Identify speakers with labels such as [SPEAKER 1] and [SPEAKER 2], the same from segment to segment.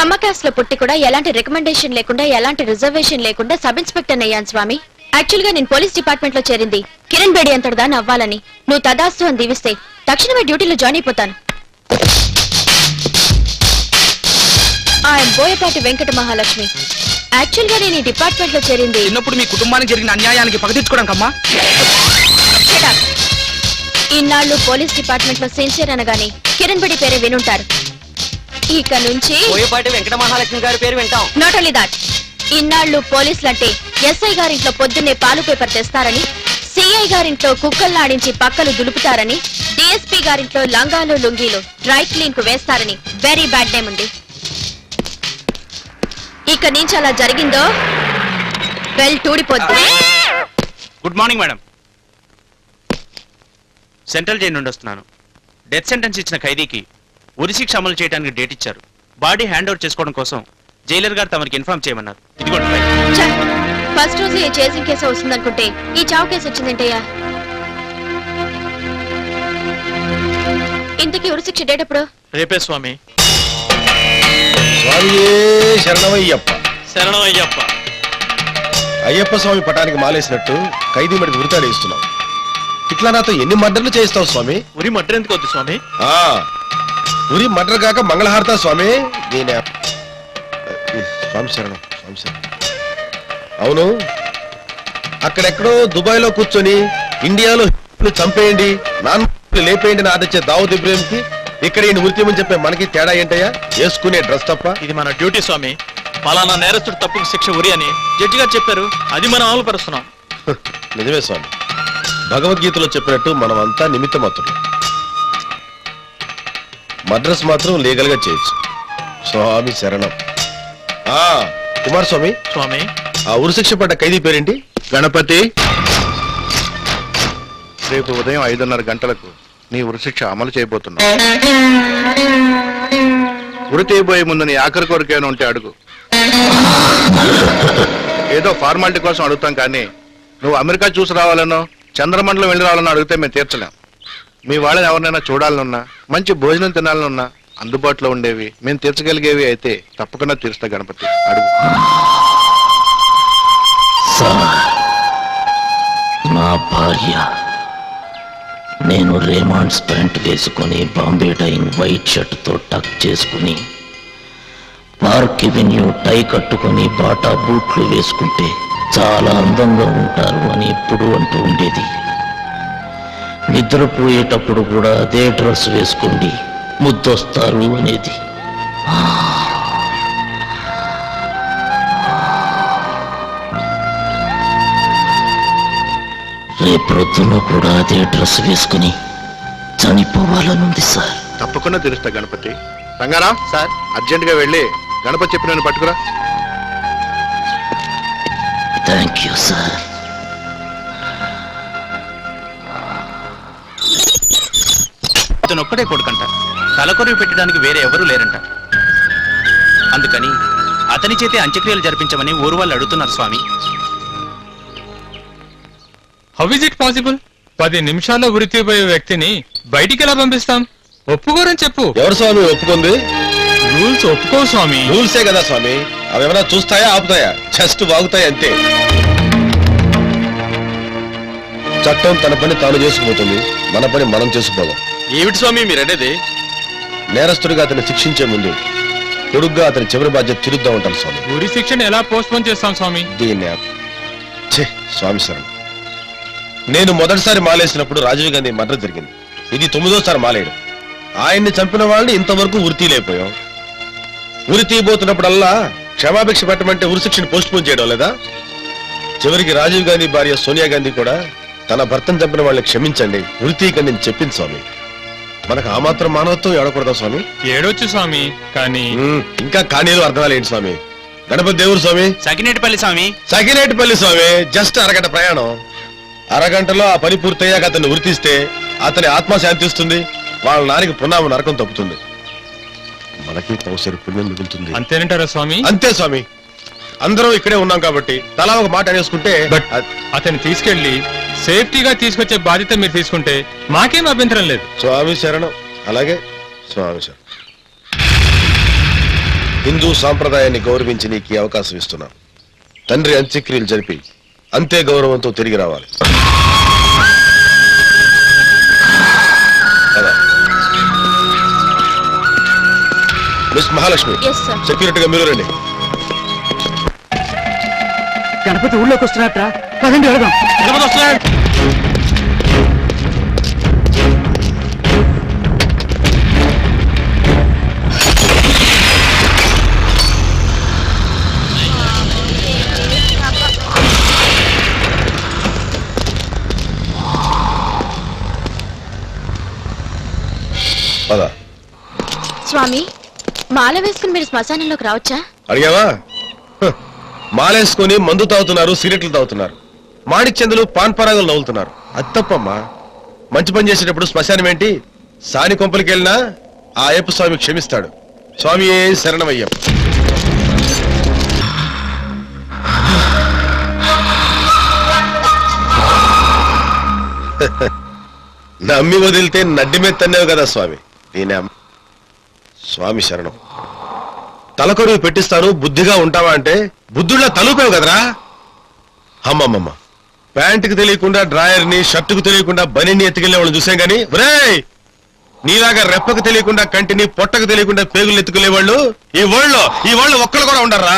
[SPEAKER 1] కమ్మ caste లో పుట్టి కూడా ఎలాంటి రికమెండేషన్ లేకుండా ఎలాంటి రిజర్వేషన్ లేకుండా సబ్ ఇన్స్పెక్టర్ అయ్యాను స్వామి. యాక్చువల్ గా నేను పోలీస్ డిపార్ట్మెంట్ లో చేరింది కిరణ్ బేడి అంతటిదాన్ని అవ్వాలని. నువ్వు తదాస్తు అని దీవిస్తే తక్షణమే డ్యూటీలో జాయిన్ అయిపోతాను. ఆయన బోయపాటి వెంకట మహాలక్ష్మి. యాక్చువల్ గా నేను ఈ డిపార్ట్మెంట్ లో చేరింది
[SPEAKER 2] చిన్నప్పుడు మీ కుటుంబానికి జరిగిన అన్యాయానికి పగతీర్చుకోవడానికమ్మా.
[SPEAKER 1] ఇన్నాళ్ళు పోలీస్ డిపార్ట్మెంట్ లో సిన్సియర్ అనగానే కిరణ్ బేడి పేరే వినుంటారు. ఇక నుంచి
[SPEAKER 3] బోయపాటి వెంకట మహాలక్ష్మి గారి పేరు వింటాం.
[SPEAKER 1] నాట్ ఓన్లీ దాట్, ఇన్నాళ్ళు పోలీసులంటే ఎస్ఐ గారింట్లో పొద్దున్నే పాలు పేపర్ తెస్తారని, సిఐ గారింట్లో కుక్కల్లాడించి పక్కలు దులుపుతారని, డిఎస్పీ గారింట్లో లంగాలు లుంగీలు డ్రై క్లీన్ కు వేస్తారని వెరీ బ్యాడ్ నేమ్ ఉంది. ఇక నుంచి అలా జరిగిందో బెల్ టూడిపోద్ది.
[SPEAKER 4] Good morning madam. Central jail నుండి వస్తున్నాను. డెత్ సెంటెన్స్ ఇచ్చిన ఖైదీకి ఉరిశిక్ష అమలు చేయడానికి డేట్ ఇచ్చారు. బాడీ హ్యాండ్ ఓవర్ చేసుకోవడం కోసం జైలర్ గారు తమరికి ఇన్ఫార్మ్ చేయమన్నారు. ఇదిగోండి.
[SPEAKER 1] ఫస్ట్ రోజు ఏ చేసింగ్ కేసు వస్తుందనుకుంటే ఈ చావు కేసు వచ్చిందంటయ్యా. ఇంతకీ ఉరిశిక్ష డేట్ ఎప్పుడు?
[SPEAKER 5] రేపే స్వామి.
[SPEAKER 6] శరణమయ్యప్ప.
[SPEAKER 5] శరణమయ్యప్ప.
[SPEAKER 6] అయ్యప్ప స్వామి పటానికి మాలేసినట్టు ఖైదీ మడికి ఉరితాడు ఇస్తున్నావు. ఇట్లా నాతో ఎన్ని మర్డర్లు చేయిస్తావు స్వామి?
[SPEAKER 5] ఉరి మర్డర్ ఎందుకు వద్దు స్వామి?
[SPEAKER 6] ఉరి మర్డర్ కాక మంగళహారత స్వామి. నేనే స్వామి శరణం, స్వామి శరణం. అవును, అక్కడెక్కడో దుబాయ్ లో కూర్చొని ఇండియాలో చంపేయండి, నాన్ లేపేయండి ఆదచ్చే దావుద్ ఇబ్రాహిం కి ఇక్కడ ఈయన ఉరితీమని చెప్పే మనకి తేడా ఏంటయ్యా? వేసుకునే డ్రెస్ తప్ప.
[SPEAKER 5] ఇది మన డ్యూటీ స్వామి. పలానా నేరస్తుడు తప్పుకు శిక్ష ఉరి అని జడ్జి గారు చెప్పారు. అది మనం అమలు పరుస్తున్నాం.
[SPEAKER 6] నిజమే స్వామి, భగవద్గీతలో చెప్పినట్టు మనం అంతా నిమిత్తమతులు. మద్రస్ మాత్రం లీగల్ గా చేయొచ్చు. స్వామి శరణం. కుమార్ స్వామి.
[SPEAKER 5] స్వామి,
[SPEAKER 6] ఆ ఉరిశిక్ష పడ్డ ఖైదీ పేరేంటి?
[SPEAKER 7] గణపతి. రేపు ఉదయం 5:30 గంటలకు నీ ఉరిశిక్ష అమలు చేయబోతున్నా. ఉరి తీయబోయే ముందు నీ ఆఖరి కోరికేమైనా ఉంటే అడుగు. ఏదో ఫార్మాలిటీ కోసం అడుగుతాం, కానీ నువ్వు అమెరికా చూసి రావాలనో చంద్రమండలం వెళ్ళి రావాలనో అడిగితే మేము తీర్చలేం. మీ వాళ్ళని ఎవరినైనా చూడాలనున్నా, మంచి భోజనం తినాలనున్నా అందుబాటులో ఉండేవి మేము తీర్చగలిగేవి అయితే తప్పకుండా తీరుస్తా గణపతి. అడుగు.
[SPEAKER 8] నా భార్య నేను రేమాండ్స్ ప్యాంట్ వేసుకుని బాంబే డైయింగ్ వైట్ షర్ట్ తో టక్ చేసుకుని పార్క్ ఎవెన్యూ టై కట్టుకుని బాటా బూట్లు వేసుకుంటే చాలా అందంగా ఉంటారు అని ఎప్పుడు అంటూ ఉండేది. నిద్రపోయేటప్పుడు కూడా అదే డ్రెస్ వేసుకోండి ముద్దొస్తారు అనేది. రేపొద్దున కూడా అదే డ్రెస్ వేసుకుని చనిపోవాలనుంది సార్.
[SPEAKER 7] తప్పకుండా తీరుస్తా గణపతి. రంగారావు సార్, అర్జెంట్ గా వెళ్ళి గణపతి చెప్పి నన్ను పట్టుకురా.
[SPEAKER 8] Thank you sir.
[SPEAKER 4] అతను ఒక్కడే కొడుకంట. తలకొరివి పెట్టడానికి వేరే ఎవరూ లేరంట. అందుకని అతని చేతే అంత్యక్రియలు జరిపించమని ఊరు వాళ్ళు అడుగుతున్నారు స్వామి.
[SPEAKER 9] How is it possible? 10 నిమిషాల్లో ఉరితీపోయే వ్యక్తిని బయటికి ఎలా పంపిస్తాం? ఒప్పుకోరని చెప్పు.
[SPEAKER 6] ఎవరు స్వామి ఒప్పుకుంది?
[SPEAKER 9] రూల్స్ ఒప్పుకో స్వామి.
[SPEAKER 6] రూల్సే కదా స్వామి, అవి ఏమైనా చూస్తాయా ఆపుతాయా? జస్ట్ వాగుతాయి అంతే. చట్టం తన పని తాను చేసుకుపోతుంది, మన పని మనం చేసుకుపోదాం.
[SPEAKER 5] ఏమిటి స్వామి మీరనేది?
[SPEAKER 6] నేరస్తుడిగా అతన్ని శిక్షించే ముందు పొడుగ్గా అతని చివరి బాధ్యత తిరుగుద్దాం ఉంటాను స్వామి.
[SPEAKER 9] ఉరి శిక్షను ఎలా పోస్ట్ పోన్ చేస్తాం స్వామి?
[SPEAKER 6] దీన్ని స్వామి శరణం. నేను మొదటిసారి మాలేసినప్పుడు రాజీవ్ గాంధీ మర్డర్ జరిగింది. ఇది 9వ సారి మాలేయడం. ఆయన్ని చంపిన వాళ్ళని ఇంతవరకు ఉరి తీయలేకపోయాం. ఉరి తీయబోతున్నప్పుడల్లా క్షమాభిక్ష పెట్టమంటే ఉరిశిక్షను పోస్ట్ పోన్ చేయడం లేదా? చివరికి రాజీవ్ గాంధీ భార్య సోనియా గాంధీ కూడా తన భర్తను చంపిన వాళ్ళని క్షమించండి, ఉరి తీయకండి అని చెప్పింది స్వామి. మనకు ఆ మాత్రం మానవత్వం ఏడకూడదా స్వామి?
[SPEAKER 9] ఏడొచ్చు స్వామి, కానీ
[SPEAKER 6] ఇంకా కానీలు అర్థాలేంటి స్వామి? గణపతి దేవుడు స్వామి.
[SPEAKER 4] సకినేటిపల్లి స్వామి.
[SPEAKER 6] సకినేటిపల్లి స్వామి. జస్ట్ అరగంట ప్రయాణం. అరగంటలో ఆ పని పూర్తయ్యాక అతన్ని ఉరితీస్తే అతని ఆత్మ శాంతిస్తుంది, వాళ్ళ నానికి పునామ నరకం తప్పుతుంది, మనకి పౌసరి పుణ్యం మిగులుతుంది.
[SPEAKER 9] అంతేనంటారా స్వామి?
[SPEAKER 6] అంతే స్వామి. అందరం ఇక్కడే ఉన్నాం కాబట్టి తలా ఒక మాట అనేసుకుంటే.
[SPEAKER 9] అతన్ని తీసుకెళ్లి సేఫ్టీగా తీసుకొచ్చే బాధ్యత మీరు తీసుకుంటే మాకేం అభ్యంతరం లేదు.
[SPEAKER 6] స్వామి శరణం. అలాగే స్వామి శరణం. హిందూ సాంప్రదాయాన్ని గౌరవించి నీకు ఈ అవకాశం ఇస్తున్నాను. తండ్రి అంత్యక్రియలు జరిపి అంతే గౌరవంతో తిరిగి రావాలి. పద. Miss Mahalakshmi,
[SPEAKER 1] yes sir.
[SPEAKER 6] సెక్యూరిటీగా మీరు రండి.
[SPEAKER 3] గణపతి ఊళ్ళోకి వస్తున్నట్రా, పదండి వెళదాం.
[SPEAKER 5] గణపతి వస్తున్నాడు.
[SPEAKER 6] పద.
[SPEAKER 1] స్వామి, మాల వేసుకుని మీరు శ్మశానంలోకి రావచ్చా?
[SPEAKER 6] అడిగావా? హ, మాలేసుకొని మందు తాగుతున్నారు, సిగరెట్లు తాగుతున్నారు, మాణిక్చందులు పాన్పరాగులు నవ్వులుతున్నారు. అది తప్పమ్మా. మంచి పని చేసేటప్పుడు శ్మశానం ఏంటి? సాని కొంపలికి వెళ్ళినా ఆ అయ్యప్ప స్వామి క్షమిస్తాడు. స్వామి శరణమయ్యప్ప. నమ్మి వదిలితే నడ్డి మీద తన్నావు కదా స్వామి. నేనే స్వామి శరణం. తలకొరువు పెట్టిస్తాను, బుద్ధిగా ఉంటావా అంటే బుద్ధుళ్ళ తలుపావు కదరా. అమ్మమ్మమ్మ, ప్యాంటుకు తెలియకుండా డ్రాయర్ని, షర్టుకు తెలియకుండా బనీని ఎత్తుకెళ్లే వాళ్ళు చూసాం గాని, ఒరేయ్ నీలాగా రెప్పకు తెలియకుండా కంటిని, పొట్టకు తెలియకుండా పేగులు ఎత్తుకునేవాళ్ళు ఈ వాళ్ళు ఒక్కళ్ళు కూడా ఉండరా.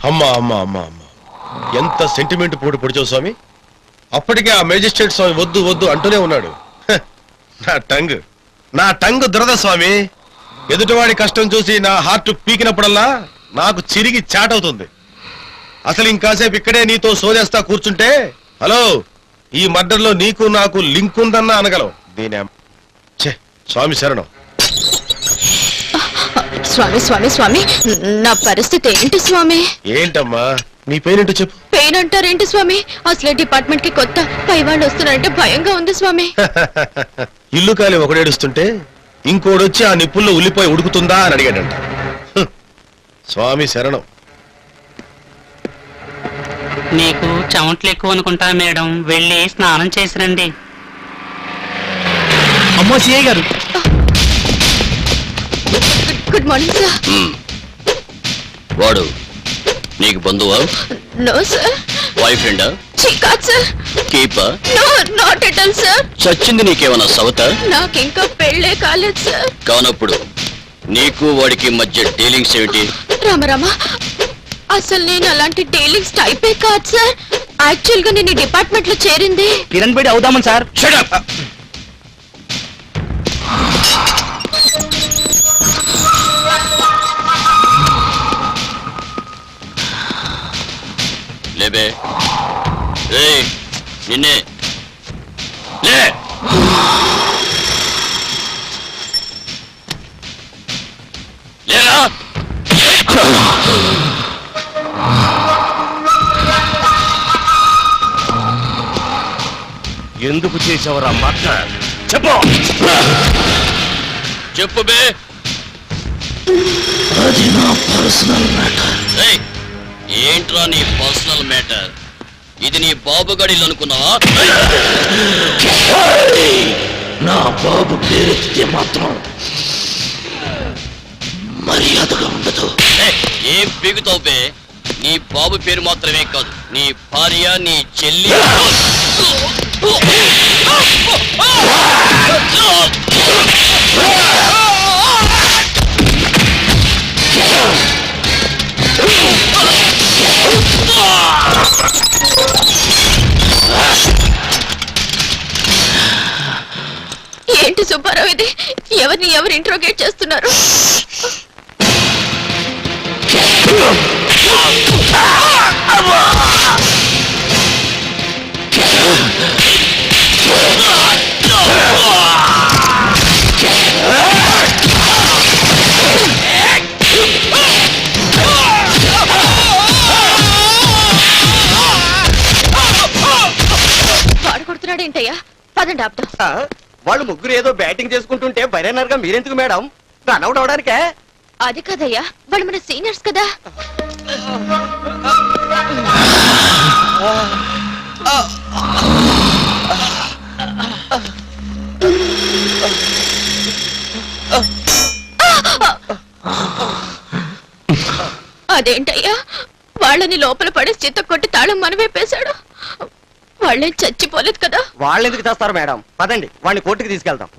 [SPEAKER 6] అమ్మా అమ్మా అమ్మా అమ్మ, ఎంత సెంటిమెంట్ పోటు పొడిచావు స్వామి. అప్పటికే ఆ మేజిస్ట్రేట్ స్వామి వద్దు వద్దు అంటూనే ఉన్నాడు. హ, నా టంగ్ దురద స్వామి. ఎదుటివాడి కష్టం చూసి నా హార్ట్ పీకినప్పుడల్లా నాకు చిరిగి చాటవుతుంది. అసలు ఇంకాసేపు ఇక్కడే నీతో సోదేస్తా కూర్చుంటే, హలో ఈ మర్డర్లో నీకు నాకు లింక్ ఉందన్నా అనగలవు. దీని స్వామి శరణం.
[SPEAKER 1] స్వామి స్వామి స్వామి, నా పరిస్థితి ఏంటి స్వామి?
[SPEAKER 6] ఏంటమ్మా నీ పేరేంటో చెప్పు.
[SPEAKER 1] పెయిన్ అంటారేంటి స్వామి? అసలే డిపార్ట్మెంట్ కి కొత్త, పై వాళ్ళు వస్తున్నారంటే భయంగా ఉంది స్వామి.
[SPEAKER 6] ఇల్లు కాలి ఒకడేడుస్తుంటే ఇంకోడొచ్చి ఆ నిప్పుల్లో ఉల్లిపోయి ఉడుకుతుందా అని అడిగాడంట. స్వామి శరణం.
[SPEAKER 10] నీకు చెమట్లు ఎక్కువ అనుకుంటా మేడం, వెళ్ళి స్నానం చేసిరండి.
[SPEAKER 5] అమ్మో సిఐ గారు.
[SPEAKER 1] Good morning sir.
[SPEAKER 8] వాడు నీకు బంధువా?
[SPEAKER 1] No sir.
[SPEAKER 8] బాయ్ ఫ్రెండా?
[SPEAKER 1] కాదు సార్.
[SPEAKER 8] కీపా?
[SPEAKER 1] No, not at all sir.
[SPEAKER 8] చచ్చింది నీకేమన్నా సవతా?
[SPEAKER 1] నాకింకా పెళ్ళే కాలేదు సార్.
[SPEAKER 8] కానప్పుడు నీకు వాడికి మధ్య డీలింగ్స్ ఏమిటి?
[SPEAKER 1] రామరామ, అసలు నేను అలాంటి డీలింగ్స్ టైపే కాదు సార్. యాక్చువల్ గా నేను ఈ డిపార్ట్మెంట్ లో చేరింది
[SPEAKER 3] కిరణ్ బేడి అవుదామని సార్.
[SPEAKER 8] లేబే రేయ్, నిన్నే లే. లేరా?
[SPEAKER 3] ఎందుకు చేసావరా మాట? చెప్పు.
[SPEAKER 8] చెప్పు బే. అది నా పర్సనల్ మ్యాటర్. ఏంట్రా నీ పర్సనల్ మ్యాటర్? ఇది నీ బాబు గడిలు అనుకున్నావా? నా బాబు పేరెత్తితే మాత్రం మర్యాదగా ఉండదు. ఏం పీగుతావు బే? నీ బాబు పేరు మాత్రమే కాదు, నీ భార్య, నీ చెల్లి.
[SPEAKER 1] ఏంటి సుబ్బారావు ఇది? ఎవరిని ఎవరు ఇంట్రోగేట్ చేస్తున్నారు? వాడు కొడుతున్నాడేంటయ్యా? పదండి ఆపుతా.
[SPEAKER 3] వాళ్ళు ముగ్గురు ఏదో బ్యాటింగ్ చేసుకుంటుంటే బైరనర్ గా మీరెందుకు మేడం? రన్అట్ అవడానికే.
[SPEAKER 1] అది కదయ్యా, వాళ్ళు మన సీనియర్స్ కదా. అదేంటయ్యా వాళ్ళని లోపల పడేసి చిత్త కొట్టి తాళం మనవేపేశాడు. వాళ్ళేం చచ్చిపోలేదు కదా?
[SPEAKER 3] వాళ్ళు ఎందుకు తెస్తారు మేడం? పదండి వాడిని కోర్టుకి తీసుకెళ్తాం.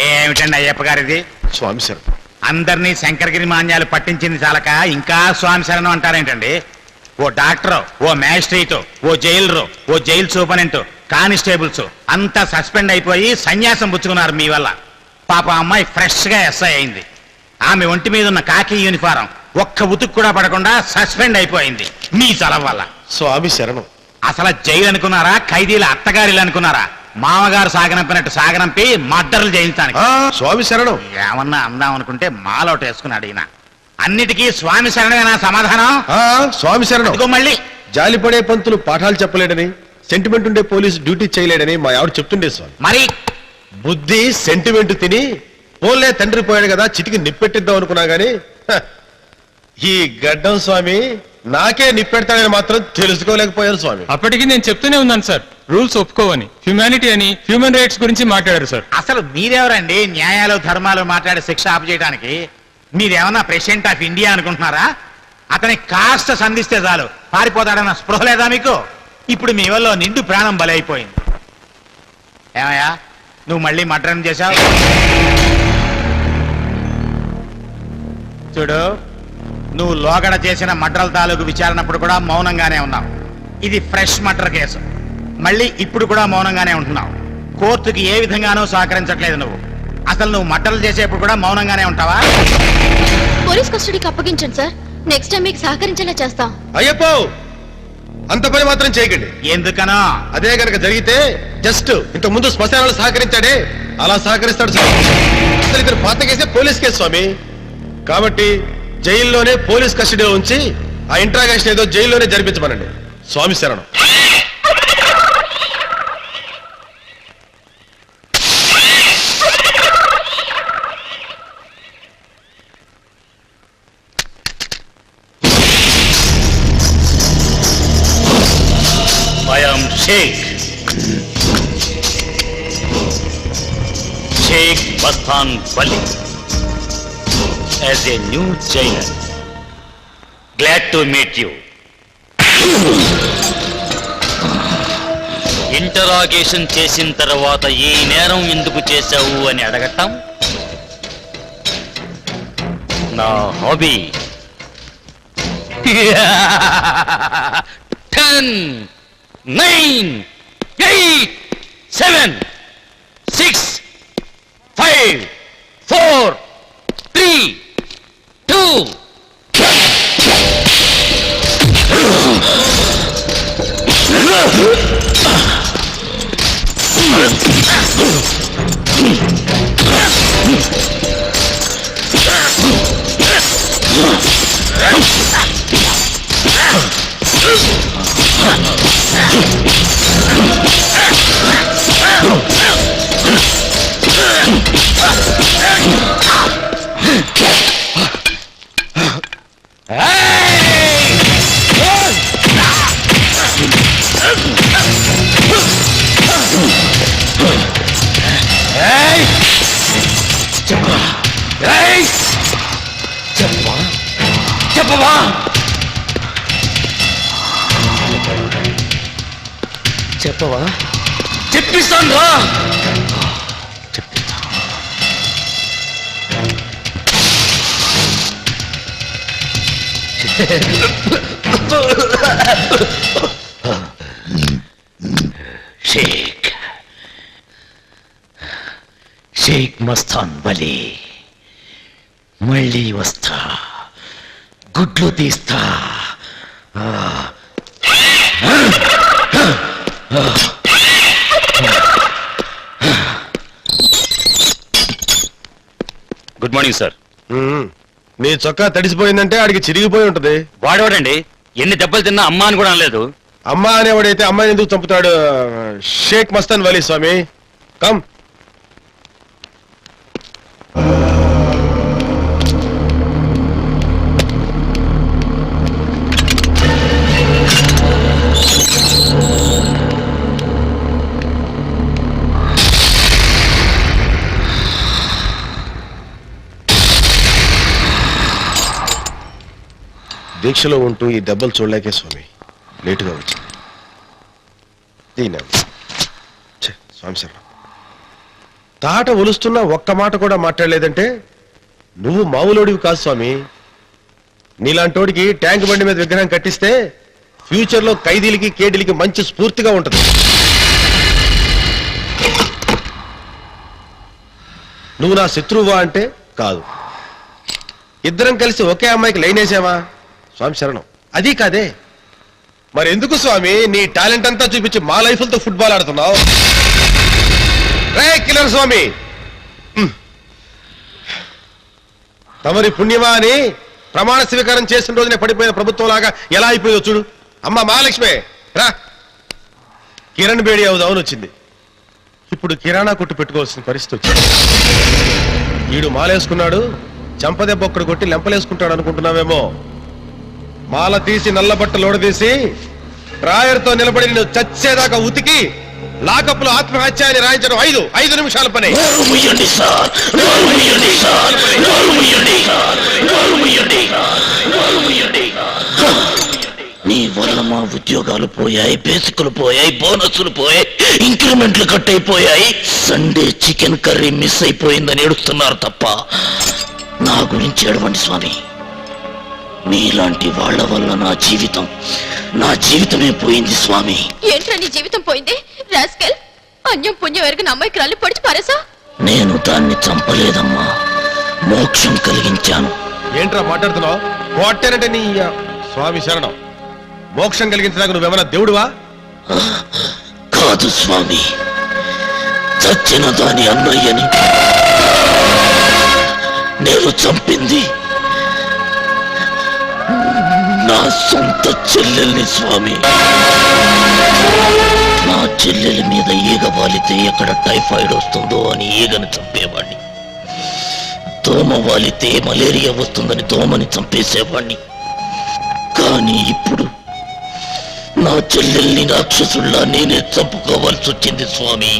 [SPEAKER 11] ఏమిటండి అయ్యప్ప గారిది?
[SPEAKER 6] స్వామి శరణం.
[SPEAKER 11] అందరినీ శంకరగిరి మాన్యాలు పట్టించింది చాలక ఇంకా స్వామి శరణం అంటారేంటండి? ఓ డాక్టర్, ఓ మ్యాజిస్ట్రేట్, ఓ జైలరు, ఓ జైలు సూపరింట్, కానిస్టేబుల్స్ అంతా సస్పెండ్ అయిపోయి సన్యాసం పుచ్చుకున్నారు మీ వల్ల. పాప అమ్మాయి ఫ్రెష్ గా ఎస్ఐ అయింది. ఆమె ఒంటి మీద ఉన్న కాకి యూనిఫారం ఒక్క ఉతుకు కూడా పడకుండా సస్పెండ్ అయిపోయింది మీ చలవ వల్ల.
[SPEAKER 6] స్వామి శరణం.
[SPEAKER 11] అసలు జైలు అనుకున్నారా, ఖైదీల అత్తగారిలు అనుకున్నారా? మామగారు సాగనంపినట్టు సాగనంపి మద్దరులు చేయించడానికి.
[SPEAKER 6] స్వామి శరణం.
[SPEAKER 11] ఏమన్నా అందాం అనుకుంటే మాలోట వేసుకున్నాడు ఈయన. అన్నిటికీ స్వామి శరణమేనా సమాధానం?
[SPEAKER 6] స్వామి శరణం.
[SPEAKER 11] ఇదిగో మళ్ళీ
[SPEAKER 6] జాలిపడే పంతులు పాఠాలు చెప్పలేడని, సెంటిమెంట్ ఉండే పోలీసు డ్యూటీ చేయలేడని మా ఆవిడ చెప్తుండే స్వామి.
[SPEAKER 11] మరి
[SPEAKER 6] బుద్ధి సెంటిమెంట్ తిని పోలే తండ్రి పోయాడు కదా చిటికి నిప్పెట్టిద్దాం అనుకున్నా గాని ఈ గడ్డం స్వామి నాకే నిప్పెడతాడని మాత్రం తెలుసుకోలేకపోయారు స్వామి.
[SPEAKER 9] అప్పటికి నేను చెప్తూనే ఉన్నాను సార్, రూల్స్ ఒప్పుకోవని, హ్యుమానిటీ అని, హ్యూమన్ రైట్స్ గురించి మాట్లాడారు సార్.
[SPEAKER 11] అసలు మీరెవరండి న్యాయాలు ధర్మాలు మాట్లాడి శిక్ష ఆపు చేయడానికి? మీరేమన్నా ప్రెసిడెంట్ ఆఫ్ ఇండియా అనుకుంటున్నారా? అతని కాస్త సంధిస్తే చాలు పారిపోతాడన్న స్పృహ లేదా మీకు? ఇప్పుడు మీ వల్ల నిండు ప్రాణం బలైపోయింది. ఏమయ్యా నువ్వు మళ్ళీ మర్డర్ చేశావు? చూడు, నువ్వు లోగడ చేసిన మర్డర్ల తాలూకు విచారణప్పుడు కూడా మౌనంగానే ఉన్నావు. ఇది ఫ్రెష్ మర్డర్ కేసు. మళ్ళీ ఇప్పుడు కూడా మౌనంగానే ఉంటున్నావు. కోర్టుకి ఏ విధంగానూ సహకరించట్లేదు నువ్వు. అసలు నువ్వు మర్డర్లు చేసేప్పుడు కూడా మౌనంగానే ఉంటావా?
[SPEAKER 1] పోలీస్ కస్టడీకి అప్పగించండి సార్, నెక్స్ట్ టైం మీకు సహకరించేలా చేస్తాం.
[SPEAKER 6] అయ్యప్పో అంత పని మాత్రం చేయకండి.
[SPEAKER 11] ఎందుకనో?
[SPEAKER 6] అదే గనక జరిగితే జస్ట్ ఇంతకు ముందు శ్మశానాలు సహకరించాడే అలా సహకరిస్తాడు స్వామి. అసలు ఇతను పాత కేసే పోలీస్ కేసు స్వామి. కాబట్టి జైల్లోనే పోలీస్ కస్టడీలో ఉంచి ఆ ఇంట్రాగేషన్ ఏదో జైల్లోనే జరిపించమనండి. స్వామి శరణం.
[SPEAKER 8] I am Sheikh Mastan Wali. As a new jailer, glad to meet you. Interrogation చేసిన తర్వాత ఈ నేరం ఎందుకు చేశావు అని అడగటం నా హాబీ. 10, 9, 8, 7, 6, 5, 4, 3, 2. చెప్పవా? చెప్పవా? చెప్పిస్తాను రా. షేక్ మస్తాన్ వలీ మళ్ళీ వస్తా, గుడ్లు తీస్తా. Good morning sir.
[SPEAKER 6] నీ చొక్కా తడిసిపోయిందంటే ఆడికి చిరిగిపోయి ఉంటది.
[SPEAKER 8] వాడేవాడండి ఎన్ని దెబ్బలు తిన్నా అమ్మా అని కూడా అనలేదు.
[SPEAKER 6] అమ్మా అనేవాడైతే అమ్మాయిని ఎందుకు చంపుతాడు? షేక్ మస్తాన్ వలీ స్వామి. కమ్. దీక్షలో ఉంటూ ఈ దెబ్బలు చూడలేకే స్వామి లేటుగా వచ్చింది. దీని స్వామి శరణం. తాట ఒలుస్తున్నా ఒక్క మాట కూడా మాట్లాడలేదంటే నువ్వు మామూలోడివి కాదు స్వామి. నీలాంటోడికి ట్యాంక్ బండి మీద విగ్రహం కట్టిస్తే ఫ్యూచర్ లో ఖైదీలకి కేడీలకి మంచి స్ఫూర్తిగా ఉంటుంది. నువ్వు నా శత్రువా అంటే కాదు. ఇద్దరం కలిసి ఒకే అమ్మాయికి లైన్ వేసావా? స్వామి శరణం. అది కాదే. మరి ఎందుకు స్వామి నీ టాలెంట్ అంతా చూపించి మా లైఫ్లతో ఫుట్బాల్ ఆడుతున్నావు? రే కిల్లర్ స్వామి, తమరి పుణ్యమా అని ప్రమాణ స్వీకారం చేసిన రోజునే పడిపోయిన ప్రభుత్వం లాగా ఎలా అయిపోయిందో చూడు. అమ్మ మహాలక్ష్మి రా. కిరణ్ బేడి అవుదామని వచ్చింది. ఇప్పుడు కిరాణా కొట్టు పెట్టుకోవాల్సిన పరిస్థితి వచ్చింది. వీడు మాలేసుకున్నాడు, చంపదెబ్బ ఒక్కడు కొట్టి లెంపలేసుకుంటాడు అనుకుంటున్నావేమో. మాల తీసి నల్ల బట్టలు ఓడదీసి డ్రాయర్తో నిలబడి నేను చచ్చేదాకా ఉతికి లాకప్లో ఆత్మహత్య అని రాయించడం 5 నిమిషాల పని.
[SPEAKER 8] నీ వల్ల మా ఉద్యోగాలు పోయాయి, బేసిక్లు పోయాయి, బోనస్లు పోయాయి, ఇంక్రిమెంట్లు కట్ అయిపోయాయి. సండే చికెన్ కర్రీ మిస్ అయిపోయిందని ఏడుస్తున్నారు తప్ప నా గురించి ఏడవండి స్వామి. మీలాంటి వాళ్ళ వల్ల నా జీవితమే పోయింది స్వామి.
[SPEAKER 1] ఏంట్రా నీ జీవితం పోయింది? రాస్కెల్, అన్యం పుణ్యం ఎరగని అమ్మాయికి రాళ్ళు పొడిచి పారేసా?
[SPEAKER 8] నేను దాన్ని చంపలేదమ్మా, మోక్షం కలిగించాను.
[SPEAKER 6] ఏంట్రా మాట్లాడుతున్నావు? కొట్టానంటే నీ స్వామి శరణం. మోక్షం కలిగించడానికి నువ్వేమన్నా దేవుడువా?
[SPEAKER 8] కాదు స్వామి, చచ్చిన దాని అన్నయ్యని నేను చంపింది నా సొంత చెల్లెల్ని స్వామి. నా చెల్లెలి మీద ఈగ వాలితే ఎక్కడ టైఫాయిడ్ వస్తుందో అని ఈగను చంపేవాణ్ణి, దోమ వాలితే మలేరియా వస్తుందని దోమని చంపేసేవాణ్ణి. కానీ ఇప్పుడు నా చెల్లెల్ని రాక్షసుల్లా నేనే చంపుకోవాల్సి వచ్చింది స్వామి,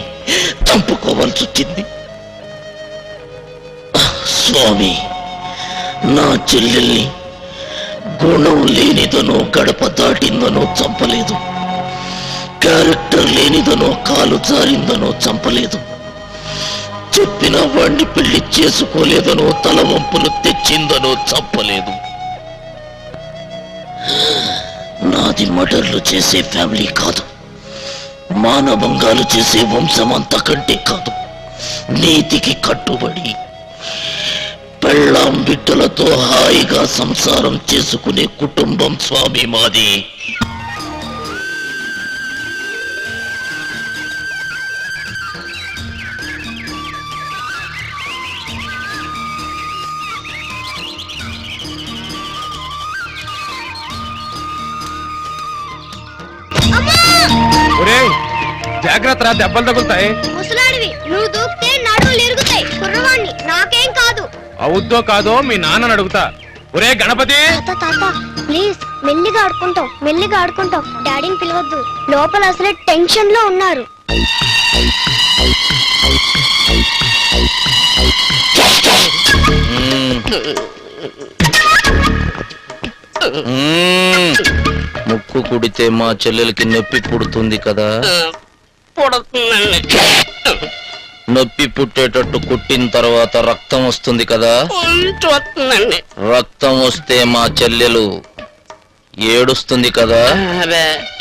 [SPEAKER 8] చంపుకోవాల్సి వచ్చింది. స్వామి, నా చెల్లెల్ని గుణం లేనిదనో గడప దాటిందనో చంపలేదు, క్యారెక్టర్ లేనిదనో కాలు జారిందనో చంపలేదు, చెప్పిన వాణ్ణి పెళ్లి చేసుకోలేదనో తల వంపులు తెచ్చిందనో చంపలేదు. నాది మర్డర్లు చేసే ఫ్యామిలీ కాదు, మానభంగాలు చేసే వంశం అంతకంటే కాదు. నీతికి కట్టుబడి పెళ్ళాం బిడ్డలతో హాయిగా సంసారం చేసుకునే కుటుంబం స్వామి మాది.
[SPEAKER 6] జాగ్రత్త రా, దెబ్బలు తగులుతాయి.
[SPEAKER 12] ముసలాడివి, నువ్వు దూకితే నడువులు ఇరుగుతాయి. కుర్రవాణ్ణి, నాకేం కాదు.
[SPEAKER 6] అవుద్దో కాదో మీ నాన్నని అడుగుతా. ఒరే గణపతి,
[SPEAKER 12] ప్లీజ్ మెల్లిగా ఆడుకుంటాం. డాడీని పిలవద్దు, లోపల అసలే టెన్షన్ లో ఉన్నారు.
[SPEAKER 8] ముక్కు కుడితే మా చెల్లెలకి నొప్పి పుడుతుంది కదా? నొప్పి పుట్టేటట్టు కుట్టిన తర్వాత రక్తం వస్తుంది కదా? రక్తం వస్తే మా చెల్లెలు ఏడుస్తుంది కదా?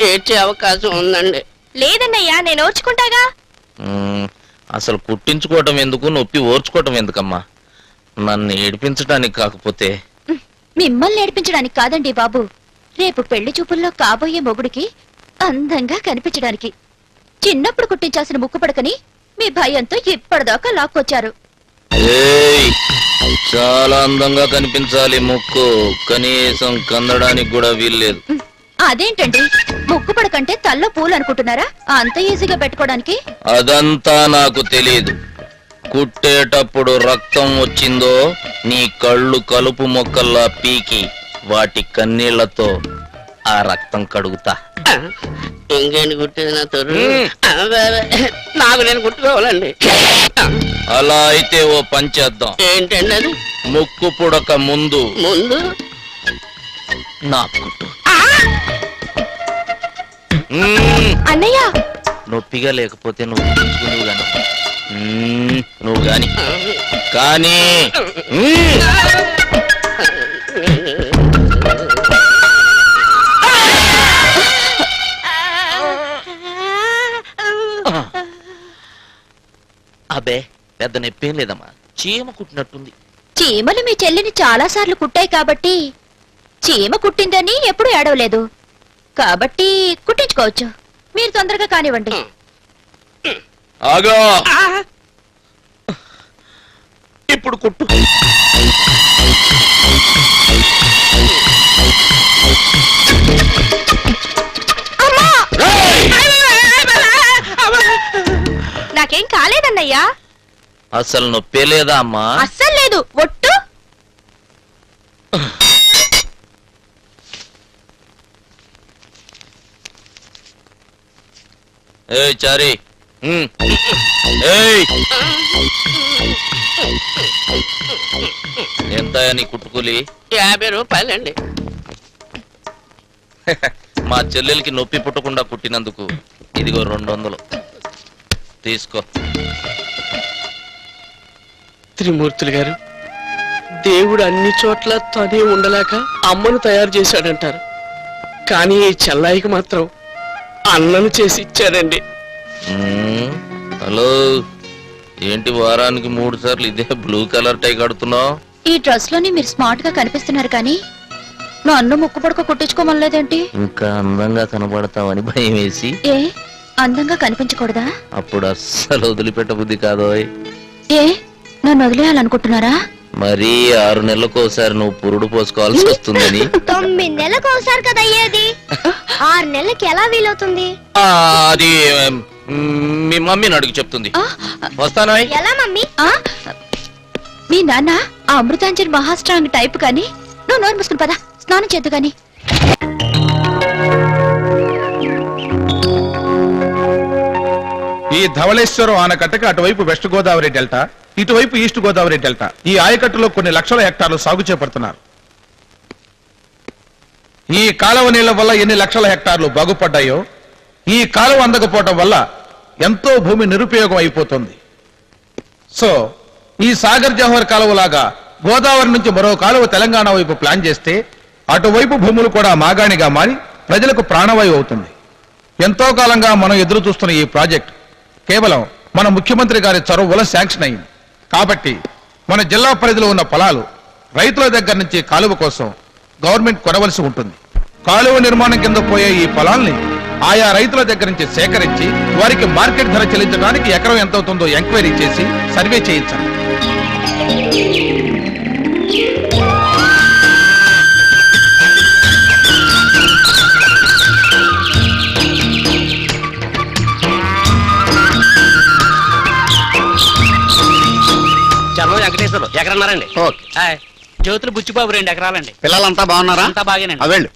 [SPEAKER 10] ఏడ్చే అవకాశం ఉందండి.
[SPEAKER 1] లేదన్నయ్యా, నేను ఓర్చుకుంటాగా.
[SPEAKER 8] అసలు కుట్టించుకోవటం ఎందుకు, నొప్పి ఓర్చుకోవటం ఎందుకమ్మా? నన్ను ఏడిపించడానికి కాకపోతే.
[SPEAKER 1] మిమ్మల్ని ఏడిపించడానికి కాదండి బాబు, రేపు పెళ్లి చూపుల్లో కాబోయే మొగుడికి అందంగా కనిపించడానికి. చిన్నప్పుడు కుట్టించాల్సిన ముక్కు పడకని మీ భయంతో ఇప్పటిదాకా లాక్కొచ్చారు.
[SPEAKER 8] చాలా అందంగా కనిపించాలి ముక్కు, కనీసం కందడానికి కూడా వీల్లేదు.
[SPEAKER 1] అదేంటండి, ముక్కు పడకంటే తల్లో పూలు అనుకుంటున్నారా? అంత ఈజీగా పెట్టుకోవడానికి?
[SPEAKER 8] అదంతా నాకు తెలియదు. కుట్టేటప్పుడు రక్తం వచ్చిందో నీ కళ్ళు కలుపు మొక్కల్లా పీకి వాటి కన్నీళ్లతో ఆ రక్తం కడుగుతా.
[SPEAKER 10] ఇంకేంటి కుట్టేది నా తొర్రు? నాకు నేను కుట్టుకోవాలండి.
[SPEAKER 8] అలా అయితే ఓ పని చేద్దాం.
[SPEAKER 10] ఏంటండి అది?
[SPEAKER 8] ముక్కు పుడక ముందు నాకు కుట్టు.
[SPEAKER 1] అన్నయ్య
[SPEAKER 8] నొప్పిగా లేకపోతే నువ్వు కుట్టించుకుందువు గాను. నువ్వు గాని కానీ అబ్బే పెద్ద నొప్పేం లేదమ్మా, చీమ కుట్టినట్టుంది.
[SPEAKER 1] చీమలు మీ చెల్లిని చాలా సార్లు కుట్టాయి కాబట్టి చీమ కుట్టిందని ఎప్పుడూ ఏడవలేదు కాబట్టి కుట్టించుకోవచ్చు. మీరు తొందరగా కానివ్వండి.
[SPEAKER 8] ఆగా ఇప్పుడు కుట్టు.
[SPEAKER 1] నాకేం కాలేదన్నయ్యా.
[SPEAKER 8] అసలు నొప్పే లేదా అమ్మా?
[SPEAKER 1] అస్సలు లేదు, ఒట్టు.
[SPEAKER 8] ఏయ్ చారి, ఏయ్ ఎంత నీ కుట్టుకూలి?
[SPEAKER 10] 50 రూపాయలండి.
[SPEAKER 8] మా చెల్లెలకి నొప్పి పుట్టకుండా కుట్టినందుకు ఇదిగో 200 తీసుకో.
[SPEAKER 10] త్రిమూర్తులు గారు, దేవుడు అన్ని చోట్ల తనే ఉండలేక అమ్మను తయారు చేశాడంటారు, కానీ ఈ చెల్లాయికి మాత్రం అన్నను చేసి ఇచ్చాడండి.
[SPEAKER 8] హలో, ఏంటి వారానికి 3 సార్లు ఇదే బ్లూ కలర్ టై కడుతున్నావు?
[SPEAKER 1] ఈ డ్రెస్ లోని మీరు స్మార్ట్ గా కనిపిస్తున్నారు కానీ నా అన్ను ముక్కు పడక కుట్టించుకోమనలేదేంటి?
[SPEAKER 8] ఇంకా అందంగా కనబడతావని భయం వేసి.
[SPEAKER 1] ఏ అందంగా కనిపించకూడదా?
[SPEAKER 8] అప్పుడు అస్సలు వదిలిపెట్ట బుద్ధి కాదోయ్.
[SPEAKER 1] ఏ నన్ను వదిలేయాలనుకుంటున్నారా?
[SPEAKER 8] మరీ 6 నెలలకోసారి నువ్వు పురుడు పోసుకోవాల్సి వస్తుందని.
[SPEAKER 12] 9 నెలలకు ఒకసారి కదా అయ్యేది. 6 నెలలకి ఎలా వీలవుతుంది?
[SPEAKER 8] అది మీ మమ్మీని అడుగు చెప్తుంది. వస్తానా?
[SPEAKER 12] ఎలా మమ్మీ?
[SPEAKER 1] మీ నాన్న ఆ అమృతాంజన్ మహాస్ట్రాంగ్ టైప్ కానీ నువ్వు నోరు మూసుకుని పదా, స్నానం చేద్దు గాని.
[SPEAKER 2] ఈ ధవళేశ్వరం ఆనకట్టకి అటువైపు వెస్ట్ గోదావరి డెల్టా, ఇటువైపు ఈస్ట్ గోదావరి డెల్టా, ఈ ఆయకట్టులో కొన్ని లక్షల హెక్టార్లు సాగు చేపడుతున్నారు. ఈ కాలువ నీళ్ల వల్ల ఎన్ని లక్షల హెక్టార్లు బాగుపడ్డాయో, ఈ కాలువ అందకపోవడం వల్ల ఎంతో భూమి నిరుపయోగం అయిపోతుంది. సో ఈ సాగర్ జవహర్ కాలువ లాగా గోదావరి నుంచి మరో కాలువ తెలంగాణ వైపు ప్లాన్ చేస్తే అటువైపు భూములు కూడా మాగాణిగా మారి ప్రజలకు ప్రాణవాయువు అవుతుంది. ఎంతో కాలంగా మనం ఎదురు చూస్తున్న ఈ ప్రాజెక్ట్ కేవలం మన ముఖ్యమంత్రి గారి చొరవలో శాంక్షన్ అయింది. కాబట్టి మన జిల్లా పరిధిలో ఉన్న పొలాలు రైతుల దగ్గర నుంచి కాలువ కోసం గవర్నమెంట్ కొనవలసి ఉంటుంది. కాలువ నిర్మాణం కింద పోయే ఈ పొలాల్ని ఆయా రైతుల దగ్గర నుంచి సేకరించి వారికి మార్కెట్ ధర చెల్లించడానికి ఎకరం ఎంత అవుతుందో ఎంక్వైరీ చేసి సర్వే చేయించాలి.
[SPEAKER 10] చర్మ వెంకటేశ్వరు ఎకరన్నారండి. జ్యోతులు బుచ్చిబాబు 2 ఎకరాలండి.
[SPEAKER 3] పిల్లలంతా బాగున్నారా?
[SPEAKER 10] అంతా బాగానండి.
[SPEAKER 3] అవేళ్ళు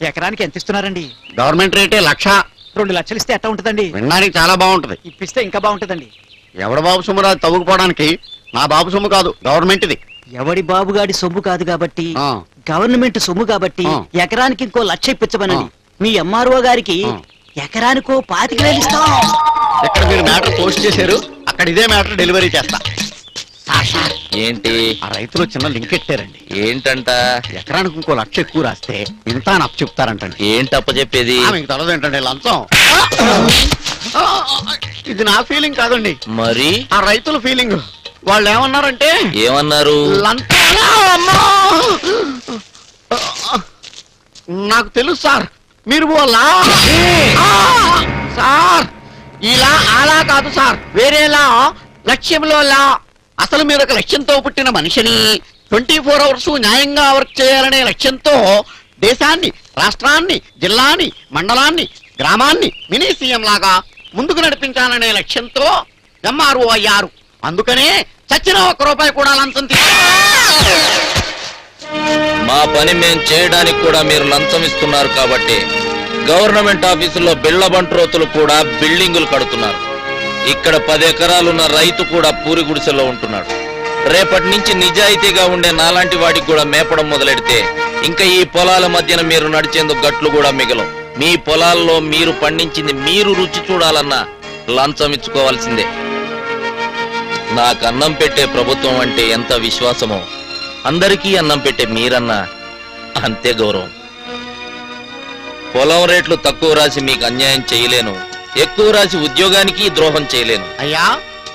[SPEAKER 10] ఎకరానికి ఎంత ఇస్తున్నారండి?
[SPEAKER 3] గవర్నమెంట్ రేటే 1,00,000.
[SPEAKER 10] 2 లక్షలు ఇస్తే ఎట్లా ఉంటుందండి?
[SPEAKER 3] వినడానికి చాలా బాగుంటది.
[SPEAKER 10] ఇప్పిస్తే ఇంకా బాగుంటుందండి.
[SPEAKER 3] ఎవడ బాబు సొమ్ము రాదు తవ్వుకుపోవడానికి, నా బాబు సొమ్ము కాదు, గవర్నమెంట్ ఇది.
[SPEAKER 10] ఎవడి బాబుగాడి సొమ్ము కాదు కాబట్టి, గవర్నమెంట్ సొమ్ము కాబట్టి ఎకరానికి ఇంకో 1,00,000 ఇప్పించమనండి. మీ ఎంఆర్ఓ గారికి ఎకరానికో 25,000 ఇస్తాం.
[SPEAKER 3] ఇక్కడ మీరు మ్యాటర్ పోస్ట్ చేశారు, అక్కడ ఇదే మ్యాటర్ డెలివరీ చేస్తా.
[SPEAKER 8] ఏంటి?
[SPEAKER 3] ఆ రైతులు చిన్న లింక్ ఎట్టారండి.
[SPEAKER 8] ఏంటంట?
[SPEAKER 3] ఎకరానికి ఇంకో 1,00,000 ఎక్కువ రాస్తే ఇంత అని అప్పు చెప్తారంటండి.
[SPEAKER 8] ఏంటి అప్ప చెప్పేది?
[SPEAKER 3] మీకు తెలదు ఏంటండి లంచం. ఇది నా ఫీలింగ్ కాదండి,
[SPEAKER 8] మరి
[SPEAKER 3] ఆ రైతుల ఫీలింగ్. వాళ్ళు ఏమన్నారంటే,
[SPEAKER 8] ఏమన్నారు?
[SPEAKER 3] నాకు తెలుసు సార్, మీరు సార్ ఇలా అలా కాదు సార్, వేరేలా, లక్ష్యంలో లా. అసలు మీరు ఒక లక్ష్యంతో పుట్టిన మనిషిని 24 అవర్స్ న్యాయంగా వర్క్ చేయాలనే లక్ష్యంతో దేశాన్ని, రాష్ట్రాన్ని, జిల్లాని, మండలాన్ని, గ్రామాన్ని మినీ సీఎం లాగా ముందుకు నడిపించాలనే లక్ష్యంతో ఎంఆర్ఓ అయ్యారు. అందుకనే చచ్చిన 1 రూపాయి కూడా లంచం
[SPEAKER 8] మా పని మేం చేయడానికి కూడా మీరు లంచం ఇస్తున్నారు కాబట్టి గవర్నమెంట్ ఆఫీసుల్లో బిళ్ళ బంట్రోతులు కూడా బిల్డింగులు కడుతున్నారు. ఇక్కడ 10 ఎకరాలున్న రైతు కూడా పూరి గుడిసెలో ఉంటున్నాడు. రేపటి నుంచి నిజాయితీగా ఉండే నాలాంటి వాడికి కూడా మేపడం మొదలెడితే ఇంకా ఈ పొలాల మధ్యన మీరు నడిచేందుకు గట్లు కూడా మిగలవు. మీ పొలాల్లో మీరు పండించింది మీరు రుచి చూడాలన్నా లంచం ఇచ్చుకోవాల్సిందే. నాకు అన్నం పెట్టే ప్రభుత్వం అంటే ఎంత విశ్వాసమో అందరికీ అన్నం పెట్టే మీరన్నా అంతే గౌరవం. పొలం రేట్లు తక్కువ రాసి మీకు అన్యాయం చేయలేను, ఎక్కువ రాసి ఉద్యోగానికి ద్రోహం చేయలేను.
[SPEAKER 3] అయ్యా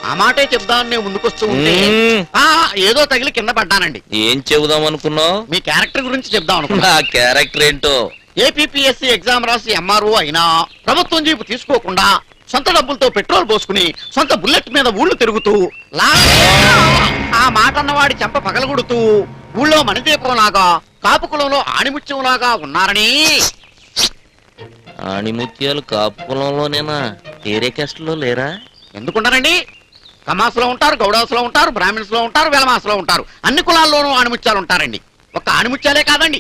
[SPEAKER 3] ఆ మాటే చెప్దామని నేను ముందుకొస్తూ ఉంటే ఏదో తగిలి కింద పడ్డానండి.
[SPEAKER 8] ఏం చెబుదాం అనుకున్నావు?
[SPEAKER 3] మీ క్యారెక్టర్ గురించి చెప్దాం అనుకున్నా.
[SPEAKER 8] నా క్యారెక్టర్ ఏంటో?
[SPEAKER 3] ఏపీఎస్సీ ఎగ్జామ్ రాసి ఎంఆర్ఓ అయినా ప్రభుత్వం జీపు తీసుకోకుండా సొంత డబ్బులతో పెట్రోల్ పోసుకుని సొంత బుల్లెట్ మీద ఊళ్ళు తిరుగుతూ ఆ మాట అన్నవాడి చెంప పగలగొడుతూ ఊళ్ళో మణిదీపంలాగా కాపు కులంలో ఆణిముత్యంలాగా ఉన్నారని.
[SPEAKER 8] ఆణిముత్యాలు కాపు పొలంలోనేనా? వేరే క్యాస్ట్లో లేరా?
[SPEAKER 3] ఎందుకుంటారండి? కమాసులో ఉంటారు, గౌడాసులో ఉంటారు, బ్రాహ్మిన్స్ లో ఉంటారు, వెలమాసులో ఉంటారు. అన్ని కులాల్లోనూ ఆణిముత్యాలు ఉంటారండి. ఒక్క ఆణిముత్యాలే కాదండి,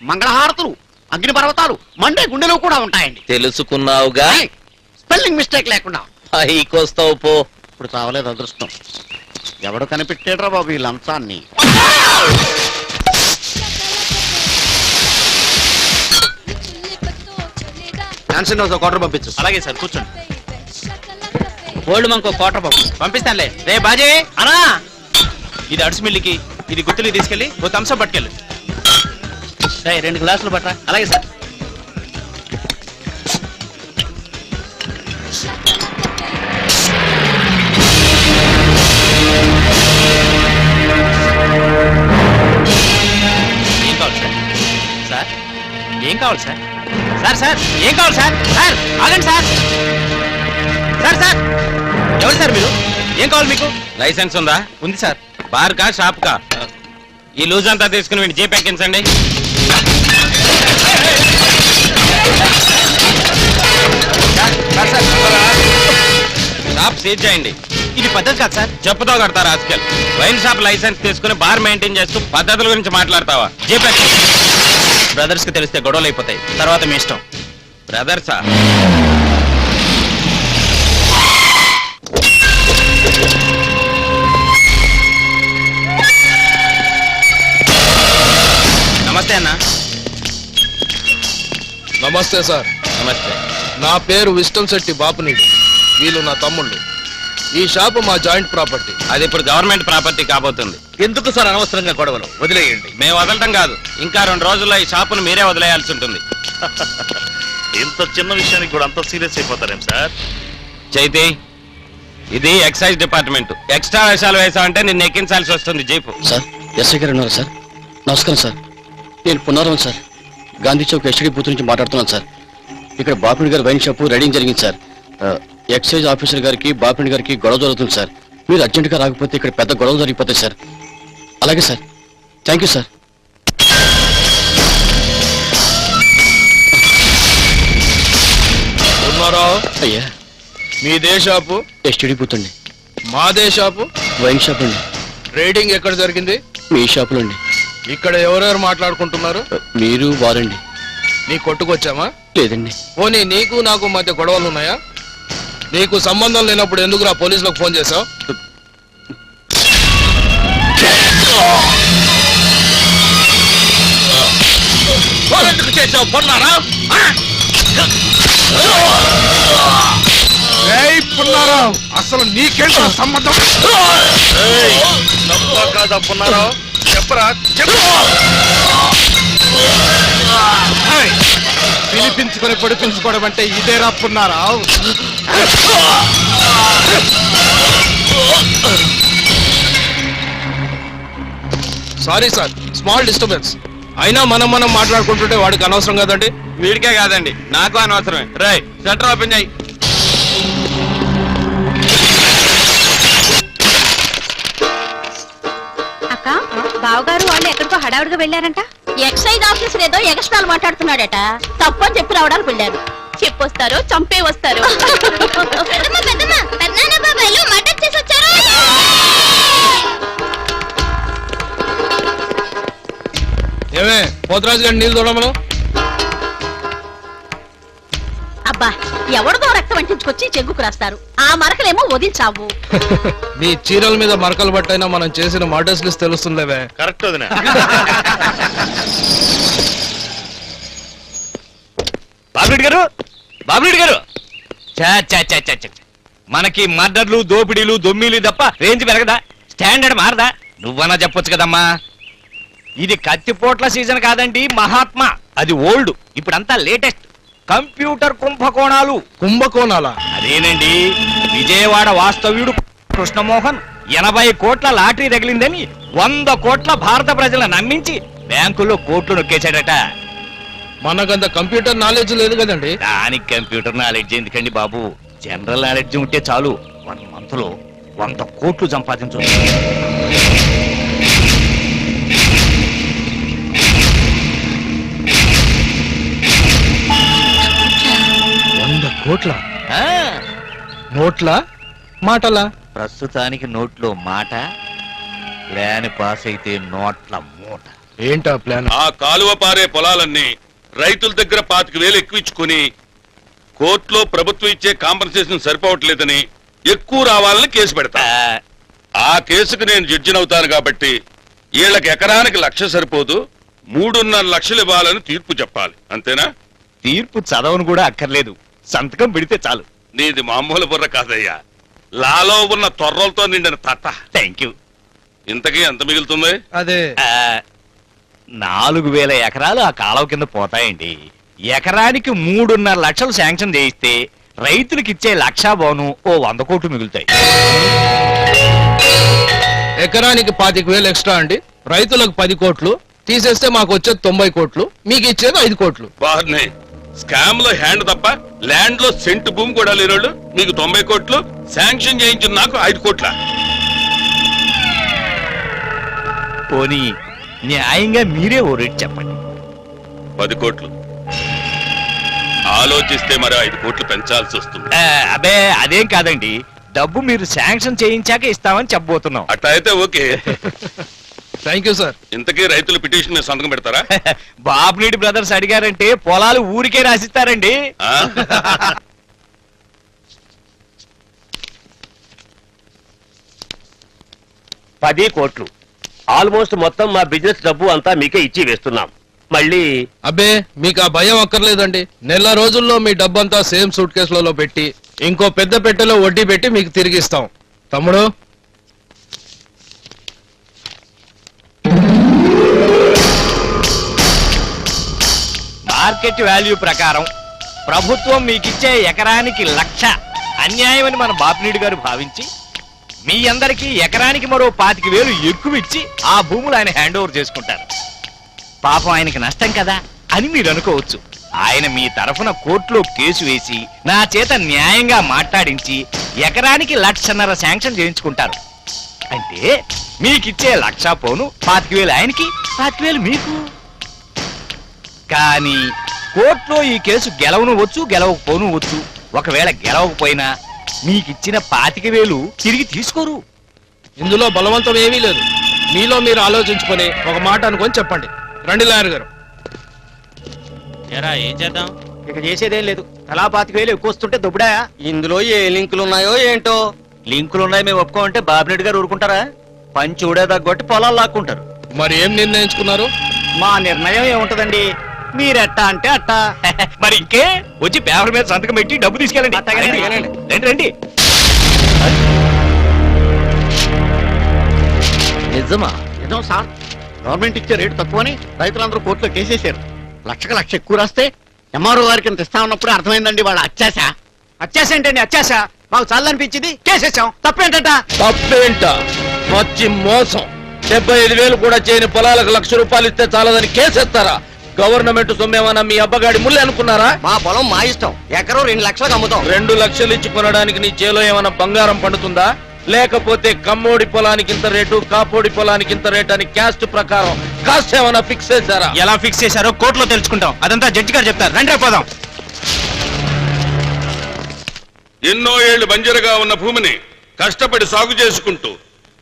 [SPEAKER 3] మంగళహారతులు, అగ్ని పర్వతాలు, మండే గుండెలు కూడా ఉంటాయండి.
[SPEAKER 8] తెలుసుకున్నావుగా?
[SPEAKER 3] స్పెల్లింగ్ మిస్టేక్ లేకుండా.
[SPEAKER 8] పైకొస్తావు పో.
[SPEAKER 3] ఇప్పుడు చావలేదు అదృష్టం. ఎవడు కనిపెట్టాడ్రా బాబు ఈ లంచాన్ని?
[SPEAKER 4] క్వార్టర్ పంపించు. అలాగే సార్, కూర్చోండి. ఓల్డ్ మంకో క్వార్టర్ పంపిస్తానులే. రే బాజీ అనా, ఇది అడిసి మిల్లికి, ఇది గుత్తులు తీసుకెళ్ళి ఓ థమ్స్అప్ పట్టుకెళ్ళు. 2 గ్లాసులు పట్టరా. అలాగే సార్. ఏం కావాలి సార్? సార్ ఏం కావాలి సార్? సార్ సార్ ఏం కావాలి సార్? సార్ ఆగండి సార్. సార్ సార్ ఎవరు సార్ మీరు? ఏం కావాలి మీకు? లైసెన్స్ ఉందా? ఉంది సార్. బార్ కా షాప్ కా? ఈ లూజ్ అంతా తీసుకుని వీడి జేబు ఎక్కించండి. షాప్ సీజ్ చేయండి. ఇది పద్ధతి కాదు సార్. చెప్పుతో కడతారు రాజకీయాలు. వైన్ షాప్ లైసెన్స్ తీసుకుని బార్ మెయింటైన్ చేస్తూ పద్ధతుల గురించి మాట్లాడతావా? జేబు బ్రదర్స్ కి తెలిస్తే గొడవలు అయిపోతాయి. తర్వాత మీ ఇష్టం. బ్రదర్సా? నమస్తే అన్న.
[SPEAKER 2] నమస్తే సార్.
[SPEAKER 8] నమస్తే.
[SPEAKER 2] నా పేరు విస్టమ్ శెట్టి బాపునీడు. వీళ్ళు నా తమ్ముళ్ళు. ఈ షాపు మా జాయింట్ ప్రాపర్టీ.
[SPEAKER 8] అది ఇప్పుడు గవర్నమెంట్ ప్రాపర్టీ కాబోతుంది.
[SPEAKER 4] ఎందుకు సార్ అనవసరంగా గొడవలు? వదిలేయండి.
[SPEAKER 8] మేము వదలటం కాదు, ఇంకా 2 రోజుల్లో ఈ షాపును మీరే వదిలేయాల్సి ఉంటుంది.
[SPEAKER 5] ఇంత చిన్న విషయానికి కూడా అంత సీరియస్ అయిపోతారేం సార్?
[SPEAKER 8] చైతి, ఇది ఎక్సైజ్ డిపార్ట్మెంట్. ఎక్స్ట్రా వేషాలు వేసామంటే నిన్ను ఎక్కించాల్సి వస్తుంది జీపు.
[SPEAKER 10] సార్ ఎస్ఐ గారు ఉన్నారు సార్. నమస్కారం సార్. నేను పునరావన్ sir, Gandhi Chowk STD booth నుంచి మాట్లాడుతున్నాను సార్. ఇక్కడ బాపిడి గారి వైన్ షాపు రైడింగ్ జరిగింది సార్. ఎక్సైజ్ ఆఫీసర్ గారికి బాపిడి గారికి గొడవ జరుగుతుంది సార్. మీరు అర్జెంటుగా రాకపోతే ఇక్కడ పెద్ద గొడవ జరిగిపోతాయి సార్. అలాగే సార్. Thank you sir.
[SPEAKER 2] ఉన్నారావు?
[SPEAKER 10] అయ్యా
[SPEAKER 2] మీదే షాపు?
[SPEAKER 10] ఎస్టీడీ బూత్ అండి.
[SPEAKER 2] మాదే షాపు?
[SPEAKER 10] వైన్ షాప్ అండి.
[SPEAKER 2] రేడింగ్ ఎక్కడ జరిగింది?
[SPEAKER 10] మీ షాపులో అండి.
[SPEAKER 2] ఇక్కడ ఎవరెవరు మాట్లాడుకుంటున్నారు?
[SPEAKER 10] మీరు వారండి.
[SPEAKER 2] నీ కొట్టుకొచ్చామా?
[SPEAKER 10] లేదండి.
[SPEAKER 2] పోనీ నీకు నాకు మధ్య గొడవలు ఉన్నాయా? నీకు సంబంధం లేనప్పుడు ఎందుకురా పోలీసులకు ఫోన్ చేశావు?
[SPEAKER 8] ఎందుకు చేసావు? పొన్నారా?
[SPEAKER 2] అసలు నీకేంటో సంబంధం?
[SPEAKER 7] కాదా పున్నారావు? చెప్పరా, చెప్పు.
[SPEAKER 2] పిలిపించుకొని పొడిపించుకోవడం అంటే ఇదే రాపున్నారావు. Sorry sir, small disturbance. అయినా మనం మాట్లాడుకుంటుంటే వాడికి అనవసరం కదండి.
[SPEAKER 8] వీడికే కాదండి, నాకు అనవసరమే. రై షట్టర్ ఓపెన్ చేయి.
[SPEAKER 1] అక్క, బావగారు వాళ్ళు ఎక్కడికో హడావుడిగా వెళ్ళారంట. ఎక్సైజ్ ఆఫీసర్ ఏదో ఎగస్ట్రాలు మాట్లాడుతున్నాడట. తప్పని చెప్పి రావడానికి వెళ్ళారు. చెప్పొస్తారు, చంపే వస్తారు.
[SPEAKER 2] ఏమే పోతరాజు గారిని నీళ్ళు చూడమను.
[SPEAKER 1] అబ్బా, ఎవరిదో రక్తం అంటించుకొచ్చి చెగ్గుకు రాస్తారు. ఆ మరకలేమో వదిలిచావు.
[SPEAKER 2] మీ చీరల మీద మరకలు బట్టైనా మనం చేసిన మర్డర్స్ లిస్ట్ తెలుస్తుందిలేవే.
[SPEAKER 7] కరెక్ట్ వదినా.
[SPEAKER 4] బాబురెడ్డి గారు, బాబురెడ్డి గారు, చా చా చా చా చా. మనకి మర్డర్లు, దోపిడీలు, దొమ్మిలు తప్ప రేంజ్ పెరగదా? స్టాండర్డ్ మారదా? నువ్వన్నా చెప్పొచ్చు కదమ్మా. ఇది కత్తిపోట్ల సీజన్ కాదండి మహాత్మా, అది ఓల్డ్. ఇప్పుడంతా లేటెస్ట్ కంప్యూటర్ కుంభకోణాలు.
[SPEAKER 2] కుంభకోణాలా?
[SPEAKER 4] అదేనండి, విజయవాడ వాస్తవ్యుడు కృష్ణమోహన్ 80 కోట్ల లాటరీ తగిలిందని 100 కోట్ల భారత ప్రజలను నమ్మించి బ్యాంకుల్లో కోట్లు నొక్కేశాడట.
[SPEAKER 2] మనకంత కంప్యూటర్ నాలెడ్జ్ లేదు కదండి.
[SPEAKER 4] దానికి కంప్యూటర్ నాలెడ్జ్ ఎందుకండి బాబు, జనరల్ నాలెడ్జ్ ఉంటే చాలు. 1 మంత్ లో 100 కోట్లు సంపాదించవచ్చు.
[SPEAKER 2] 100 కోట్ల
[SPEAKER 4] ఆ,
[SPEAKER 2] నోట్ల మాటలా?
[SPEAKER 4] ప్రస్తుతానికి నోట్లో మాట, ప్లాన్ పాస్ అయితే నోట్ల మూట.
[SPEAKER 2] ఏంటా ప్లాన్?
[SPEAKER 6] ఆ కాలువ పారే పొలాలన్నీ రైతుల దగ్గర 25,000 ఎక్కువించుకుని కోర్టులో ప్రభుత్వం ఇచ్చే కాంపన్సేషన్ సరిపోవట్లేదని ఎక్కువ రావాలని కేసు పెడతా. ఆ కేసుకు నేను జడ్జినవుతాను కాబట్టి వీళ్ళకి ఎకరానికి 1,00,000 సరిపోదు, 3.5 లక్షలు ఇవ్వాలని తీర్పు చెప్పాలి. అంతేనా?
[SPEAKER 4] తీర్పు చదవను కూడా అక్కర్లేదు, సంతకం పెడితే చాలు.
[SPEAKER 6] నీది మామూలు బుర్ర కాదయ్యా, లాలో ఉన్న తొర్రలతో నిండిన తట్ట.
[SPEAKER 4] Thank you.
[SPEAKER 6] ఇంతకీ ఎంత మిగులుతుంది?
[SPEAKER 2] అదే
[SPEAKER 4] 4,000 ఎకరాలు ఆ కాలువ కింద పోతాయండి. ఎకరానికి 3.5 లక్షలు శాంక్షన్ చేయిస్తే రైతులకు ఇచ్చే 1,00,000 బోను ఓ 100 కోట్లు మిగులుతాయి.
[SPEAKER 2] ఎకరానికి 25,000 ఎక్స్ట్రా అండి. రైతులకు 10 కోట్లు తీసేస్తే మాకు వచ్చేది 90 కోట్లు, మీకు ఇచ్చేది 5 కోట్లు.
[SPEAKER 6] బాగున్నాయి. స్కామ్ లో హ్యాండ్ తప్ప ల్యాండ్ లో సెంట్ భూమి కూడా లేనోళ్ళు మీకు 90 కోట్లు, శాంక్షన్ చేయించిన నాకు 5 కోట్ల.
[SPEAKER 4] పోనీ న్యాయంగా మీరే ఓ రేట్ చెప్పండి.
[SPEAKER 6] 10 కోట్లు. ఆలోచిస్తే మరి 5 కోట్లు పెంచాల్సి వస్తుంది.
[SPEAKER 4] అబే అదేం కాదండి, డబ్బు మీరు శాంక్షన్ చేయించాక ఇస్తామని చెప్పబోతున్నాం.
[SPEAKER 6] అట్లా అయితే ఓకే.
[SPEAKER 2] Thank you sir.
[SPEAKER 6] ఇంతకీ రైతుల పిటిషన్ మీద సంతకం పెడతారా?
[SPEAKER 4] బాబునీడి బ్రదర్స్ అడిగారంటే పొలాలు ఊరికే రాసిస్తారండి.
[SPEAKER 6] ఆ?
[SPEAKER 8] 10 కోట్లు ఆల్మోస్ట్ మొత్తం మా బిజినెస్ డబ్బు అంతా మీకే ఇచ్చి వేస్తున్నాం. మళ్ళీ
[SPEAKER 2] అబ్బే మీకు ఆ భయం అక్కర్లేదండి. నెల రోజుల్లో మీ డబ్బంతా సేమ్ సూట్ కేసులలో పెట్టి ఇంకో పెద్ద పెట్టెలో వడ్డీ పెట్టి మీకు తిరిగి ఇస్తాం. తమ్ముడు,
[SPEAKER 4] మార్కెట్ వాల్యూ ప్రకారం ప్రభుత్వం మీకిచ్చే ఎకరానికి 1,00,000 అన్యాయమని మన బాపినీడు గారు భావించి మీ అందరికీ ఎకరానికి మరో 25,000 ఎక్కువ ఇచ్చి ఆ భూములు ఆయన హ్యాండ్ ఓవర్ చేసుకుంటారు. పాపం ఆయనకి నష్టం కదా అని మీరు అనుకోవచ్చు. ఆయన మీ తరఫున కోర్టులో కేసు వేసి నా చేత న్యాయంగా మాట్లాడించి ఎకరానికి 1,50,000 శాంక్షన్ చేయించుకుంటారు. అంటే మీకిచ్చే 1,00,000 పోను 25,000 ఆయనకి, 25,000 మీకు. కానీ కోర్టులో ఈ కేసు గెలవనువచ్చు, గెలవకపోను వచ్చు. ఒకవేళ గెలవకపోయినా మీకిచ్చిన 25,000 తిరిగి తీసుకోరు.
[SPEAKER 2] ఇందులో బలవంతం ఏమీ లేదు. మీలో మీరు ఆలోచించుకొని ఒక మాట అనుకొని చెప్పండి. రండి లాయర్ గారు.
[SPEAKER 5] ఏం చేద్దాం?
[SPEAKER 3] ఇక చేసేదేం లేదు, తలా 25,000 ఎక్కువ వస్తుంటే దుబ్బడా.
[SPEAKER 10] ఇందులో ఏ లింకులు ఉన్నాయో ఏంటో.
[SPEAKER 4] లింకులు ఉన్నాయి మేము ఒప్పుకోమంటే బాబిరెడ్డి గారు ఊరుకుంటారా? పని చూడేదగ్గొట్టి పొలాలు లాక్కుంటారు.
[SPEAKER 2] మరి ఏం నిర్ణయించుకున్నారు?
[SPEAKER 3] మా నిర్ణయం ఏముంటదండి, మీరెట్టా అంటే అట్టా.
[SPEAKER 4] మరి ఇంకే వచ్చి పేపర్ మీద సంతకం పెట్టి డబ్బు తీసుకెళ్ళండి.
[SPEAKER 3] అట్టగానే,
[SPEAKER 4] రండి,
[SPEAKER 3] అట్టగానే.
[SPEAKER 4] రండి రండి. నిజమా?
[SPEAKER 3] నిజం సార్, గవర్నమెంట్ ఇచ్చే రేటు తక్కువని రైతులందరూ కోర్టులో కేసేశారు. 1,00,000 ఎక్కువ రాస్తే ఎంఆర్ఓ గారికి ఇంత ఇస్తా ఉన్నప్పుడు అర్థమైందండి వాళ్ళ అత్యాశ. అత్యాశ ఏంటండి అత్యాశ? మాకు చాలనిపించింది కేసేసాం, తప్పేంటట?
[SPEAKER 2] తప్పేంట? వచ్చి మోసం. 75,000 కూడా చేయని పొలాలకు 1,00,000 రూపాయలు ఇస్తే చాలదని కేసేస్తారా? గవర్నమెంట్ సొమ్మేమన్నా మీ అబ్బగాడి ముళ్ళు అనుకున్నారా?
[SPEAKER 10] మా పొలం మా ఇష్టం, ఎకరం 2 లక్షలకు అమ్ముతాం.
[SPEAKER 2] 2 లక్షలు ఇచ్చి కొనడానికి నీ చేలో ఏమైనా బంగారం పండుతుందా? లేకపోతే కమ్మోడి పొలానికి ఇంత రేటు, కాపోడి పొలానికి ఇంత రేటు అని క్యాస్ట్ ప్రకారం కాస్ట్ ఏమైనా ఫిక్స్ చేశారా?
[SPEAKER 4] ఎలా ఫిక్స్ చేశారో కోర్టులో తెలుసుకుంటాం. అదంతా జడ్జి గారు చెప్తారు. రండి పోదాం.
[SPEAKER 6] ఎన్నో ఏళ్లు బంజరుగా ఉన్న భూమిని కష్టపడి సాగు చేసుకుంటూ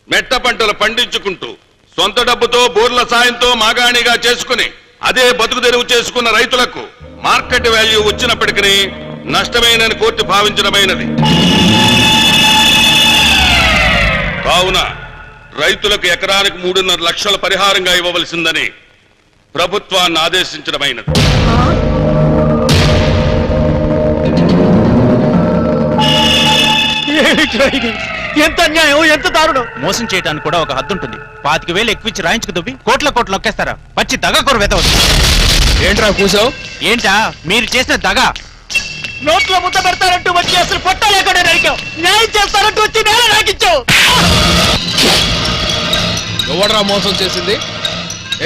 [SPEAKER 6] మెట్ట పంటలు పండించుకుంటూ సొంత డబ్బుతో బోర్ల సాయంతో మాగాణిగా చేసుకుని అదే బతుకు తెరువు చేసుకున్న రైతులకు మార్కెట్ వాల్యూ వచ్చినప్పటికీ
[SPEAKER 13] నష్టమేనని కోర్టు భావించడమైనది. కావున రైతులకు ఎకరానికి 3.5 లక్షల పరిహారంగా ఇవ్వవలసిందని ప్రభుత్వాన్ని ఆదేశించడమైనది.
[SPEAKER 5] ఎంత అన్యాయం, ఎంత దారుణం! మోసం చేయడానికి కూడా ఒక హద్దు ఉంటుంది. 25,000 ఎక్కువిచ్చి రాయించుకు దుబ్బి కోట్ల నొక్కేస్తారా? పచ్చి దగకోరు వెతవచ్చు.
[SPEAKER 2] ఏంట్రా కూసావు?
[SPEAKER 5] ఏంటా మీరు చేసిన దగ? నోట్లో ముద్ద పెడతారంటూ వచ్చి అసలు పొట్ట లేకుండా నరికావు. న్యాయం చేస్తారంటూ వచ్చి నేల నాకిచ్చావు.
[SPEAKER 2] ఎవడరా మోసం చేసింది?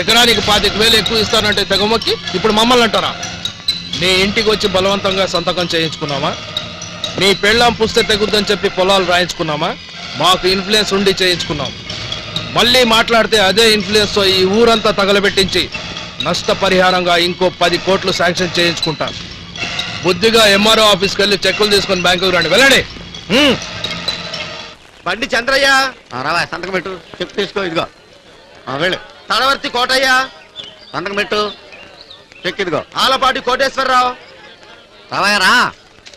[SPEAKER 2] ఎకరానికి 25,000 ఎక్కువ ఇస్తానంటే తెగమొక్కి ఇప్పుడు మమ్మల్ని అంటారా? నీ ఇంటికి వచ్చి బలవంతంగా సంతకం చేయించుకున్నామా? నీ పెళ్ళాం పుస్తే తెగుద్దని చెప్పి పొలాలు రాయించుకున్నామా? మాకు ఇన్ఫ్లుయెన్స్ ఉండి చేయించుకున్నాం. మళ్ళీ మాట్లాడితే అదే ఇన్ఫ్లుయెన్స్ తో ఈ ఊరంతా తగలబెట్టించి నష్టపరిహారంగా ఇంకో 10 కోట్లు శాంక్షన్ చేయించుకుంటాం. బుద్ధిగా ఎంఆర్ఓ ఆఫీస్కి వెళ్ళి చెక్కులు తీసుకుని బ్యాంకుకి రండి. వెళ్ళండి.
[SPEAKER 3] బండి చంద్రయ్య రావా, సంతకం పెట్టు. చెక్ తీసుకో. ఇదిగో వెళ్ళు. తడవర్తి కోటయ్య సంతకం పెట్టు. చెక్ ఇదిగో. ఆలపాటి కోటేశ్వరరావు రావాయరా.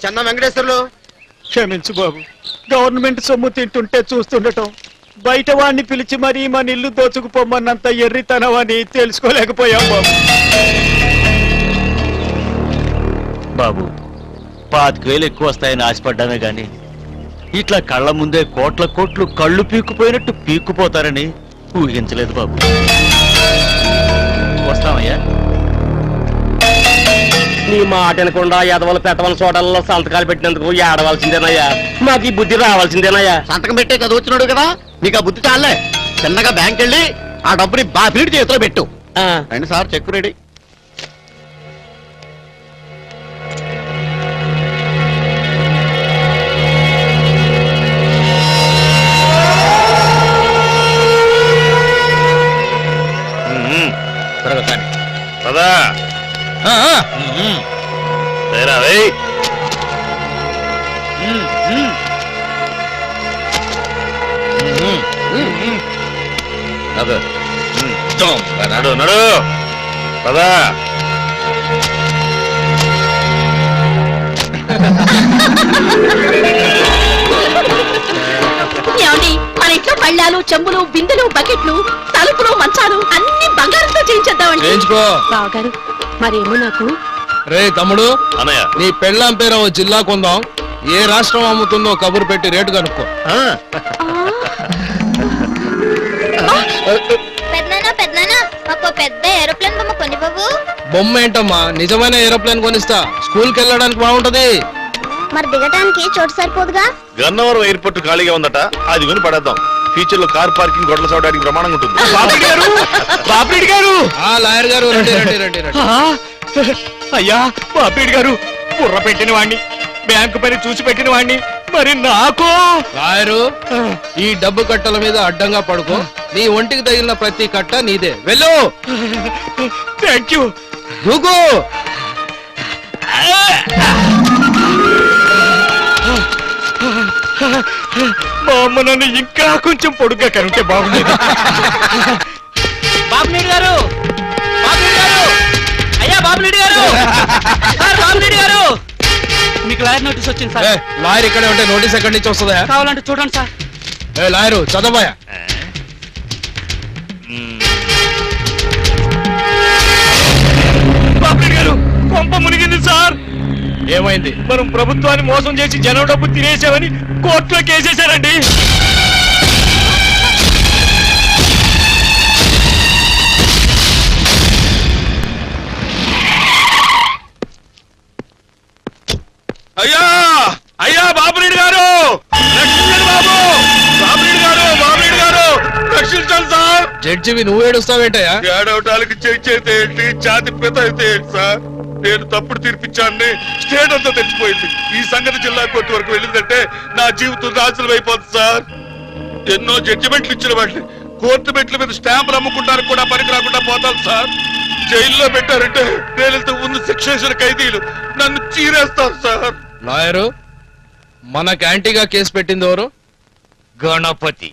[SPEAKER 3] చెన్న వెంకటేశ్వర్లు.
[SPEAKER 5] క్షమించు బాబు, గవర్నమెంట్ సొమ్ము తింటుంటే చూస్తుండటం, బయట వాడిని పిలిచి మరీ మన ఇల్లు దోచుకుపోమన్నంత ఎర్రితనం అని తెలుసుకోలేకపోయాం బాబు.
[SPEAKER 4] బాబు 25,000 ఎక్కువ వస్తాయని ఆశపడ్డామే గాని ఇట్లా కళ్ళ ముందే కోట్లు కళ్ళు పీక్కుపోయినట్టు పీక్కుపోతారని ఊహించలేదు బాబు. వస్తామయ్యా.
[SPEAKER 10] నీ మాట అనకుండా ఎదవల పెద్దవల చోటల్లో సంతకాలు పెట్టినందుకు ఏడవలసిందేనయ్యా. మాకు ఈ బుద్ధి రావాల్సిందేనయ్యా.
[SPEAKER 3] సంతకం పెట్టే కదా వచ్చినాడు కదా, నీకు ఆ బుద్ధి చాలే. చిన్నగా బ్యాంక్ వెళ్ళి ఆ డబ్బుని బాబీడి చేతిలో పెట్టు. రండి సార్, చెక్ రెడీ.
[SPEAKER 13] పదా నడు నడు పదా.
[SPEAKER 1] ఏమండి, మన ఇంట్లో పళ్ళాలు, చెంబులు, బిందెలు, బకెట్లు, తలుపులు, మంచాలు అన్ని బంగారంతో చేయించేద్దామండి.
[SPEAKER 2] చేయించుకో.
[SPEAKER 1] బావగారు మరేమో నాకు.
[SPEAKER 2] రే తమ్ముడు,
[SPEAKER 13] అన్నయ్య
[SPEAKER 2] నీ పెళ్ళాం పేరు ఓ జిల్లా కొందాం. ఏ రాష్ట్రం అమ్ముతుందో కబురు పెట్టి రేటు కనుక్కో.
[SPEAKER 12] పెద్దనా మాకు పెద్ద ఏరోప్లేన్ బొమ్మ కొని బాబు.
[SPEAKER 2] బొమ్మ ఏంటమ్మా, నిజమైన ఏరోప్లేన్ కొనిస్తా. స్కూల్కి వెళ్ళడానికి బాగుంటది.
[SPEAKER 12] మరి దిగటానికి చోటు సరిపోదుగా.
[SPEAKER 13] గన్నవరం ఎయిర్పోర్ట్ ఖాళీగా ఉందట, అది కొని పడేద్దాం. ఫ్యూచర్ లో కార్ పార్కింగ్ గొడవలు సవడానికి ప్రమాణంగా ఉంటుంది.
[SPEAKER 5] బాపిరెడ్డి గారు,
[SPEAKER 2] లాయర్ గారు రండి రండి రండి రండి.
[SPEAKER 5] అయ్యా బాపిరెడ్డి గారు, బుర్ర పెట్టిన వాణ్ణి, బ్యాంకు పని చూసి పెట్టిన వాణ్ణి, మరి నాకు.
[SPEAKER 2] లాయరు, ఈ డబ్బు కట్టల మీద అడ్డంగా పడుకో. నీ ఒంటికి తగిలిన ప్రతి కట్ట నీదే. వెళ్ళు.
[SPEAKER 5] Thank you.
[SPEAKER 2] దూకు.
[SPEAKER 5] మా అమ్మ నన్ను ఇంకా కొంచెం పొడుగ్గా కనుంటే బాగుండేది.
[SPEAKER 4] బాబునీడు గారు, బాబునీడు గారు, అయ్యా బాబునీడు గారు, సార్ బాబునీడు గారు, మీకు లాయర్ నోటీస్ వచ్చింది సార్.
[SPEAKER 2] లాయర్ ఇక్కడే ఉంటే నోటీస్ ఎక్కడి నుంచి వస్తుందా?
[SPEAKER 4] కావాలంటే చూడండి సార్.
[SPEAKER 2] లాయరు చదవయా.
[SPEAKER 5] బాబునీడు గారు, పంప మునిగింది సార్.
[SPEAKER 2] ఏమైంది?
[SPEAKER 5] మనం ప్రభుత్వాన్ని మోసం చేసి జనం డబ్బు తినేసామని కోర్టులో కేసేశారండి.
[SPEAKER 13] అయ్యా అయ్యా బాబురెడ్డి గారు, రక్షించండి బాబు. బాబురెడ్డి గారు, బాబురెడ్డి గారు, రక్షించండి సార్.
[SPEAKER 2] జడ్జివి నువ్వు ఏడుస్తావేంటయ్యా?
[SPEAKER 13] ఏడవటానికి చేయితే ఏంటి, ఛాతి పెద్ద అయితే ఏంటి సార్? నేను తప్పుడు తీర్పిచ్చాన్ని స్టేట్ అంతా తెలిసిపోయింది. ఈ సంగతి జిల్లా కోర్టు వరకు వెళ్ళిందంటే నా జీవితం నాశనం అయిపోతుంది సార్. ఎన్నో జడ్జిమెంట్లు ఇచ్చిన వాటిని కోర్టు మెట్ల మీద స్టాంపులు అమ్ముకుంటానికి కూడా పనికి రాకుండా పోతాను సార్. జైల్లో పెట్టారంటే నేను ఇంతకు ముందు శిక్ష వేసిన ఖైదీలు నన్ను చీరేస్తారు సార్.
[SPEAKER 2] లాయరు, మనకు యాంటీగా కేసు పెట్టింది ఎవరు?
[SPEAKER 5] గణపతి,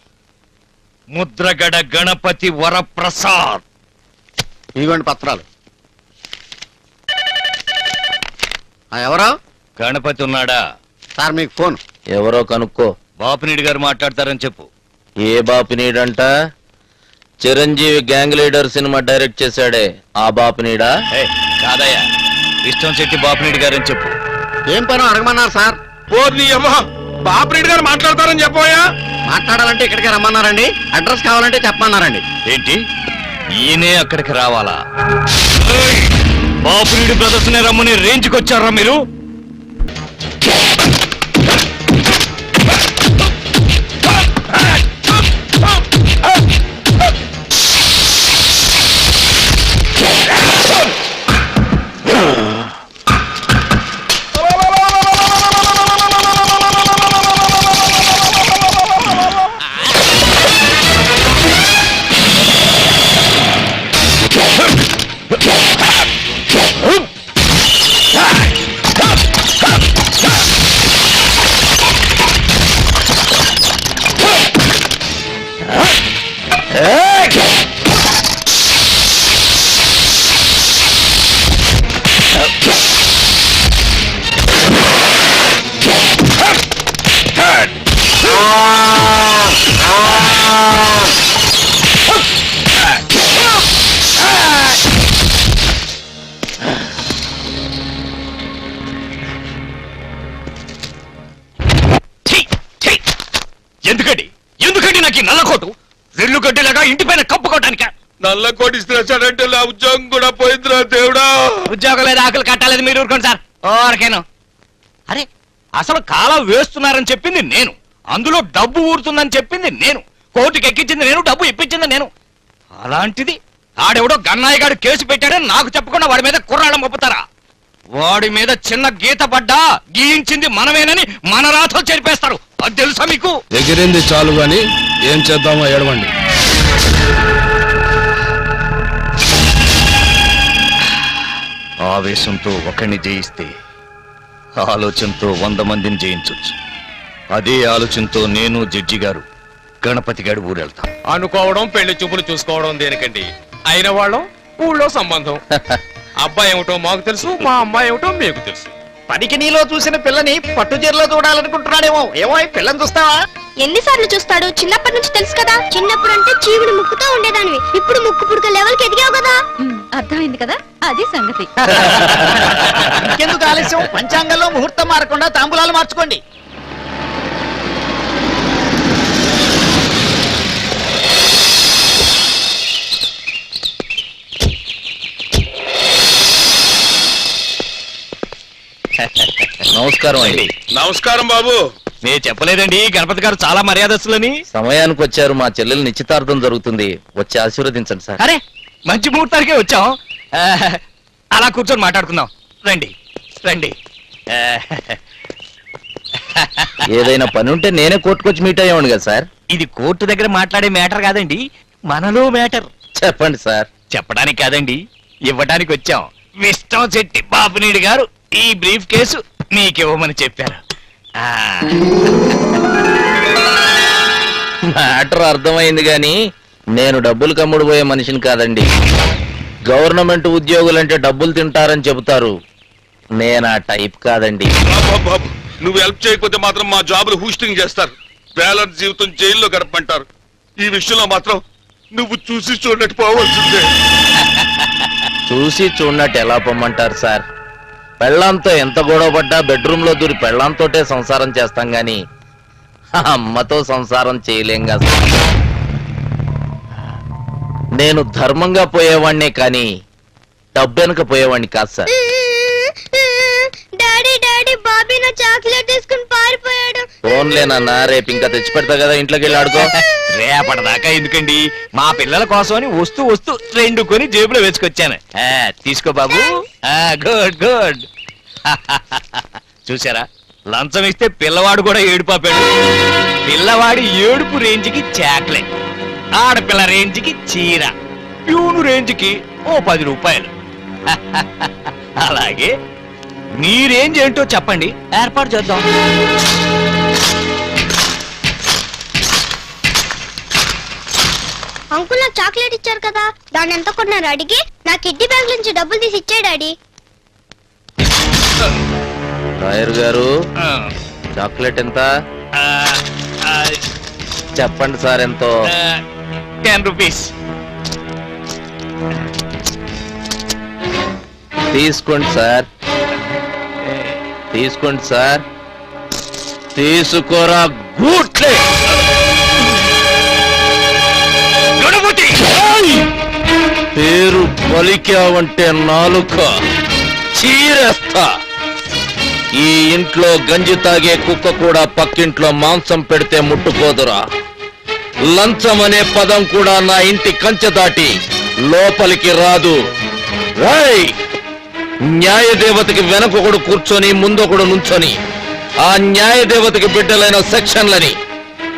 [SPEAKER 5] ముద్రగడ గణపతి వరప్రసాద్.
[SPEAKER 3] ఇదిగోండి పత్రాలు. ఎవరా?
[SPEAKER 4] గణపతి ఉన్నాడా?
[SPEAKER 3] సార్ మీకు ఫోన్.
[SPEAKER 8] ఎవరో కనుక్కో.
[SPEAKER 4] బాపినీడి గారు మాట్లాడతారని చెప్పు.
[SPEAKER 8] ఏ బాపినీడంట? Chiranjeevi gang leader cinema direct చేశాడే ఆ బాపినీడా?
[SPEAKER 4] కాదయ్యా, విష్ణు శెట్టి బాపినీడి గారని చెప్పు.
[SPEAKER 3] ఏం పని అడగమన్నారు సార్?
[SPEAKER 6] బాపరెడ్డి గారు మాట్లాడతారని చెప్పబోయా?
[SPEAKER 3] మాట్లాడాలంటే ఇక్కడికి రమ్మన్నారండి, అడ్రస్ కావాలంటే చెప్పమన్నారండి.
[SPEAKER 4] ఏంటి, ఈయనే అక్కడికి రావాలా? బాపునీడి ప్రదర్శన రమ్మని రేంజ్కి వచ్చారా మీరు? ఎందుకండి నాకు ఈ నల్లకోటు? రెల్లు గడ్డిలాగా ఇంటి పైన కప్పుకోవటానిక?
[SPEAKER 13] నల్ల కోటి ఇస్తాడంటే నా ఉద్యోగం కూడా పోయిందిరా దేవుడా.
[SPEAKER 4] ఉద్యోగం లేదు, ఆకులు కట్టాలేదు, మీరు ఊరుకోండి సార్. ఓరకేను. అరే, అసలు కాలం వేస్తున్నారని చెప్పింది నేను, అందులో డబ్బు ఊరుతుందని చెప్పింది నేను, కోర్టుకి ఎక్కించింది నేను, డబ్బు ఇప్పించింది నేను. అలాంటిది ఆడెవడో గన్నాయి గారు కేసు పెట్టాడని నాకు చెప్పకుండా వాడి మీద కుర్రాళ్ళ మొప్పుతారా? వాడి మీద చిన్న గీత పడ్డా గీయించింది మనమేనని మన రాతలు చెరిపేస్తారు. అది తెలుసా మీకు?
[SPEAKER 6] ఎగిరింది చాలు గాని ఏం చేద్దామో ఏడవండి.
[SPEAKER 4] ఆవేశంతో ఒకరిని జయిస్తే ఆలోచనతో 100 మందిని జయించొచ్చు. అదే ఆలోచనతో నేను జడ్జి గారు గణపతి గారి ఊరెళ్తాం.
[SPEAKER 9] అనుకోవడం పెళ్లి చూపులు చూసుకోవడం దేనికండి? అయిన వాళ్ళం ఊళ్ళో సంబంధం. అబ్బాయి ఏమిటో మాకు తెలుసు, మా అమ్మాయి ఏమిటో మీకు తెలుసు.
[SPEAKER 3] పనికి నీలో చూసిన పిల్లని పట్టుచీరలో చూడాలనుకుంటున్నాడేమో. ఏమో పిల్లని చూస్తావా?
[SPEAKER 12] ఎన్నిసార్లు చూస్తాడు? చిన్నప్పటి నుంచి తెలుసు కదా. చిన్నప్పుడు అంటే చీవుని ముక్కుతో ఉండేదానివి, ఇప్పుడు ముక్కు పుడక లెవెల్కి ఎదిగావు కదా.
[SPEAKER 1] అర్థమైంది కదా, అది సంగతి.
[SPEAKER 3] ఇంకెందుకు ఆలస్యం? పంచాంగంలో ముహూర్తం మారకుండా తాంబూలాలు మార్చుకోండి.
[SPEAKER 8] నమస్కారం అండి.
[SPEAKER 13] నమస్కారం బాబు.
[SPEAKER 4] నేను చెప్పలేదండి గణపతి గారు చాలా మర్యాదస్తులని.
[SPEAKER 8] సమయానికి వచ్చారు. మా చెల్లెలు నిశ్చితార్థం జరుగుతుంది, వచ్చి ఆశీర్వదించండి సార్.
[SPEAKER 4] అరే, మంచి ముహూర్తానికే వచ్చాం. అలా కూర్చొని మాట్లాడుకుందాం. రండి రండి.
[SPEAKER 8] ఏదైనా పని ఉంటే నేనే కోర్టుకొచ్చి మీట్ అయ్యాను కదా సార్.
[SPEAKER 4] ఇది కోర్టు దగ్గర మాట్లాడే మ్యాటర్ కాదండి, మనలో మ్యాటర్.
[SPEAKER 8] చెప్పండి సార్.
[SPEAKER 4] చెప్పడానికి కాదండి, ఇవ్వడానికి వచ్చాం. విష్ణు శెట్టి బాపునీడి గారు ఈ బ్రీఫ్ కేసు మీకివ్వమని చెప్పారు.
[SPEAKER 8] మ్యాటర్ అర్థమైంది గాని నేను డబ్బులు కమ్ముడు పోయే మనిషిని కాదండి. గవర్నమెంట్ ఉద్యోగులంటే డబ్బులు తింటారని చెబుతారు, నేను ఆ టైప్ కాదండి.
[SPEAKER 13] బాబు, నువ్వు హెల్ప్ చేయకపోతే మాత్రం మా జాబులు హూస్టింగ్ చేస్తారు, బ్యాలెన్స్ జీవితం జైల్లో గడపమంటారు. ఈ విషయంలో మాత్రం నువ్వు చూసి చూడట్టు పోవాల్సిందే.
[SPEAKER 8] చూసి చూడనట్టు ఎలా పొమ్మంటారు సార్? పెళ్ళాంతో ఎంత గొడవ పడ్డా బెడ్రూమ్ లో దూరి పెళ్ళాంతోటే సంసారం చేస్తాం గాని అమ్మతో సంసారం చేయలేం కదా. నేను ధర్మంగా పోయేవాడినే కానీ డబ్బెనక పోయేవాడిని కాదు సార్.
[SPEAKER 12] డాడీ డాడీ బాబీ నా చాక్లెట్ తీసుకుని పారిపోయాడు.
[SPEAKER 8] ఫోన్లేనన్నా, రేపు ఇంకా తెచ్చి పెడతా కదా, ఇంట్లోకి వెళ్ళి ఆడుకో.
[SPEAKER 4] రేపటిదాకా ఎందుకండి, మా పిల్లల కోసం అని వస్తూ వస్తూ 2 కొని జేబులో వేసుకొచ్చాను. తీసుకో బాబు. Good good. చూసారా, లంచం ఇస్తే పిల్లవాడు కూడా ఏడుపాపాడు. పిల్లవాడి ఏడుపు రేంజ్కి చాక్లెట్, ఆడపిల్ల రేంజ్కి చీర, ప్యూను రేంజ్కి ఓ 10 రూపాయలు. అలాగే మీ రేంజ్ ఏంటో చెప్పండి, ఏర్పాటు చేద్దాం.
[SPEAKER 12] అంకుల్ నాకు చాక్లెట్ ఇచ్చారు కదా, దాన్ని ఎంత కొన్నారు అడిగి నా కిడ్నీ బ్యాంక్ నుంచి డబ్బులు తీసి ఇచ్చాడు డాడీ.
[SPEAKER 8] లాయర్ గారు చాక్లెట్ ఎంత చెప్పండి సార్ ఎంతో
[SPEAKER 9] 10 రూపీస్.
[SPEAKER 8] తీసుకోండి సార్, తీసుకోండి సార్, తీసుకోరా గూట్లే. పేరు పలికావంటే నాలుక చీరేస్తా. ఈ ఇంట్లో గంజి తాగే కుక్క కూడా పక్కింట్లో మాంసం పెడితే ముట్టుకోదురా. లంచం అనే పదం కూడా నా ఇంటి కంచె దాటి లోపలికి రాదు. రేయ్, న్యాయదేవతకి వెనకొకడు కూర్చొని ముందొకడు నుంచొని ఆ న్యాయదేవతకి బిడ్డలైన సెక్షన్లని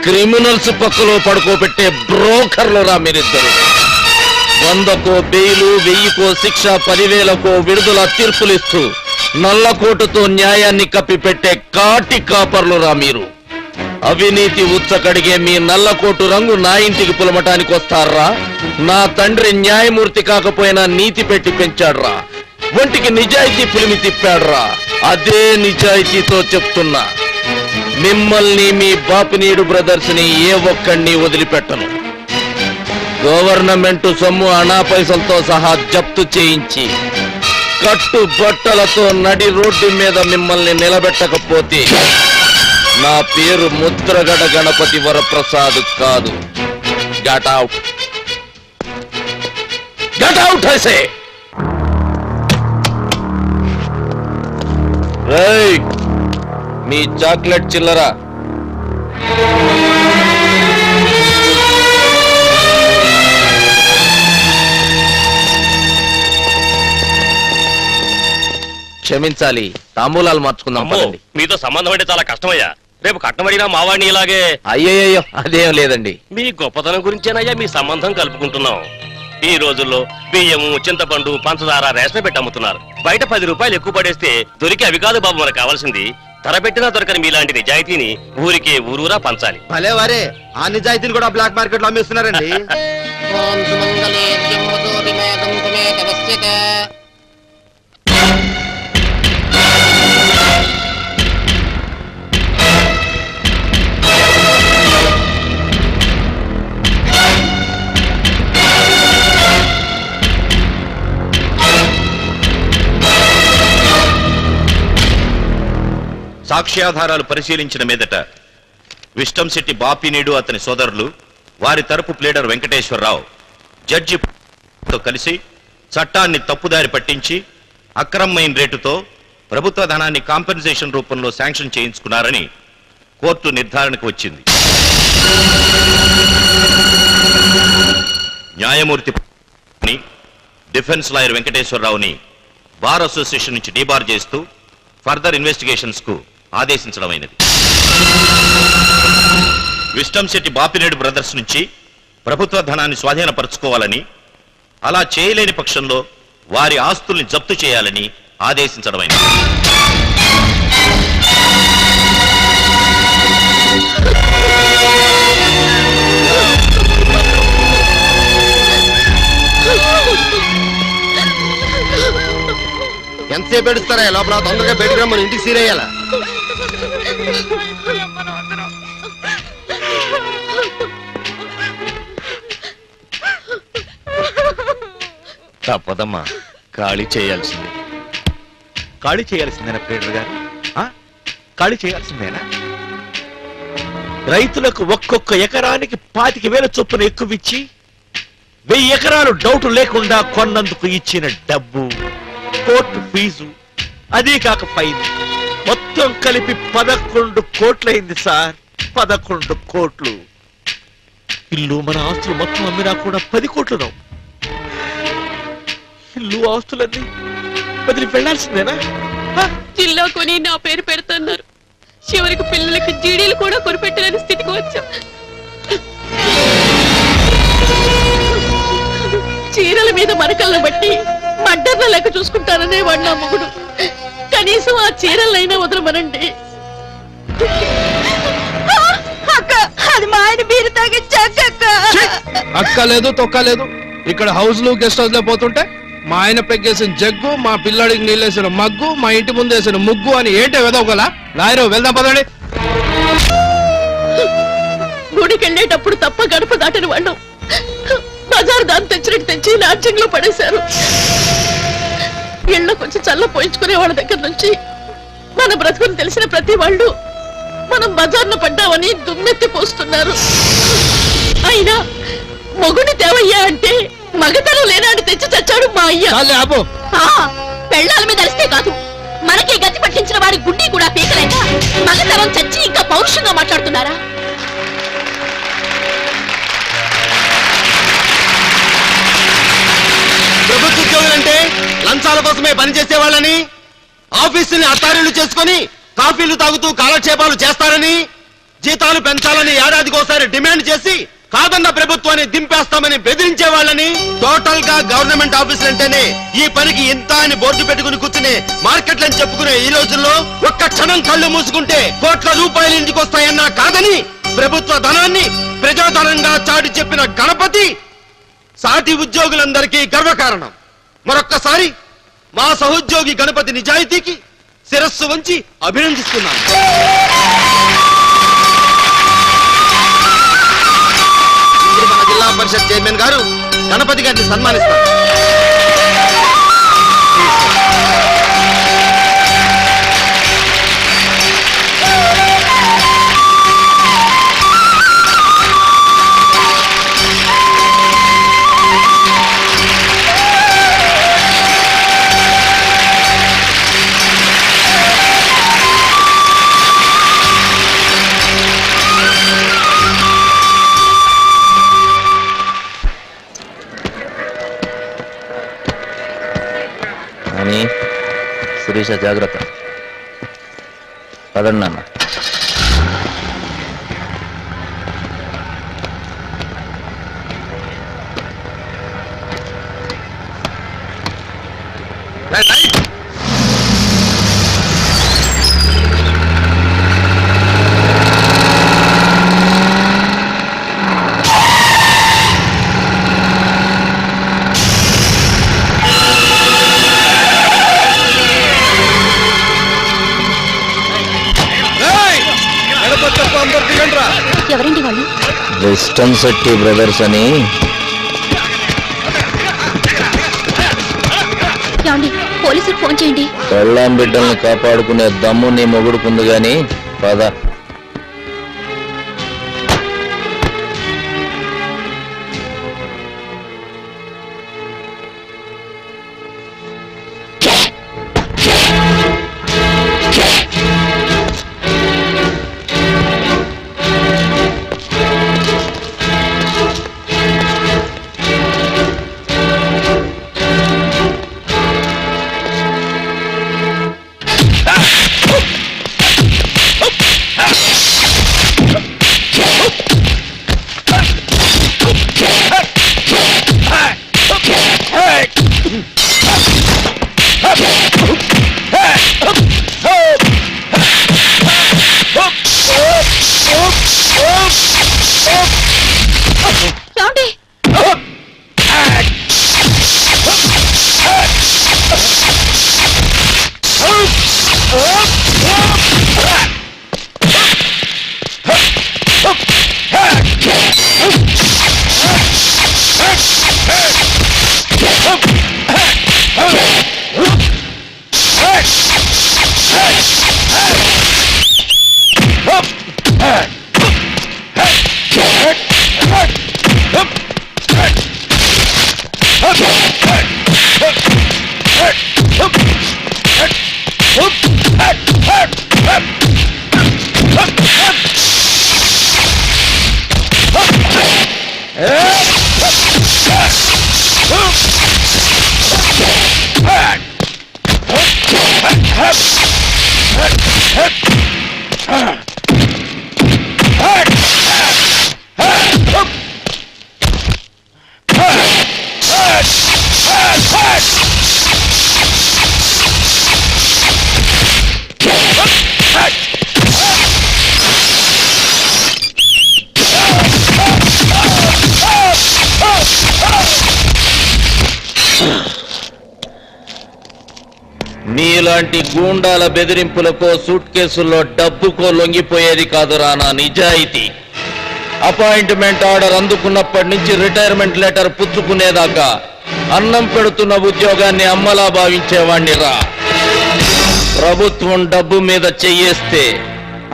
[SPEAKER 8] క్రిమినల్స్ పక్కలో పడుకోబెట్టే బ్రోకర్లు రా మీరిద్దరు. 100కో బెయిలు, 1000కో శిక్ష, 10,000కో విడుదల తీర్పులిస్తూ నల్లకోటుతో న్యాయాన్ని కప్పిపెట్టే కాటి కాపర్లు రా మీరు. అవినీతి ఉచ్చకడిగే మీ నల్లకోటు రంగు నా ఇంటికి పులమటానికి వస్తారా? నా తండ్రి న్యాయమూర్తి కాకపోయినా నీతి పెట్టి పెంచాడ్రా. ఒంటికి నిజాయితీ పులిమి తిప్పాడ్రా. అదే నిజాయితీతో చెప్తున్నా, మిమ్మల్ని మీ బాపినీడు బ్రదర్స్ ని ఏ ఒక్కడిని వదిలిపెట్టను. గవర్నమెంట్ సొమ్ము అనా పైసలతో సహా జప్తు చేయించి కట్టు బట్టలతో నడి రోడ్డు మీద మిమ్మల్ని నిలబెట్టకపోతే నా పేరు ముద్రగడ గణపతి వరప్రసాద్ కాదు. గట్ అవుట్, గట్ అవుట్ ఐసే. రేయ్, మీ చాక్లెట్ చిల్లరా. క్షమించాలి, తాంబూలాలు మార్చుకుందాం పదండి.
[SPEAKER 4] మీతో సంబంధం అంటే చాలా కష్టమయ్యా. రేపు కట్టమడినా మావాడిని ఇలాగే.
[SPEAKER 8] అయ్యయ్యో, అదేం లేదండి.
[SPEAKER 4] మీ గొప్పతనం గురించేనయ్యా మీ సంబంధం కలుపుకుంటున్నాం. ఈ రోజుల్లో బియ్యము, చింతపండు, పంచదార రేషన్ పెట్టి అమ్ముతున్నారు. బయట 10 రూపాయలు ఎక్కువ పడేస్తే దొరికి అవి కాదు బాబు మనకు కావాల్సింది. ధర పెట్టినా దొరకని మీలాంటి నిజాయితీని ఊరికే ఊరూరా పంచాలి.
[SPEAKER 3] భలే వారే, ఆ నిజాయితీని కూడా బ్లాక్ మార్కెట్ లో అమ్మేస్తున్నారండి.
[SPEAKER 14] సాక్ష్యాధారాలు పరిశీలించిన మీదట విష్టంశెట్టి బాపినీడు అతని సోదరులు, వారి తరపు ప్లేడర్ వెంకటేశ్వరరావు జడ్జితో కలిసి చట్టాన్ని తప్పుదారి పట్టించి అక్రమమైన రేటుతో ప్రభుత్వ ధనాన్ని కాంపెన్సేషన్ రూపంలో శాంక్షన్ చేయించుకున్నారని కోర్టు నిర్ధారణకు వచ్చింది. న్యాయమూర్తి డిఫెన్స్ లాయర్ వెంకటేశ్వరరావుని బార్ అసోసియేషన్ నుంచి డీబార్ చేస్తూ ఫర్దర్ ఇన్వెస్టిగేషన్స్ కు ఆదేశించడమైనది. విష్టంశెట్టి బాపినేడు బ్రదర్స్ నుంచి ప్రభుత్వ ధనాన్ని స్వాధీనపరచుకోవాలని, అలా చేయలేని పక్షంలో వారి ఆస్తుల్ని జప్తు చేయాలని ఆదేశించడమైనది.
[SPEAKER 3] ఎంతసేపు ఏడుస్తారా? లోపల తొందరగా బయటకు రమ్మని, ఇంటికి సీరయ్యాలా.
[SPEAKER 14] తప్పదమ్మా, ఖాళీ చేయాల్సిందే.
[SPEAKER 11] ఖాళీ చేయాల్సిందేనా ప్లేడర్ గారు? ఖాళీ చేయాల్సిందేనా? రైతులకు ఒక్కొక్క ఎకరానికి 25,000 చొప్పున ఎక్కువ ఇచ్చి 1000 ఎకరాలు డౌట్ లేకుండా కొన్నందుకు ఇచ్చిన డబ్బు, కోర్టు ఫీజు, అదీ కాక ఫైన్, మొత్తం కలిపి 11 కోట్లయింది సార్. 11 కోట్లు. ఇల్లు మన ఆస్తులు మొత్తం అమ్మినా కూడా 10 కోట్లు రావు. ఇల్లు ఆస్తులన్నీ వదిలి వెళ్లాల్సిందేనా?
[SPEAKER 10] జిల్లా కొని నా పేరు పెడుతున్నారు. చివరికి పిల్లలకి జీడీలు కూడా కొనిపెట్టలేని స్థితికి వచ్చాం. చీరల మీద మరకలను బట్టి మడ్డర్ల లెక్క చూసుకుంటాననే వాడు నా మొగుడు. కనీసం ఆ చీరలైనా వదలమనండి.
[SPEAKER 1] అక్క, అది మా ఆయన బీరు తాగించాక.
[SPEAKER 2] అక్క లేదు, తొక్క లేదు. ఇక్కడ హౌస్లు గెస్ట్ హౌస్ లో పోతుంటే మా ఆయన పెగ్గేసిన జగ్గు, మా పిల్లాడికి నీళ్ళేసిన మగ్గు, మా ఇంటి ముందు వేసిన ముగ్గు అని ఏంటో వెదవగల లాయరు వెళ్దాం పదండి.
[SPEAKER 1] గుడికి వెళ్ళేటప్పుడు తప్ప గడప దాటిన వాళ్ళు బజారు దాన్ని తెచ్చినట్టు తెచ్చి లాడ్జింగ్ లో పడేశారు. ఇళ్ళ కొంచెం చల్ల పోయించుకునే వాళ్ళ దగ్గర నుంచి మన బ్రతుకుని తెలిసిన ప్రతి వాళ్ళు మనం బజార్ను పడ్డామని దుమ్మెత్తి పోస్తున్నారు. అయినా మొగుడి తేవయ్యా అంటే మగతనం లేనాడు తెచ్చి చచ్చాడు మా అయ్య. పెళ్ళాల మీద అరిస్తే కాదు, మనకి గతి పట్టించిన వాడి గుండె కూడా పీకలేక మగతనం చచ్చి ఇంకా పౌరుషంగా మాట్లాడుతున్నారా?
[SPEAKER 3] ప్రభుత్వ ఉద్యోగులంటే లంచాల కోసమే పనిచేసే వాళ్ళని, ఆఫీసుని అత్తారీలు చేసుకుని కాఫీలు తాగుతూ కాలక్షేపాలు చేస్తారని, జీతాలు పెంచాలని ఏడాదికోసారి డిమాండ్ చేసి కాదన్న ప్రభుత్వాన్ని దింపేస్తామని బెదిరించే వాళ్ళని, టోటల్ గా గవర్నమెంట్ ఆఫీసులు అంటేనే ఈ పనికి ఇంత అని బోర్డు పెట్టుకుని కూర్చునే మార్కెట్లని చెప్పుకునే ఈ రోజుల్లో ఒక్క క్షణం కళ్ళు మూసుకుంటే కోట్ల రూపాయలు ఇంటికి వస్తాయన్నా కాదని ప్రభుత్వ ధనాన్ని ప్రజాధనంగా చాటి చెప్పిన గణపతి సాటి ఉద్యోగులందరికీ గర్వకారణం. మరొక్కసారి మా సహోద్యోగి గణపతి నిజాయితీకి శిరస్సు వంచి అభినందిస్తున్నాను. ఇప్పుడు మన జిల్లా పరిషత్ చైర్మన్ గారు గణపతి గారిని సన్మానిస్తారు.
[SPEAKER 8] అని శిరీష జాగ్రత్త పదండి నాన్న.
[SPEAKER 1] ఎవరండి వాళ్ళు?
[SPEAKER 8] విస్టన్ శెట్టి బ్రదర్స్ అని.
[SPEAKER 1] ఏమండి, పోలీసులకు ఫోన్ చేయండి.
[SPEAKER 8] పెళ్ళాం బిడ్డల్ని కాపాడుకునే దమ్ము నీ మొగుడుకుంది గాని పద. నీలాంటి గూండాల బెదిరింపులకో సూట్ కేసుల్లో డబ్బుకో లొంగిపోయేది కాదురా నా నిజాయితీ. అపాయింట్మెంట్ ఆర్డర్ అందుకున్నప్పటి నుంచి రిటైర్మెంట్ లెటర్ పుచ్చుకునేదాకా అన్నం పెడుతున్న ఉద్యోగాన్ని అమ్మలా భావించేవాణ్ణి రా. ప్రభుత్వం డబ్బు మీద చెయ్యేస్తే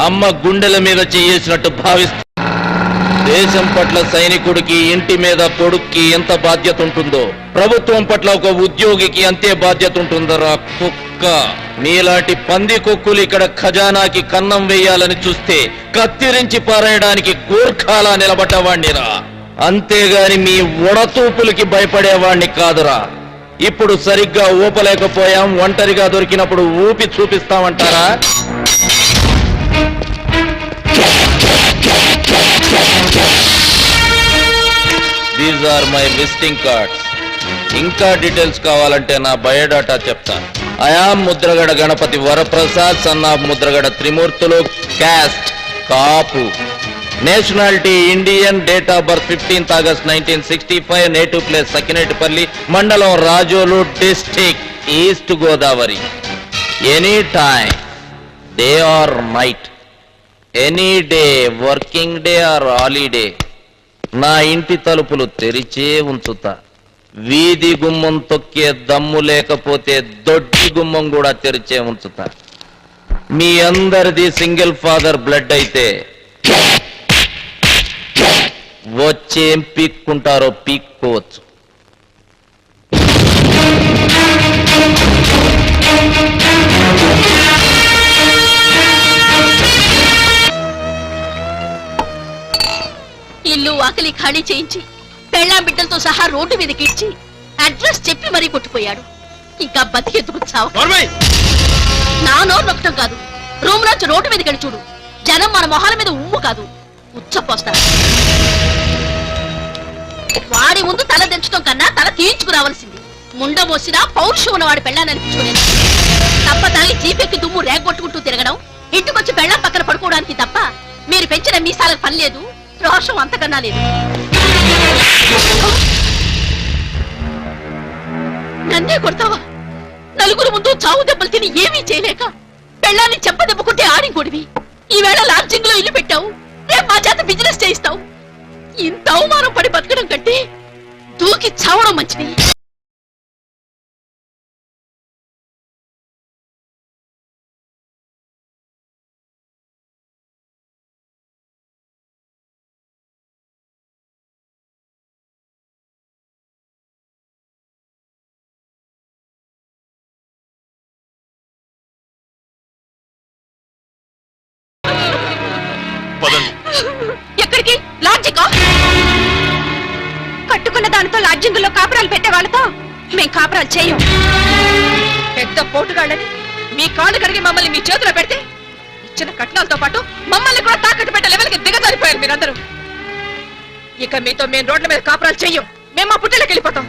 [SPEAKER 8] అమ్మ గుండెల మీద చెయ్యేసినట్టు భావిస్తా. దేశం పట్ల సైనికుడికి, ఇంటి మీద కొడుక్కి ఎంత బాధ్యత ఉంటుందో ప్రభుత్వం పట్ల ఒక ఉద్యోగికి అంతే బాధ్యత ఉంటుందరా కుక్క. నీలాంటి పంది కుక్కులు ఇక్కడ ఖజానాకి కన్నం వేయాలని చూస్తే కత్తిరించి పారేయడానికి గూర్ఖాలా నిలబడ్డవాణ్ణిరా. అంతేగాని మీ ఉడతూపులకి భయపడేవాణ్ణి కాదురా. ఇప్పుడు సరిగ్గా ఊపలేకపోయాం, ఒంటరిగా దొరికినప్పుడు ఊపి చూపిస్తామంటారా? These are my visiting cards. ఇంకా డీటెయిల్స్ కావాలంటే నా బయోడాటా చెప్తాను. I am Mudragada Ganapathi Varaprasad, son of Mudragada Trimurthulu, caste Kapu, nationality Indian, date of birth 15th August 1965, native place Sakinetipalli, mandal Razole, district east Godavari. Any time day or night, any day, working day or holiday, నా ఇంటి తలుపులు తెరిచే ఉంచుతా. వీధి గుమ్మం తొక్కే దమ్ము లేకపోతే దొడ్డి గుమ్మం కూడా తెరిచే ఉంచుతా. మీ అందరిది సింగిల్ ఫాదర్ బ్లడ్ అయితే వచ్చేం పీక్కుంటారో పీక్కోవచ్చు.
[SPEAKER 1] ఇల్లు వాకిలి ఖాళీ చేయించి పెళ్ళాం బిడ్డలతో సహా రోడ్డు మీదకి ఇచ్చి అడ్రస్ చెప్పి మరీ కొట్టుపోయాడు. ఇంకా బతికెందుకు చావు? నా నోరు నొక్కటం కాదు, రూమ్ నుంచి రోడ్డు మీదకి వెళ్ళి చూడు. జనం మన మొహాల మీద ఉమ్ము కాదు ఉచ్చపోస్తారు. వాడి ముందు తల దించడం కన్నా తల తీయించుకురావాల్సింది. ముండ మోసినా పౌరుషం ఉన్నవాడి పెళ్ళాన్ని అనిపించుకునేది తప్ప తాగి జీపెక్కి దుమ్ము రేగొట్టుకుంటూ తిరగడం, ఇంటికొచ్చి పెళ్ళాం పక్కన పడుకోవడానికి తప్ప మీరు పెంచిన మీసాలకు పని లేదు, రోషం అంతకన్నా లేదు. నన్నే కొడతావా? నలుగురు ముందు చావు దెబ్బలు తిని ఏమీ చేయలేక పెళ్ళాన్ని చెంప దెబ్బకుంటే ఆడింకొడివి. ఈవేళ లాడ్జింగ్ లో ఇల్లు పెట్టావు, రేపు మా చేత బిజినెస్ చేయిస్తావు. ఇంత అవమానం పడి బతకడం కంటే దూకి చావడం మంచిది. ఎక్కడికి? లాడ్జింగ్. కట్టుకున్న దానితో లాడ్జింగుల్లో కాపురాలు పెట్టే వాళ్ళతో మేం కాపురాలు చేయం. పెద్ద పోటుగాళ్ళని మీ కాళ్ళు కడిగి మమ్మల్ని మీ చేతిలో పెడితే ఇచ్చిన కట్నాలతో పాటు మమ్మల్ని కూడా తాకట్టు పెట్టే లెవెల్కి దిగజారిపోయారు మీరందరూ. ఇక మీతో మేము రోడ్ల మీద కాపురాలు చెయ్యం. మేము మా పుట్టలోకి వెళ్ళిపోతాం.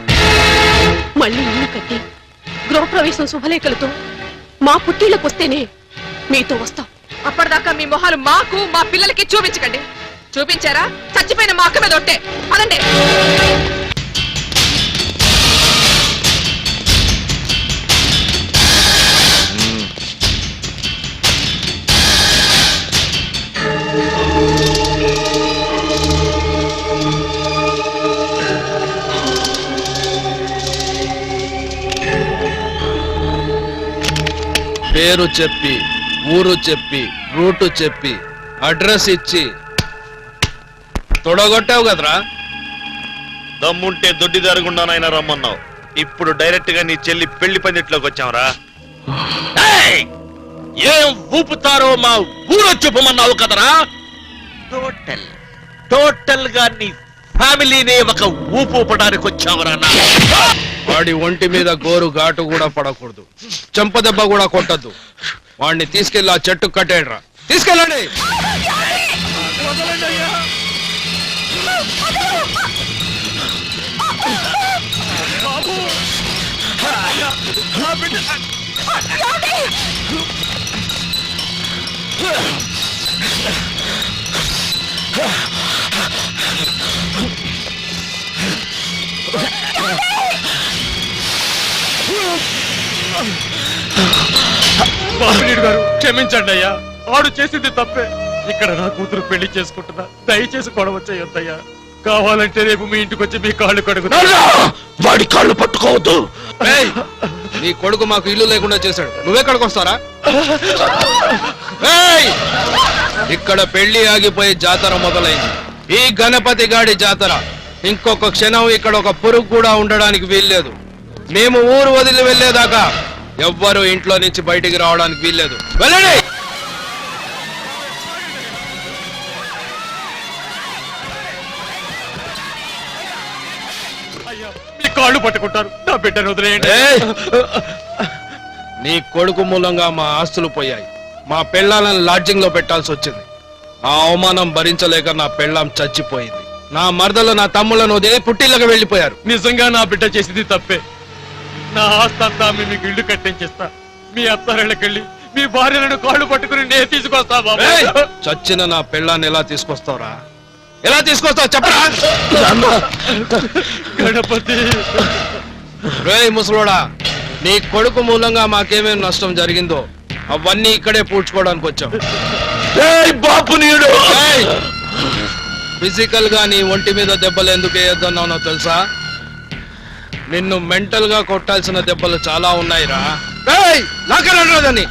[SPEAKER 1] మళ్ళీ ఇల్లు కట్టి గృహప్రవేశం శుభలేఖలతో మా పుట్టిళ్ళకి వస్తేనే మీతో వస్తాం. అప్పటిదాకా మీ మొహాలు మాకు మా పిల్లలకి చూపించకండి. చూపించారా చచ్చిపోయిన మా అక్క మీద ఒట్టే. పదండి.
[SPEAKER 2] పేరు చెప్పి, ఊరు చెప్పి, రూటు చెప్పి, అడ్రస్ ఇచ్చి తొడగొట్టావు కదరా.
[SPEAKER 14] దమ్ముంటే దొడ్డిదారుగుండానైనా రమ్మన్నావు. ఇప్పుడు డైరెక్ట్ గా నీ చెల్లి పెళ్లి పందిట్లోకి వచ్చావురా. ఏం ఊపుతారో మా ఊరో చెప్పమన్నావు కదరా. టోటల్ గా నీ ఫ్యామిలీనే ఒక ఊపు ఊపడానికి వచ్చావురా.
[SPEAKER 2] వాడి ఒంటి మీద గోరు ఘాటు కూడా పడకూడదు, చెంపదెబ్బ కూడా కొట్టద్దు. వాడిని తీసుకెళ్లి ఆ చెట్టు కట్టేయడ్రా. తీసుకెళ్ళండి.
[SPEAKER 9] బాబునీడు గారు క్షమించండి అయ్యా, ఆడు చేసింది తప్పే. ఇక్కడ నా కూతురు పెళ్లి చేసుకుంటున్నా, దయచేసి గొడవ చేయొద్దయ్యా. కావాలంటే రేపు మీ ఇంటికి వచ్చి మీ కాళ్ళు కడుగుతా.
[SPEAKER 6] వాడి కాళ్ళు పట్టుకోవద్దు.
[SPEAKER 9] నీ కొడుకు మాకు ఇల్లు లేకుండా చేశాడు, నువ్వెక్కడికి వస్తారా? ఇక్కడ పెళ్లి ఆగిపోయి జాతర మొదలైంది. ఈ గణపతి గాడి జాతర ఇంకొక క్షణం ఇక్కడ ఒక పురుగు కూడా ఉండడానికి వీల్లేదు. మేము ఊరు వదిలి వెళ్లేదాకా ఎవ్వరూ ఇంట్లో నుంచి బయటికి రావడానికి వీల్లేదు. వెళ్ళండి. మీ కాళ్ళు పట్టుకుంటారు, నా బిడ్డను వదిలేయండి. నీ కొడుకు మూలంగా మా ఆస్తులు పోయాయి, మా పెళ్ళాలను లాడ్జింగ్ లో పెట్టాల్సి వచ్చింది. ఆ అవమానం భరించలేక నా పెళ్ళాం చచ్చిపోయింది. నా మరదలు నా తమ్ముళ్ళను వదిలే పుట్టిళ్ళగా వెళ్ళిపోయారు. నిజంగా నా బిడ్డ చేసింది తప్పే. నా ఆస్తి అంతా మీకు ఇల్లు కట్టించేస్తా. మీ అత్తారెళ్ళకెళ్ళి మీ భార్యలను కాళ్ళు పట్టుకుని నేను తీసుకొస్తా. చచ్చిన నా పెళ్ళాన్ని ఎలా తీసుకొస్తావురా? ఎలా తీసుకొస్తావు చెప్పరా? గణపతి రేయ్ ముసలోడా, నీ కొడుకు మూలంగా మాకేమేం నష్టం జరిగిందో అవన్నీ ఇక్కడే పూడ్చుకోవడానికి వచ్చాం. ఫిజికల్ గా నీ ఒంటి మీద దెబ్బలు ఎందుకు వేయొద్దన్నానో తెలుసా? నిన్ను మెంటల్ గా కొట్టాల్సిన దెబ్బలు చాలా ఉన్నాయిరా. నాకని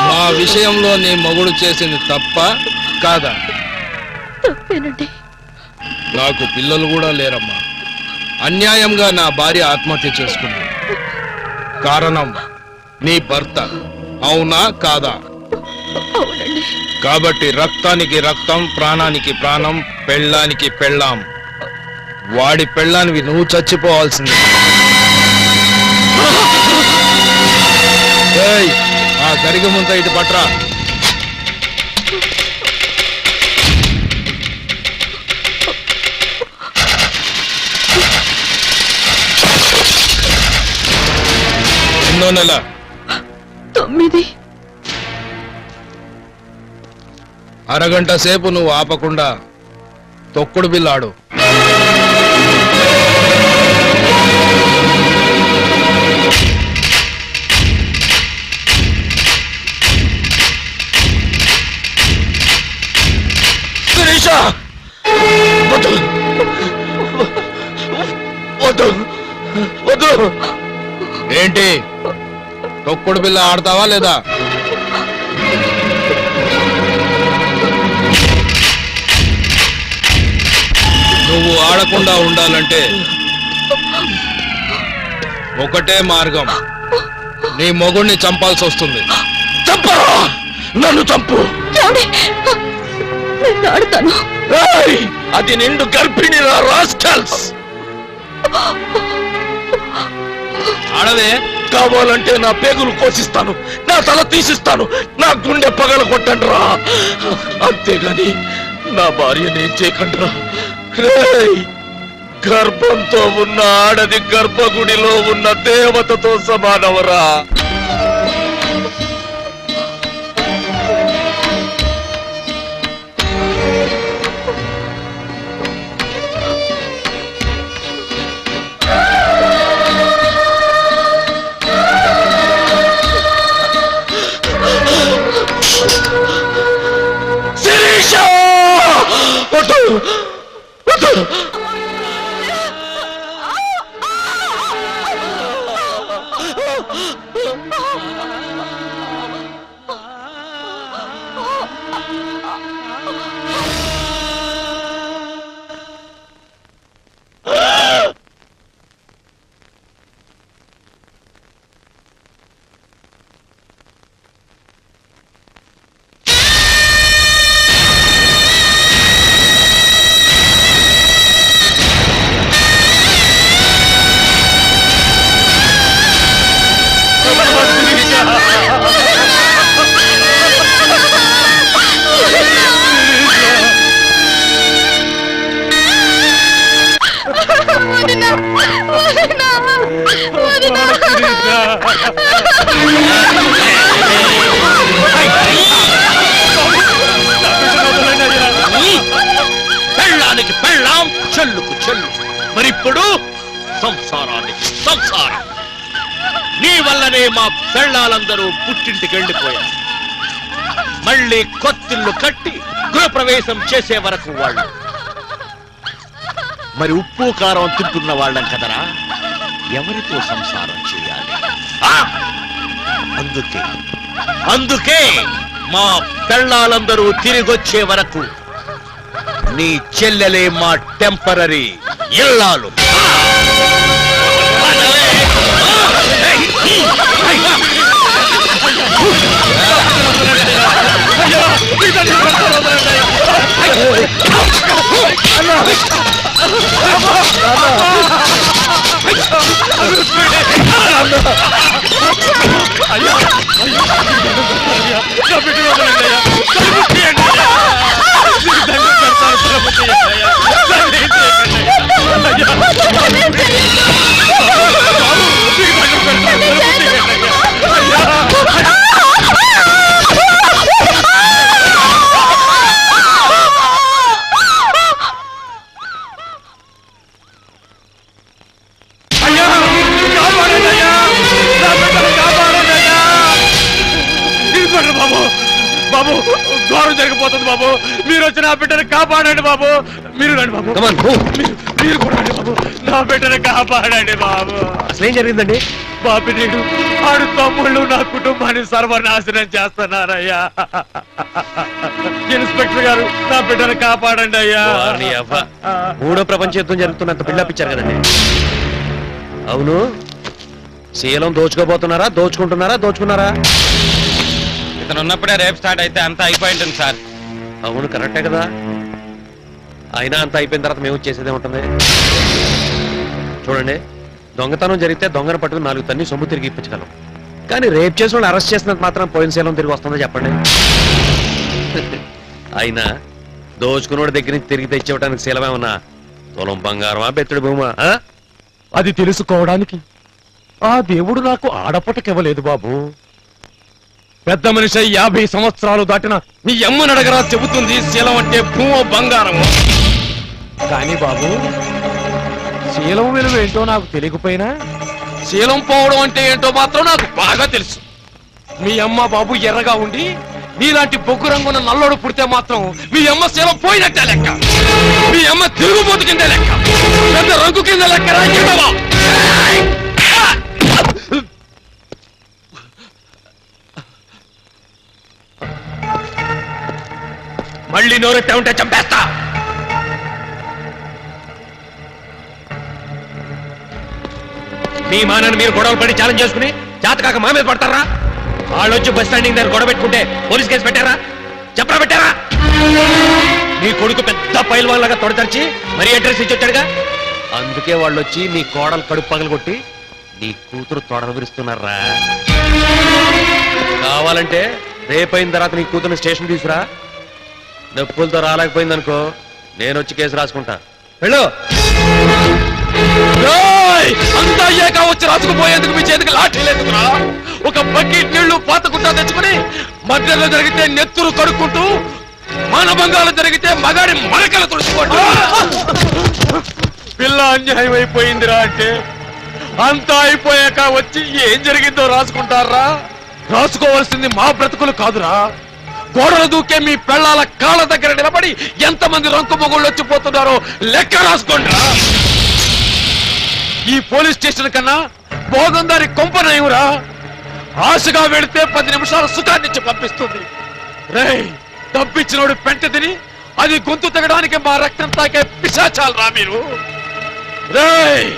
[SPEAKER 9] మా విషయంలో నీ మొగుడు చేసింది తప్ప కాదా?
[SPEAKER 1] తప్పేనండి.
[SPEAKER 9] నాకు పిల్లలు కూడా లేరమ్మా. అన్యాయంగా నా భార్య ఆత్మహత్య చేసుకుంది. కారణం నీ భర్త. అవునా కాదా?
[SPEAKER 1] అవునండి.
[SPEAKER 9] కాబట్టి రక్తానికి రక్తం, ప్రాణానికి ప్రాణం, పెళ్ళానికి పెళ్ళాం. వాడి పెళ్ళానివి నువ్వు చచ్చిపోవాల్సింది. ఆ జరిగి ముంత ఇటు పట్రా. ఎన్నో నెల?
[SPEAKER 1] 9.
[SPEAKER 9] అరగంట సేపు నువ్వు ఆపకుండా తొక్కుడు బిల్లాడు. ఏంటి తొక్కుడు బిల్ల ఆడతావా లేదా? నువ్వు ఆడకుండా ఉండాలంటే ఒకటే మార్గం, నీ మొగుడిని చంపాల్సి వస్తుంది.
[SPEAKER 6] చంపరా, నన్ను చంపు.
[SPEAKER 1] ఆడతాను.
[SPEAKER 6] అది నిండు గర్భిణి రాస్కల్స్.
[SPEAKER 9] ఆడవే.
[SPEAKER 6] కావాలంటే నా పేగులు కోసిస్తాను, నా తల తీసిస్తాను, నా గుండె పగల కొట్టండి రా. అంతేగాని నా భార్యని చేయకండి రా. గర్భంతో ఉన్న ఆడది గర్భగుడిలో ఉన్న దేవతతో సమానవరా.
[SPEAKER 14] మా పెళ్ళాలందరూ పుట్టింటికి వెళ్ళిపోయారు. మళ్ళీ కొత్తిల్లు కట్టి గృహప్రవేశం చేసే వరకు వాళ్ళు మరి ఉప్పు కారం తింటున్న వాళ్ళం కదరా, ఎవరితో సంసారం చేయాలి? ఆ! అందుకే మా పెళ్ళాలందరూ తిరిగొచ్చే వరకు నీ చెల్లెలే మా టెంపరరీ ఇల్లాలు.
[SPEAKER 9] బాబు ఘోరం జరిగిపోతుంది బాబు. మీరు వచ్చి నా బిడ్డను కాపాడండి బాబు. మీరు రండి బాబు. మీరు కూడా రండి బాబు. నా బిడ్డను కాపాడండి బాబు.
[SPEAKER 4] అసలు ఏం జరిగిందండి?
[SPEAKER 9] బాపినీడు ఆడు తమ్ముళ్ళు నా కుటుంబాన్ని సర్వనాశనం చేస్తున్నారయ్యా. ఇన్స్పెక్టర్ గారు నా బిడ్డను కాపాడండి అయ్యా.
[SPEAKER 4] మూడో ప్రపంచ యుద్ధం జరుగుతున్నంత బిల్డప్ ఇచ్చారు కదండి. అవును, శీలం దోచుకున్నారా? ఇతను ఉన్నప్పుడే రేపు స్టార్ట్ అయితే అంతా అయిపోయి ఉంటుంది సార్. అవును, కరెక్టే కదా. అయినా అంతా అయిపోయిన తర్వాత మేము చేసేదే ఉంటుంది. చూడండి, దొంగతనం జరిగితే దొంగను పట్టుకుని 4 తన్ని సొమ్ము తిరిగి ఇప్పించగలం. కానీ రేపు చేసిన వాళ్ళు అరెస్ట్ చేసినంత మాత్రం పోయిన శీలం తిరిగి వస్తుందో చెప్పండి. అయినా దోచుకున్నోడి దగ్గర నుంచి తిరిగి తెచ్చివ్వడానికి శీలమేమన్నా తులం బంగారమా, బెత్తడి భూమా?
[SPEAKER 9] అది తెలుసుకోవడానికి ఆ దేవుడు నాకు ఆడపటకివ్వలేదు బాబు. పెద్ద మనిషి 50 సంవత్సరాలు దాటిన నీ అమ్మని అడగరా చెబుతుంది శీలం అంటే భూమో బంగారము. కానీ బాబు, శీలం విలువ ఏంటో నాకు తెలియకపోయినా శీలం పోవడం అంటే ఏంటో మాత్రం నాకు బాగా తెలుసు. మీ అమ్మ బాబు ఎర్రగా ఉండి నీలాంటి బొగ్గు రంగున్న నల్లోడు పుడితే మాత్రం మీ అమ్మ శీలం పోయినట్టే లెక్క. మీ అమ్మ తిరుగుబోతు కింద లెక్క, పెద్ద రంగు కింద లెక్కరా. మళ్ళీ నోరెట్టే ఉంటే చంపేస్తా. మీ మానని మీరు గొడవలు పడి ఛాలెంజ్ చేసుకుని జాతకాక మా మీద పడతారా? వాళ్ళు వచ్చి బస్ స్టాండింగ్ దగ్గర గొడవ పెట్టుకుంటే పోలీస్ కేసు పెట్టారా? చెప్పరా పెట్టారా? మీ కొడుకు పెద్ద పైల్వాన్ లాగా తొడతరిచి మరీ అడ్రస్ ఇచ్చి వచ్చాడుగా. అందుకే వాళ్ళు వచ్చి మీ కోడలు కడుపు పగలు కొట్టి నీ కూతురు తొడలు విరుస్తున్నారా. కావాలంటే రేపైన తర్వాత నీ కూతురు స్టేషన్ తీసుకురా. నొప్పులతో రాలేకపోయిందనుకో, నేను వచ్చి కేసు రాసుకుంటా. వెళ్ళు. అంతా అయ్యాక వచ్చి రాసుకుపోయేందుకు మీ చేతికి లాఠీ లేదురా. ఒక బకెట్ నీళ్లు పాతకుంటా తెచ్చుకుని మధ్యలో జరిగితే నెత్తురు కడుక్కుంటూ, మానభంగాలు జరిగితే మగాడి మరకలు తుడుచుకోండి. పిల్ల అన్యాయం అయిపోయిందిరా అంటే అంతా అయిపోయాక వచ్చి ఏం జరిగిందో రాసుకుంటారా? రాసుకోవాల్సింది మా బ్రతుకులు కాదురా. గోడలు దూకే మీ పెళ్ళాల కాళ్ళ దగ్గర నిలబడి ఎంతమంది రంకు మొగుళ్ళు వచ్చిపోతున్నారో లెక్క రాసుకోండి. ఈ పోలీస్ స్టేషన్ కన్నా భోగందారి కొంపనయురా. ఆశగా వెళితే 10 నిమిషాల సుఖాన్నిచ్చి పంపిస్తుంది. రేయ్, తప్పించినోడు పెంట తిని అది గొంతు తెగడానికి మా రక్తం తాకే పిశాచాలు రా మీరు. రేయ్,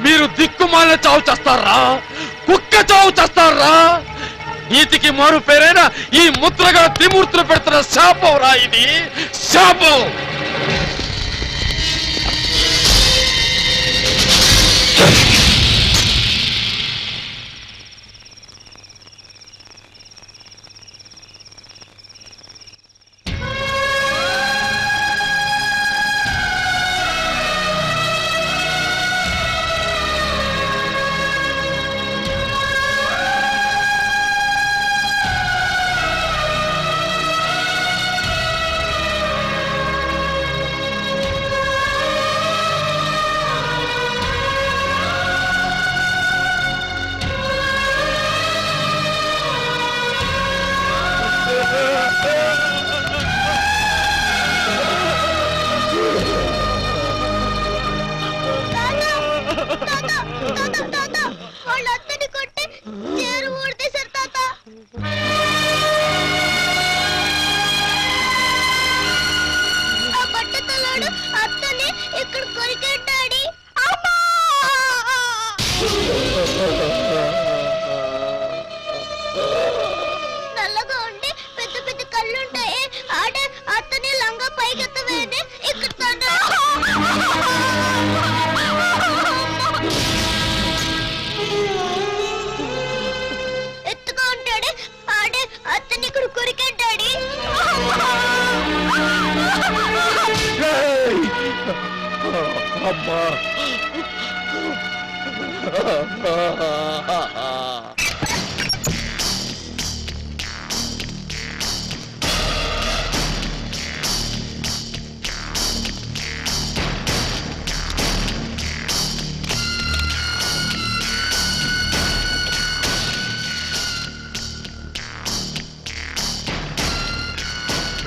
[SPEAKER 9] మీరు దిక్కుమాలిన చావు చేస్తారా? కుక్క చావు చేస్తారా? నీతికి మారు పేరైన ఈ ముద్రగా త్రిమూర్తులు పెడుతున్న శాపం రా ఇది, శాపం.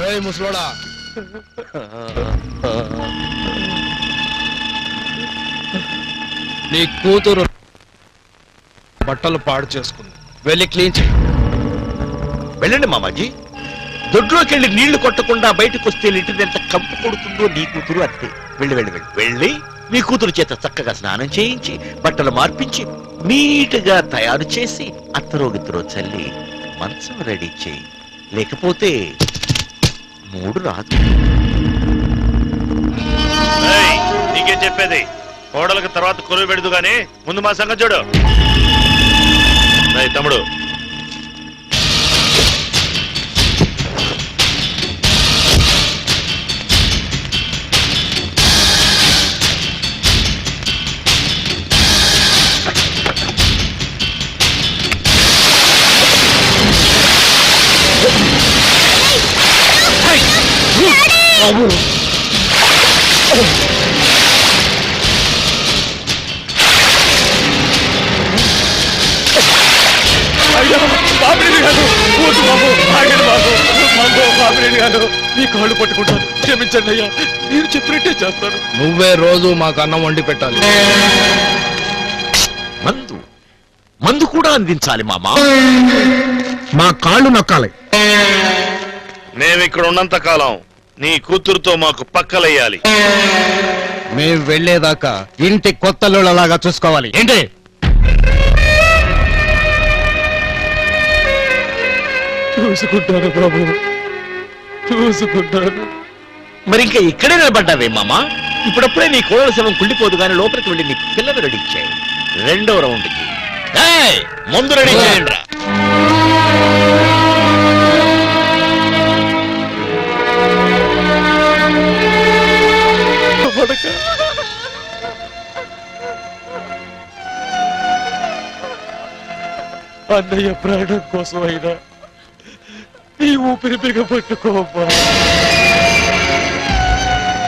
[SPEAKER 9] రేయ్ ముసలోడా, నీ కూతురు బట్టలు పాడు చేసుకుంది, వెళ్ళి క్లీన్ చేయి.
[SPEAKER 14] వెళ్ళండి మామాజీ. దొడ్లోకి వెళ్ళి నీళ్లు కొట్టకుండా బయటకు వస్తే లిటర్ ఎంత కంపు కొడుతుందో నీ కూతురు అంతే. వెళ్ళి వెళ్ళి వెళ్ళి వెళ్ళి నీ కూతురు చేత చక్కగా స్నానం చేయించి బట్టలు మార్పించి నీట్గా తయారు చేసి అత్తరోగిత్తరో చల్లి మంచం రెడీ చేయి. లేకపోతే మూడు రాదు. నీకే చెప్పేది, కోడలకు తర్వాత కొలువు పెడదు గానీ ముందు మా సంగతి చూడు. తమ్ముడు,
[SPEAKER 5] అయ్యో బాబురెడ్డి గారు, వద్దు బాబు, ఆగండి బాబు, బాబు బాబురెడ్డి గారు, మీ కాళ్ళు పట్టుకుంటాను, క్షమించండి అయ్యా, మీరు చెప్పినట్టే చేస్తాను.
[SPEAKER 9] నువ్వే రోజు మాకు అన్నం వండి పెట్టాలి.
[SPEAKER 14] మందు మందు కూడా అందించాలి మామా.
[SPEAKER 2] మా కాళ్ళు నొక్కాలి.
[SPEAKER 14] మేమిక్కడ ఉన్నంత కాలం నీ కూతురుతో మాకు పక్కలయ్యాలి.
[SPEAKER 5] మేము వెళ్లేదాకా ఇంటి కొత్తలాగా చూసుకోవాలి. ఏంటి? చూసుకుంటాను బాబు, చూసుకుంటాను.
[SPEAKER 14] మరి ఇంకా ఇక్కడే నిలబడ్డావే మామా? ఇప్పుడప్పుడే నీ కోడల శవం కుళ్ళిపోదు గానీ లోపలికి వెళ్ళి నీ పిల్లలు రెడీ చేయి. రెండవ రౌండ్కి ముందు రెడీ చేయండి రా.
[SPEAKER 5] అన్నయ్య ప్రాణం కోసం అయినా ఈ ఊపిరి బిగపట్టుకోమ్మా.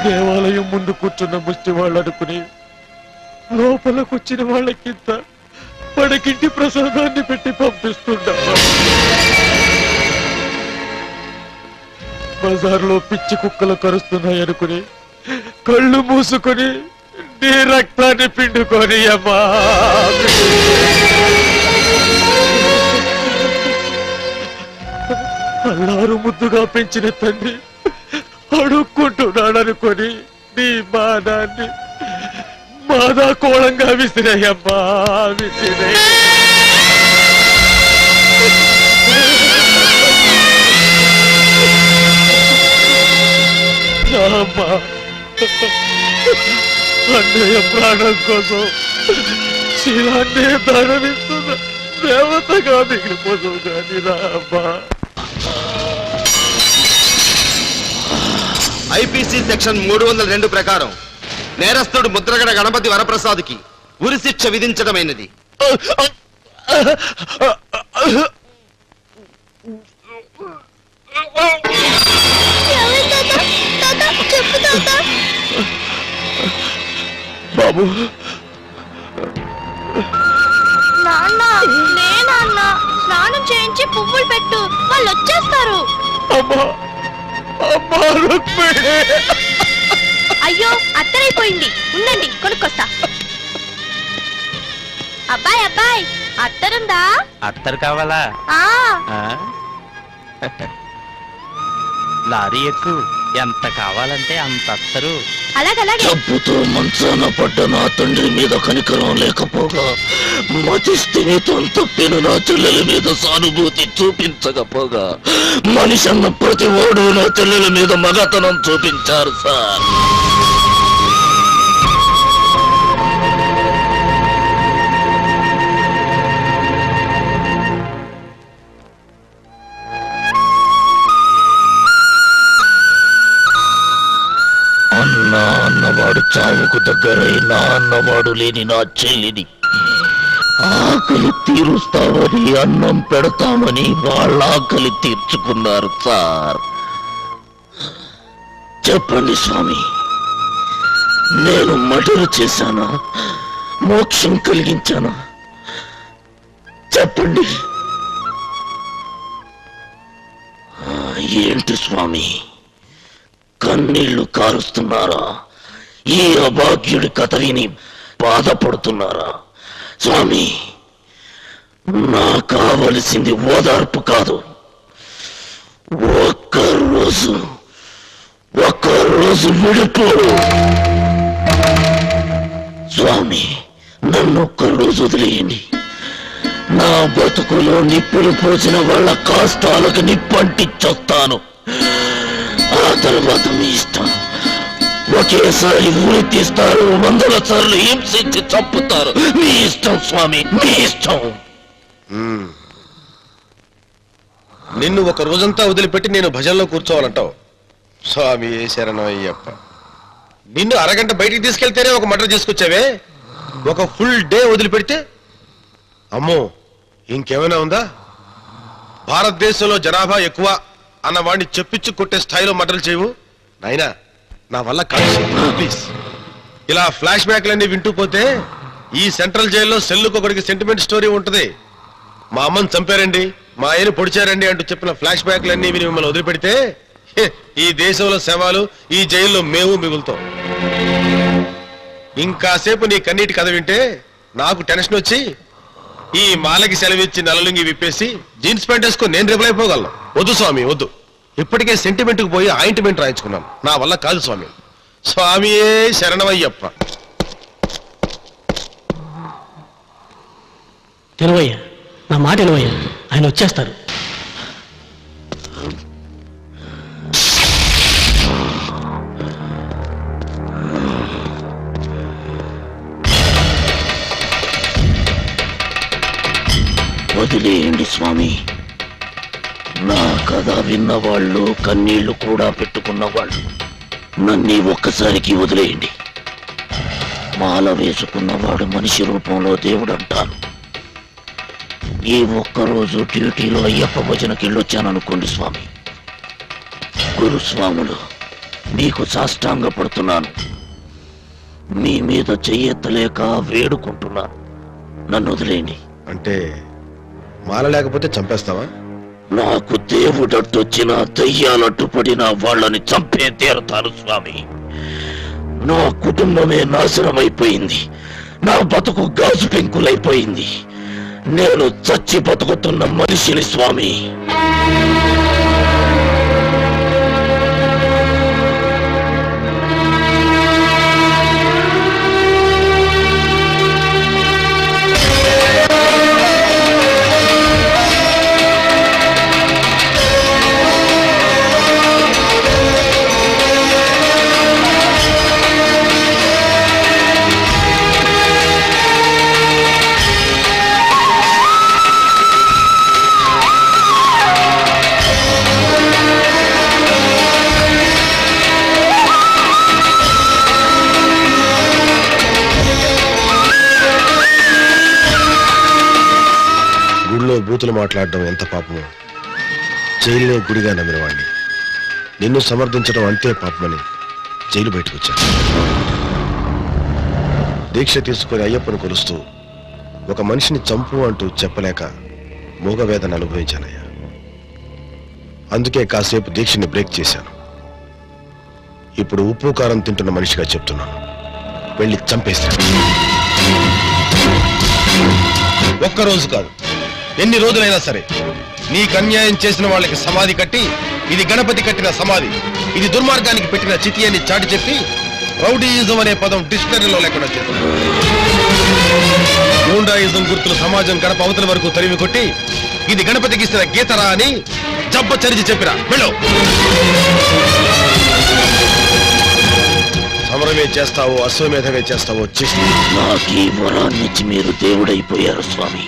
[SPEAKER 5] దేవాలయం ముందు కూర్చున్న ముష్టి వాళ్ళు అనుకుని లోపలకొచ్చిన వాళ్ళకింత పడకింటి ప్రసాదాన్ని పెట్టి పంపిస్తుంటా. బజార్లో పిచ్చి కుక్కలు కరుస్తున్నాయనుకుని కళ్ళు మూసుకొని నీ రక్తాన్ని పిండుకొని అమ్మా. అల్లారు ముద్దుగా పెంచిన తండ్రి అడుక్కుంటున్నాడనుకొని నీ మానాన్ని మాదా కోళంగా విసిరాయమ్మా, విసిరే. అమ్మా, అన్నయ్య ప్రాణం కోసం శిలాన్నే దానమిస్తున్న దేవతగా మిగిలిపోతుంది కానీ రామ్మా.
[SPEAKER 6] ఐపీసీ సెక్షన్ 302 ప్రకారం నేరస్తుడు ముద్రగడ గణపతి వరప్రసాద్కి ఉరిశిక్ష విధించడమైనది.
[SPEAKER 5] బాబు,
[SPEAKER 1] నాన్న నేనన్నా స్నానం చేయించి పువ్వులు పెట్టు, వాళ్ళు వచ్చేస్తారు.
[SPEAKER 5] అమ్మా, అమ్మా రుక్మిణి.
[SPEAKER 1] అయ్యో అత్తరైపోయింది, ఉండండి కొనుక్కొస్తా. అబ్బాయి అబ్బాయి అత్తరుందా?
[SPEAKER 4] అత్తరు కావాలా?
[SPEAKER 1] ఆ
[SPEAKER 4] లారీ ఎక్కు, ఎంత కావాలంటే అంత అత్తరు.
[SPEAKER 1] అలాగలాగే.
[SPEAKER 8] డబ్బుతో మంచాన పడ్డ నా తండ్రి మీద కనికరం లేకపోగా మతిస్థిమితం తప్పిన నా చెల్లెల మీద సానుభూతి చూపించకపోగా మనిషి అన్న ప్రతి ఓడు నా చెల్లెల మీద మగతనం చూపించారు సార్. అన్నా అన్నవాడు ఆనాడు చావుకు దగ్గరై నా అన్నవాడు లేని నా చెల్లిని ఆకలి తీరుస్తామని అన్నం పెడతామని వాళ్ళ ఆకలి తీర్చుకున్నారు సార్. చెప్పండి స్వామి, నేను మర్డర్ చేశానా, మోక్షం కలిగించానా? చెప్పండి. ఏంటి స్వామి కన్నీళ్లు కారుస్తున్నారా? ఈ అభాగ్యుడి కథ విని బాధపడుతున్నారా? స్వామి, నా కావలసింది ఓదార్పు కాదు, ఒక్కరోజు విడుపు. స్వామి, నన్ను ఒక్కరోజు వదిలేయండి. నా బతుకులో నిప్పులు పోసిన వాళ్ళ కష్టాలకు నిప్పంటిచ్చొస్తాను. ఆ తర్వాత మీ ఇష్టం. ఒకేసారి ఊరి తీస్తారు, 100 సార్లు హింసించి చంపుతారు. మీ ఇష్టం స్వామి, మీ ఇష్టం.
[SPEAKER 6] నిన్ను ఒక రోజంతా వదిలిపెట్టి నేను భజనలో కూర్చోవాలంటావు. స్వామి శరణం అయ్యప్ప. నిన్ను అరగంట బయటికి తీసుకెళ్తేనే ఒక మర్డర్ చేసుకొచ్చావే, ఒక ఫుల్ డే వదిలిపెడితే అమ్మో ఇంకేమైనా ఉందా? భారతదేశంలో జనాభా ఎక్కువ అన్న వాడిని చెప్పించి కొట్టే స్థాయిలో మర్డర్లు చేయవు నాయనా. నా వల్ల కాదు ప్లీజ్. ఇలా ఫ్లాష్ బ్యాక్లన్నీ వింటూ పోతే ఈ సెంట్రల్ జైల్లో సెల్లుకు ఒకడికి సెంటిమెంట్ స్టోరీ ఉంటుంది. మా అమ్మని చంపారండి, మా ఆయన్ని పొడిచారండి అంటూ చెప్పిన ఫ్లాష్ బ్యాక్లన్నీ విని మిమ్మల్ని వదిలిపెడితే ఈ దేశంలో శవాలు, ఈ జైల్లో మేము మిగులుతాం. ఇంకాసేపు నీ కన్నీటి కథ వింటే నాకు టెన్షన్ వచ్చి ఈ మాలకి సెలవిచ్చి నలలుంగి విప్పేసి జీన్స్ ప్యాంట్ వేసుకొని నేను రిప్లై అయిపోగలను. వద్దు స్వామి వద్దు. ఇప్పటికే సెంటిమెంట్ కు పోయి ఆయింట్మెంట్ రాయించుకున్నాను. నా వల్ల కాదు స్వామి. స్వామియే శరణమయ్యప్ప.
[SPEAKER 10] తెలువయ్యా, నా మాట తెలువయ్యా, ఆయన వచ్చేస్తారు.
[SPEAKER 8] వదిలేయండి స్వామి. నా కథ విన్నవాళ్ళు, కన్నీళ్లు కూడా పెట్టుకున్నవాళ్ళు నన్ను ఒక్కసారికి వదిలేయండి. మాల వేసుకున్నవాడు మనిషి రూపంలో దేవుడు అంటారు. ఈ ఒక్కరోజు డ్యూటీలో అయ్యప్ప భజనకి వెళ్ళొచ్చాననుకోండి స్వామి. గురుస్వాములు, మీకు సాష్టాంగ పడుతున్నాను. మీ మీద చెయ్యెత్తలేక వేడుకుంటున్నాను. నన్ను వదిలేయండి.
[SPEAKER 6] అంటే మాల లేకపోతే చంపేస్తావా?
[SPEAKER 8] నాకు దేవుడట్టొచ్చినా దయ్యాలట్టు పడినా వాళ్ళని చంపే తీరతాను స్వామి. నా కుటుంబమే నాశనమైపోయింది. నా బతుకు గాజు పెంకులైపోయింది. నేను చచ్చి బతుకుతున్న మనిషిని స్వామి.
[SPEAKER 6] బూతులు మాట్లాడడం ఎంత పాపమో. జైలులో గుడిగా నమ్మిన వాడిని నిన్ను సమర్థించడం అంతే పాపమని జైలు బయటకు వచ్చాను. దీక్ష తీసుకుని అయ్యప్పను కొలుస్తూ ఒక మనిషిని చంపు అంటూ చెప్పలేక మూగవేదన అనుభవించానయ్యా. అందుకే కాసేపు దీక్షని బ్రేక్ చేశాను. ఇప్పుడు ఉప్పు కారం తింటున్న మనిషిగా చెప్తున్నాను, వెళ్ళి చంపేశాను. ఒక్కరోజు కాదు, ఎన్ని రోజులైనా సరే నీకు అన్యాయం చేసిన వాళ్ళకి సమాధి కట్టి, ఇది గణపతి కట్టిన సమాధి, ఇది దుర్మార్గానికి పెట్టిన చితి అని చాటి చెప్పి రౌడీయిజం అనే పదం డిక్షనరీలో లేకుండా చేశాను. గూండాయిజం గుర్తులు సమాజం గడప అవతల వరకు తరిమి కొట్టి, ఇది గణపతికి ఇస్తున్న గీతరా అని జబ్బ చరిచి చెప్పిరా. వెళ్ళు. సమరమే చేస్తావో అశ్వమేధమే చేస్తావో చేసి
[SPEAKER 8] నాకు ఈ వరాన్నిచ్చి మీరు దేవుడైపోయారు స్వామి.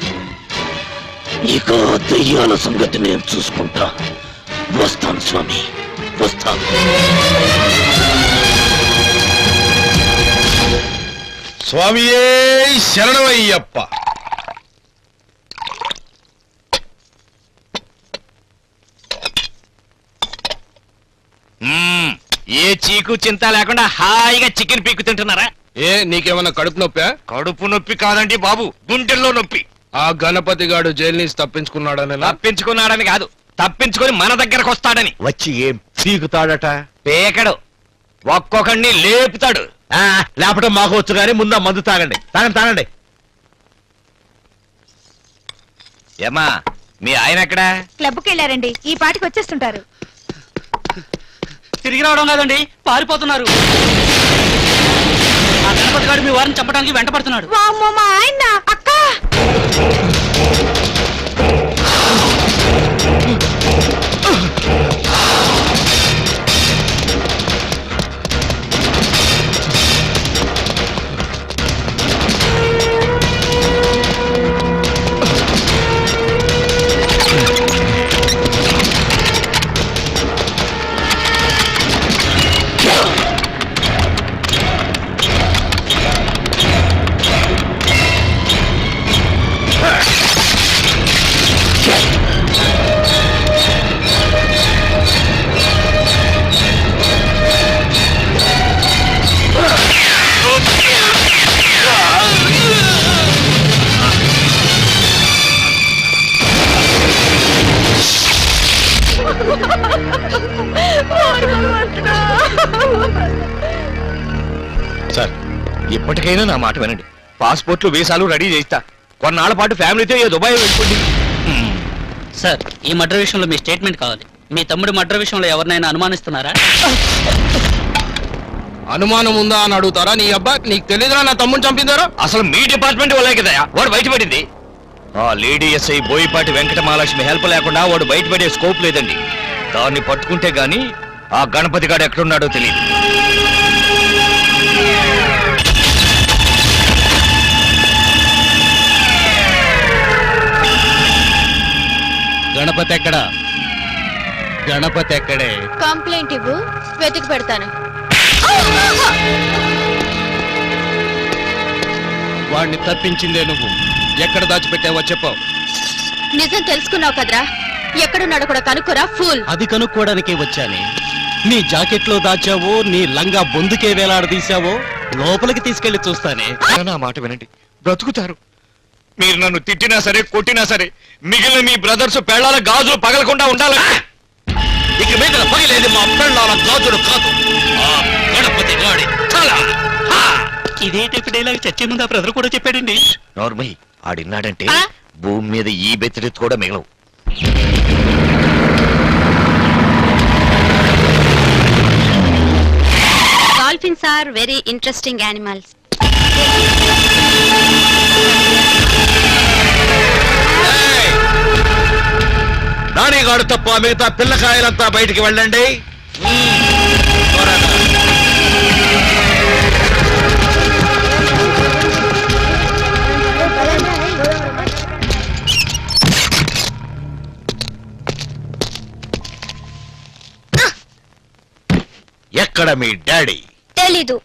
[SPEAKER 8] ఇక దయ్యాల సంగతి నేను చూసుకుంటా. వస్తాను స్వామి, వస్తాను.
[SPEAKER 6] స్వామియే శరణమయ్యప్ప.
[SPEAKER 4] ఏ చీకు చింత లేకుండా హాయిగా చికెన్ పీక్కు తింటున్నారా?
[SPEAKER 9] ఏ నీకేమన్నా కడుపు నొప్పా?
[SPEAKER 4] కడుపు నొప్పి కాదండి బాబు, గుండెల్లో నొప్పి.
[SPEAKER 9] ఆ గణపతి గాడు జైలు నుంచి తప్పించుకున్నాడని
[SPEAKER 4] తప్పించుకున్నాడని కాదు, తప్పించుకొని మన దగ్గరకు వస్తాడని.
[SPEAKER 6] వచ్చి ఏం పీకుతాడట?
[SPEAKER 4] పేకడు, ఒక్కొక్కడిని లేపుతాడు.
[SPEAKER 6] లేపటం మాకు వచ్చు కానీ ముందా మందు తాగండి. తాగండి.
[SPEAKER 4] ఏమా మీ ఆయన ఎక్కడా?
[SPEAKER 1] క్లబ్కి వెళ్ళారండి, ఈ పాటికి వచ్చేస్తుంటారు.
[SPEAKER 10] తిరిగి రావడం కాదండి, పారిపోతున్నారు. ఆ గణపతి గారు మీ వారిని చంపడానికి వెంట పడుతున్నాడు.
[SPEAKER 1] మా ఆయన అక్క
[SPEAKER 6] సార్,
[SPEAKER 4] ఇప్పటికైనా నా మాట వినండి. పాస్పోర్ట్లు వీసాలు రెడీ చేస్తా. కొన్నాళ్ల పాటు ఫ్యామిలీతో ఏ దుబాయ్ వెళ్ళిపోండి.
[SPEAKER 10] సార్, ఈ మర్డర్ విషయంలో మీ స్టేట్మెంట్ కావాలి. మీ తమ్ముడు మర్డర్ విషయంలో ఎవరినైనా అనుమానిస్తున్నారా?
[SPEAKER 9] అనుమానం ఉందా అని అడుగుతారా? నీ అబ్బా నీకు తెలియదురా నా తమ్ముని చంపిందారా?
[SPEAKER 4] అసలు మీ డిపార్ట్మెంట్ వల్లే కదా వాడు బయటపడింది. ఆ lady SI Boyapati Venkata Mahalakshmi help లేకుండా వాడు బయటపడే స్కోప్ లేదండి. దాన్ని పట్టుకుంటే గాని ఆ గణపతి గాడు ఎక్కడున్నాడో తెలియదు.
[SPEAKER 9] గణపతి ఎక్కడా? గణపతి ఎక్కడే?
[SPEAKER 1] కంప్లైంట్ ఇవ్వు, వెతికి పెడతాను.
[SPEAKER 9] వాడిని తప్పించిందే నువ్వు. ఎక్కడ దాచిపెట్టావో చెప్పావు.
[SPEAKER 1] నిజం తెలుసుకున్నావు కదరా, ఎక్కడున్నాడో కూడా కనుక్కోరా ఫూల్.
[SPEAKER 10] అది కనుక్కోవడానికే వచ్చానే. నీ జాకెట్లో దాచావో, నీ లంగా బొందుకే వేలాడదీశావో లోపలికి తీసుకెళ్లి చూస్తానే.
[SPEAKER 4] నా మాట వినండి, బ్రతుకుతారు. మీరు నన్ను తిట్టినా సరే కొట్టినా సరే మిగిలిన మీ బ్రదర్స్ పెళ్ళాల గాజులు పగలకుండా ఉండాలి. ఇక మీద పగిలేది మా పెళ్ళాల గాజులు కాదు, ఆ గణపతి గాడి తల.
[SPEAKER 10] ఇదే టైప్ డైలాగ్ చచ్చే ముందు ఆ బ్రదర్ కూడా చెప్పాడండి.
[SPEAKER 14] నార్మల్ ఆడిన్నాడంటే భూమి మీద ఈ బెత్తడి కూడా మిగలవు.
[SPEAKER 1] Dolphins are very interesting animals.
[SPEAKER 14] నానిగాడు తప్ప మిగతా పిల్లకాయలంతా బయటికి వెళ్ళండి. ఎక్కడ మీ డాడీ?
[SPEAKER 12] తెలీదు.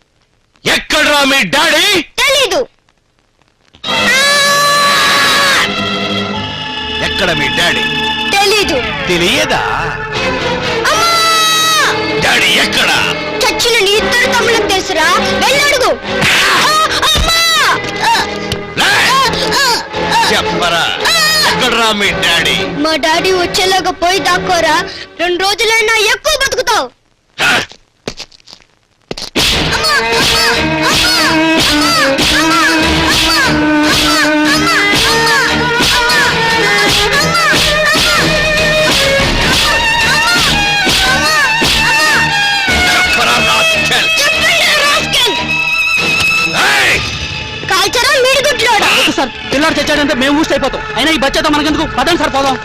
[SPEAKER 14] ఎక్కడ్రా మీ డాడీ?
[SPEAKER 12] తెలీదు.
[SPEAKER 14] ఎక్కడ మీ డాడీ?
[SPEAKER 12] తెలీదు.
[SPEAKER 14] తెలియదా? డాడీ ఎక్కడ?
[SPEAKER 12] చచ్చిన నీ ఇద్దరు తమ్ముళ్ళకి తెలుసురా, వెళ్ళడుగు.
[SPEAKER 14] చెప్పరా, ఎక్కడ్రా మీ డాడీ?
[SPEAKER 12] మా డాడీ వచ్చేలాగా పోయి దాక్కోరా, 2 రోజులైనా ఎక్కువ బతుకుతావు. కాల్చరా మీడి గుడ్లోడా?
[SPEAKER 10] సార్, పిల్లాడు తెచ్చాడంటే మేము ఊస్ట్ అయిపోతాం. అయినా ఈ బచ్చేతో మనకెందుకు? పదండి సార్, పోదాం.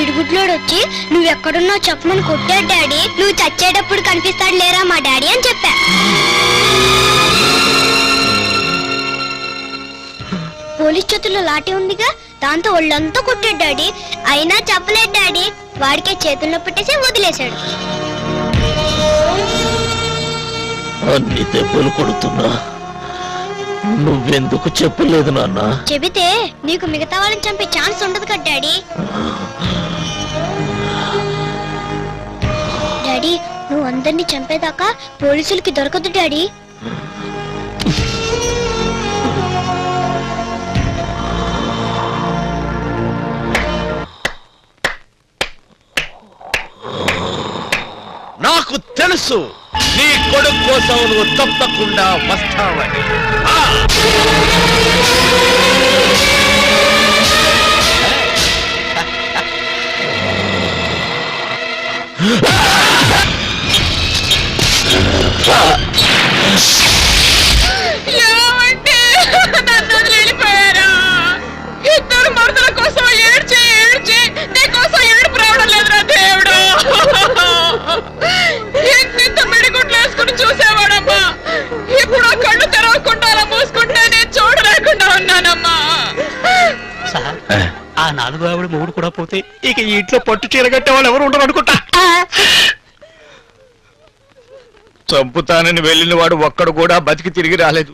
[SPEAKER 12] పిడిగుడ్లోడు వచ్చి నువ్వు ఎక్కడున్నావు చెప్పమని కొట్టాడు డాడీ. నువ్వు చచ్చేటప్పుడు కనిపిస్తాడు లేరా మా డాడీ అని చెప్పా. పోలీస్ చేతుల్లో లాఠీ ఉందిగా, దాంతో ఒళ్ళంతా కొట్టాడు డాడీ. అయినా చెప్పలేదు డాడీ. వాడికే చేతుల్లో పెట్టేసి వదిలేశాడు.
[SPEAKER 8] అన్ని దెబ్బలు కొడుతున్నా నువ్వెందుకు చెప్పలేదు నాన్న?
[SPEAKER 12] చెబితే నీకు మిగతా వాళ్ళని చంపే ఛాన్స్ ఉండదు కదా డాడీ. డాడీ నువ్వు అందరినీ చంపేదాకా పోలీసులకి దొరకదు డాడీ.
[SPEAKER 14] నాకు తెలుసు నీ కొడుకు కోసం నువ్వు తప్పకుండా వస్తావని.
[SPEAKER 10] ఇద్దరు మరుదుల కోసం ఏడ్చి ఏడ్చి నీ కోసం ఏడుపు రావడం లేదురా దేవుడు. ఎంత మిడిగుడ్లు వేసుకుని చూసేవాడమ్మా. ఇప్పుడు కళ్ళు తెరవకుండా అలా మూసుకుంటే నేను చూడలేకుండా ఉన్నానమ్మా.
[SPEAKER 5] ఆ 4 ఆవిడ మూడు కూడా పోతే ఇక ఈ ఇంట్లో పట్టు చీర కట్టే వాళ్ళు ఎవరు ఉండరు అనుకుంటా. చంపుతానని వెళ్ళిన వాడు ఒక్కడు కూడా బతికి తిరిగి రాలేదు.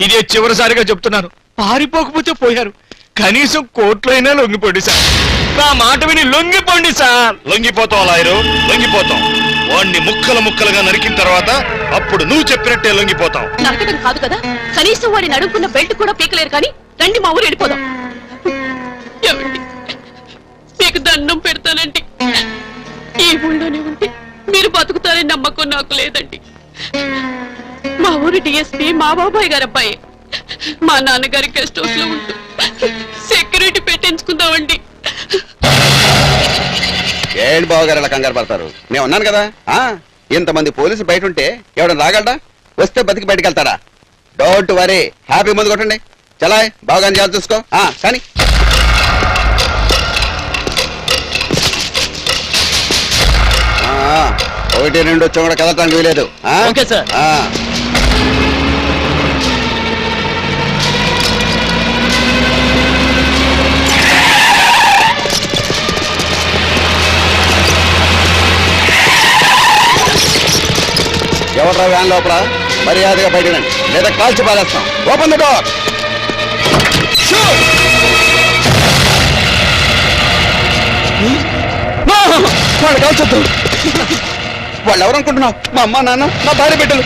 [SPEAKER 5] ఇదే చివరిసారిగా చెప్తున్నాను. పారిపోకపోతే పోయారు, కనీసం కోర్టులో అయినా లొంగిపోండి సార్. నా మాట విని లొంగిపోండి సార్.
[SPEAKER 13] లొంగిపోతాం లాయరు, లొంగిపోతాం. వాణ్ణి ముక్కలుగా నరికిన తర్వాత అప్పుడు నువ్వు చెప్పినట్టే లొంగిపోతాం.
[SPEAKER 1] నరకటం కాదు కదా, కనీసం వాడిని అడుగుకున్న బెల్ట్ కూడా పీకలేరు. కానీ రండి మా ఊరు వెళ్ళిపోదాం.
[SPEAKER 10] ఏమండి, మీకు దండం పెడతానండి. ఈ ఊళ్ళోనే ఉంటే మీరు బతుకుతారని నమ్మకం నాకు లేదండి. మా ఊరు డిఎస్పీ మా బాబాయ్ గారు అబ్బాయి. మా నాన్నగారి గెస్ట్ హౌస్ లో ఉంటూ సెక్యూరిటీ పెట్టించుకుందామండి.
[SPEAKER 3] ఏంటి బావగారు ఇలా కంగారు పడతారు? నేను ఉన్నాను కదా. ఇంతమంది పోలీసులు బయట ఉంటే ఎవడన్నా రాగలడా? వస్తే బతికి బయటకు వెళ్తారా? డోంట్ వరీ, హ్యాపీ ముందు కొట్టండి. చలాయ్ బావగారిని జాగ్రత్త చూసుకో. కానీ 1, 2 వచ్చా కూడా కదలటానికి వీలేదు.
[SPEAKER 10] Okay sir.
[SPEAKER 3] ఎవరా వ్యాన్ లోపల? మర్యాదగా బయటనండి లేదా కాల్చి పారేస్తాం. Open the door. వాళ్ళు కాల్చొద్దు. వాళ్ళు ఎవరు అనుకుంటున్నావు? మా అమ్మ నాన్న, నా భార్య బిడ్డలు.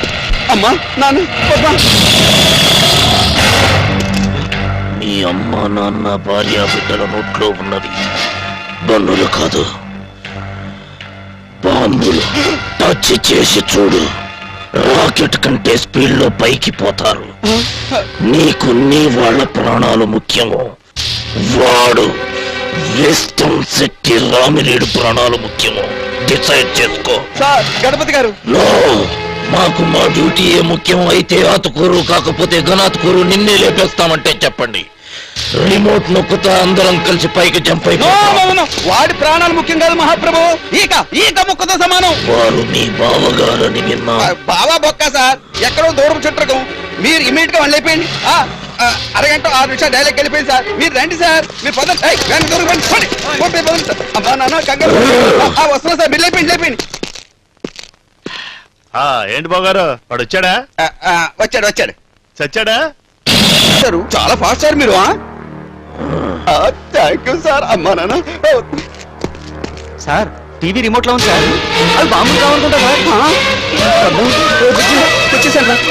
[SPEAKER 3] అమ్మా నాన్న పప్పా.
[SPEAKER 8] మీ అమ్మ నాన్న భార్య బిడ్డల నోట్లో ఉన్నది బన్నులు కాదు, బాంబులు. టచ్ చేసి చూడు, రాకెట్ కంటే స్పీడ్ లో పైకి పోతారు. నీకు నీ వాళ్ళ ప్రాణాలు ముఖ్యము, వాడు వెస్టర్న్ శెట్టి రామినేడు ప్రాణాలు ముఖ్యము. డిసైడ్ చేసుకో.
[SPEAKER 3] సార్ గణపతి గారు,
[SPEAKER 8] నో, మాకు మా డ్యూటీ ఏ ముఖ్యం. అయితే ఆతుకూరు కాకపోతే గనాతుకూరు నిన్నే లేపేస్తామంటే చెప్పండి. రిమోట్ నొక్కుతా అందరం కలిసి పైకి జంప్ అయిపోతాం.
[SPEAKER 3] వాడి ప్రాణాలు ముఖ్యం కాదు మహాప్రభు. ఈక ముక్కతో సమానం.
[SPEAKER 8] వారు మీ బావగారని విన్నా.
[SPEAKER 3] బావా బొక్క సార్, ఎక్కడో దూరం చుట్టకం. మీరు ఇమీడియట్ గా వాళ్ళు అయిపోయింది. అరగంట 6 నిమిషాలు డైలాగ్ వెళ్ళిపోయింది సార్. మీరు రండి సార్, మీరు పదండి. వస్తున్నా సార్, మీరు అయిపోయింది.
[SPEAKER 13] ఏంటి బావగారు, వాడు వచ్చాడా?
[SPEAKER 3] వచ్చాడు.
[SPEAKER 13] చచ్చాడా?
[SPEAKER 3] చాలా ఫాస్ట్ సార్ మీరు. Thank you sir. అమ్మా నాన్న
[SPEAKER 5] సార్ టీవీ రిమోట్ లో ఉంది సార్. అది బాంబులు కావాలనుకుంటా సార్. వచ్చేసాను సార్.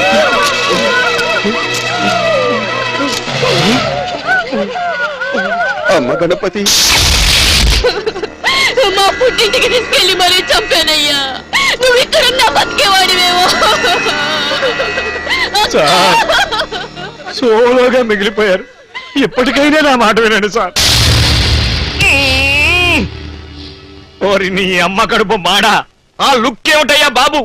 [SPEAKER 3] అమ్మ గణపతి,
[SPEAKER 10] మా పుట్టింటికి తీసుకెళ్లి మరీ చంపానయ్యా. నువ్వు ఇక్కడ బతికేవాడివేమో.
[SPEAKER 5] సోలోగా మిగిలిపోయారు. ఇప్పటికైనా నా మాట వినండి సార్. ఓరి నీ అమ్మ కడుపు మాడా. ఆ లుక్ ఏమిటయ్యా బాబు?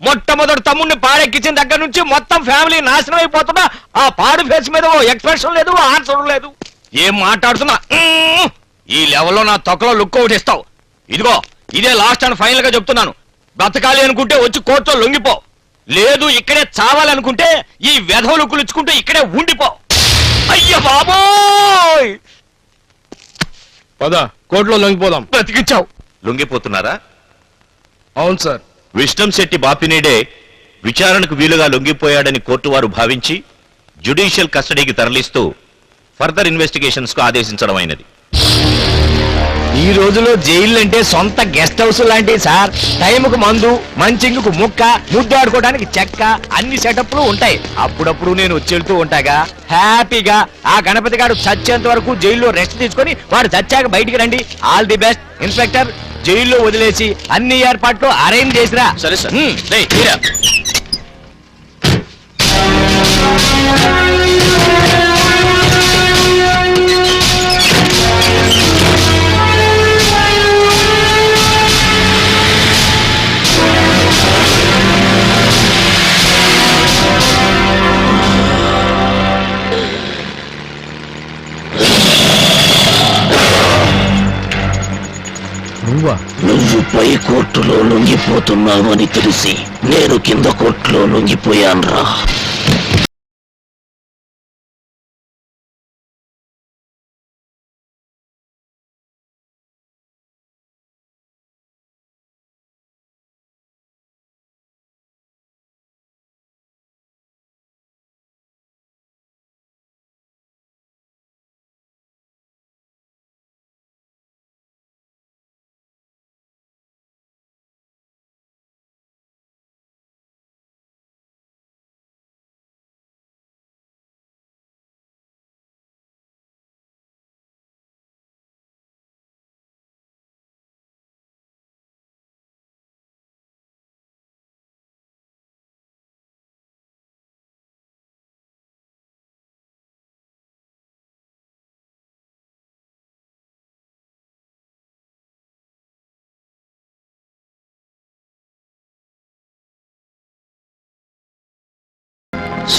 [SPEAKER 5] మొట్టమొదటి తమ్ముడిని పాడెక్కించిన దగ్గర నుంచి మొత్తం ఫ్యామిలీ నాశనం అయిపోతున్నా ఆ పాడు ఫేస్ మీద ఓ ఎక్స్ప్రెషన్ లేదు, ఆన్సర్ లేదు. ఏం మాట్లాడుతున్నా? ఈ లెవెల్లో నా తొక్కలో లుక్ ఒకటి ఇస్తావు. ఇదిగో ఇదే లాస్ట్ అండ్ ఫైనల్ గా చెప్తున్నాను. బ్రతకాలి అనుకుంటే వచ్చి కోర్టులో లొంగిపో, లేదు ఇక్కడే చావాలనుకుంటే ఈ వెధవ లుక్కులు ఇచ్చుకుంటూ ఇక్కడే ఉండిపో. అయ్య బాబోయ్,
[SPEAKER 9] పద కోర్టులో లొంగిపోదాం.
[SPEAKER 5] బ్రతికించావు.
[SPEAKER 14] లొంగిపోతున్నారా?
[SPEAKER 9] అవును సార్.
[SPEAKER 14] విస్టమ్ శెట్టి బాపినేడే విచారణకు వీలుగా లొంగిపోయాడని కోర్టు వారు భావించి జ్యుడిషియల్ కస్టడీకి తరలిస్తూ ఫర్దర్ ఇన్వెస్టిగేషన్స్ కు ఆదేశించడం అయినది.
[SPEAKER 5] ఈ రోజులో జైలు అంటే సొంత గెస్ట్ హౌస్ లాంటివి సార్. టైంకు మందు, మంచింగుకు ముక్క, ముద్దు ఆడుకోవడానికి చెక్క, అన్ని సెటప్లు ఉంటాయి. అప్పుడప్పుడు నేను వచ్చి వెళ్తూ ఉంటాగా హ్యాపీగా. ఆ గణపతి గారు చచ్చేంత వరకు జైల్లో రెస్ట్ తీసుకొని వాడు చచ్చాక బయటికి రండి. All the best. ఇన్స్పెక్టర్, జైల్లో వదిలేసి అన్ని ఏర్పాట్లు అరేంజ్ చేసిరా.
[SPEAKER 14] సరే సార్.
[SPEAKER 8] నువ్వు పై కోర్టులో లొంగిపోతున్నావని తెలిసి నేను కింద కోర్టులో లొంగిపోయాన్రా.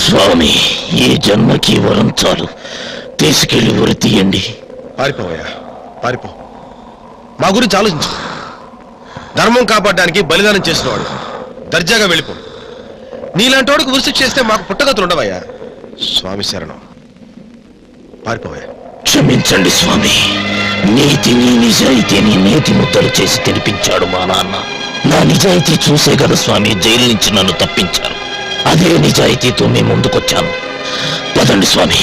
[SPEAKER 8] స్వామి, ఈ జన్మకి వరం చాలు, తీసుకెళ్లి ఉరి తీయండి.
[SPEAKER 6] పారిపోవయ్యా, పారిపో. మా గురించి ఆలోచించు. ధర్మం కాపాడడానికి బలిదానం చేసినవాడు దర్జాగా వెళ్ళిపో. నీలాంటి వాడికి ఉరిశిక్ష చేస్తే మాకు పుట్టగతులు ఉండవయ్యా. స్వామి శరణం, పారిపోవయ్యా.
[SPEAKER 8] క్షమించండి స్వామి, నీతిని నిజాయితీని నేతి ముద్దలు చేసి తినిపించాడు మా నాన్న. నా నిజాయితీ చూసే కదా స్వామి జైలు నుంచి నన్ను తప్పించారు. అదే నిజాయితీతో మీ ముందుకొచ్చాను. పదండి స్వామి.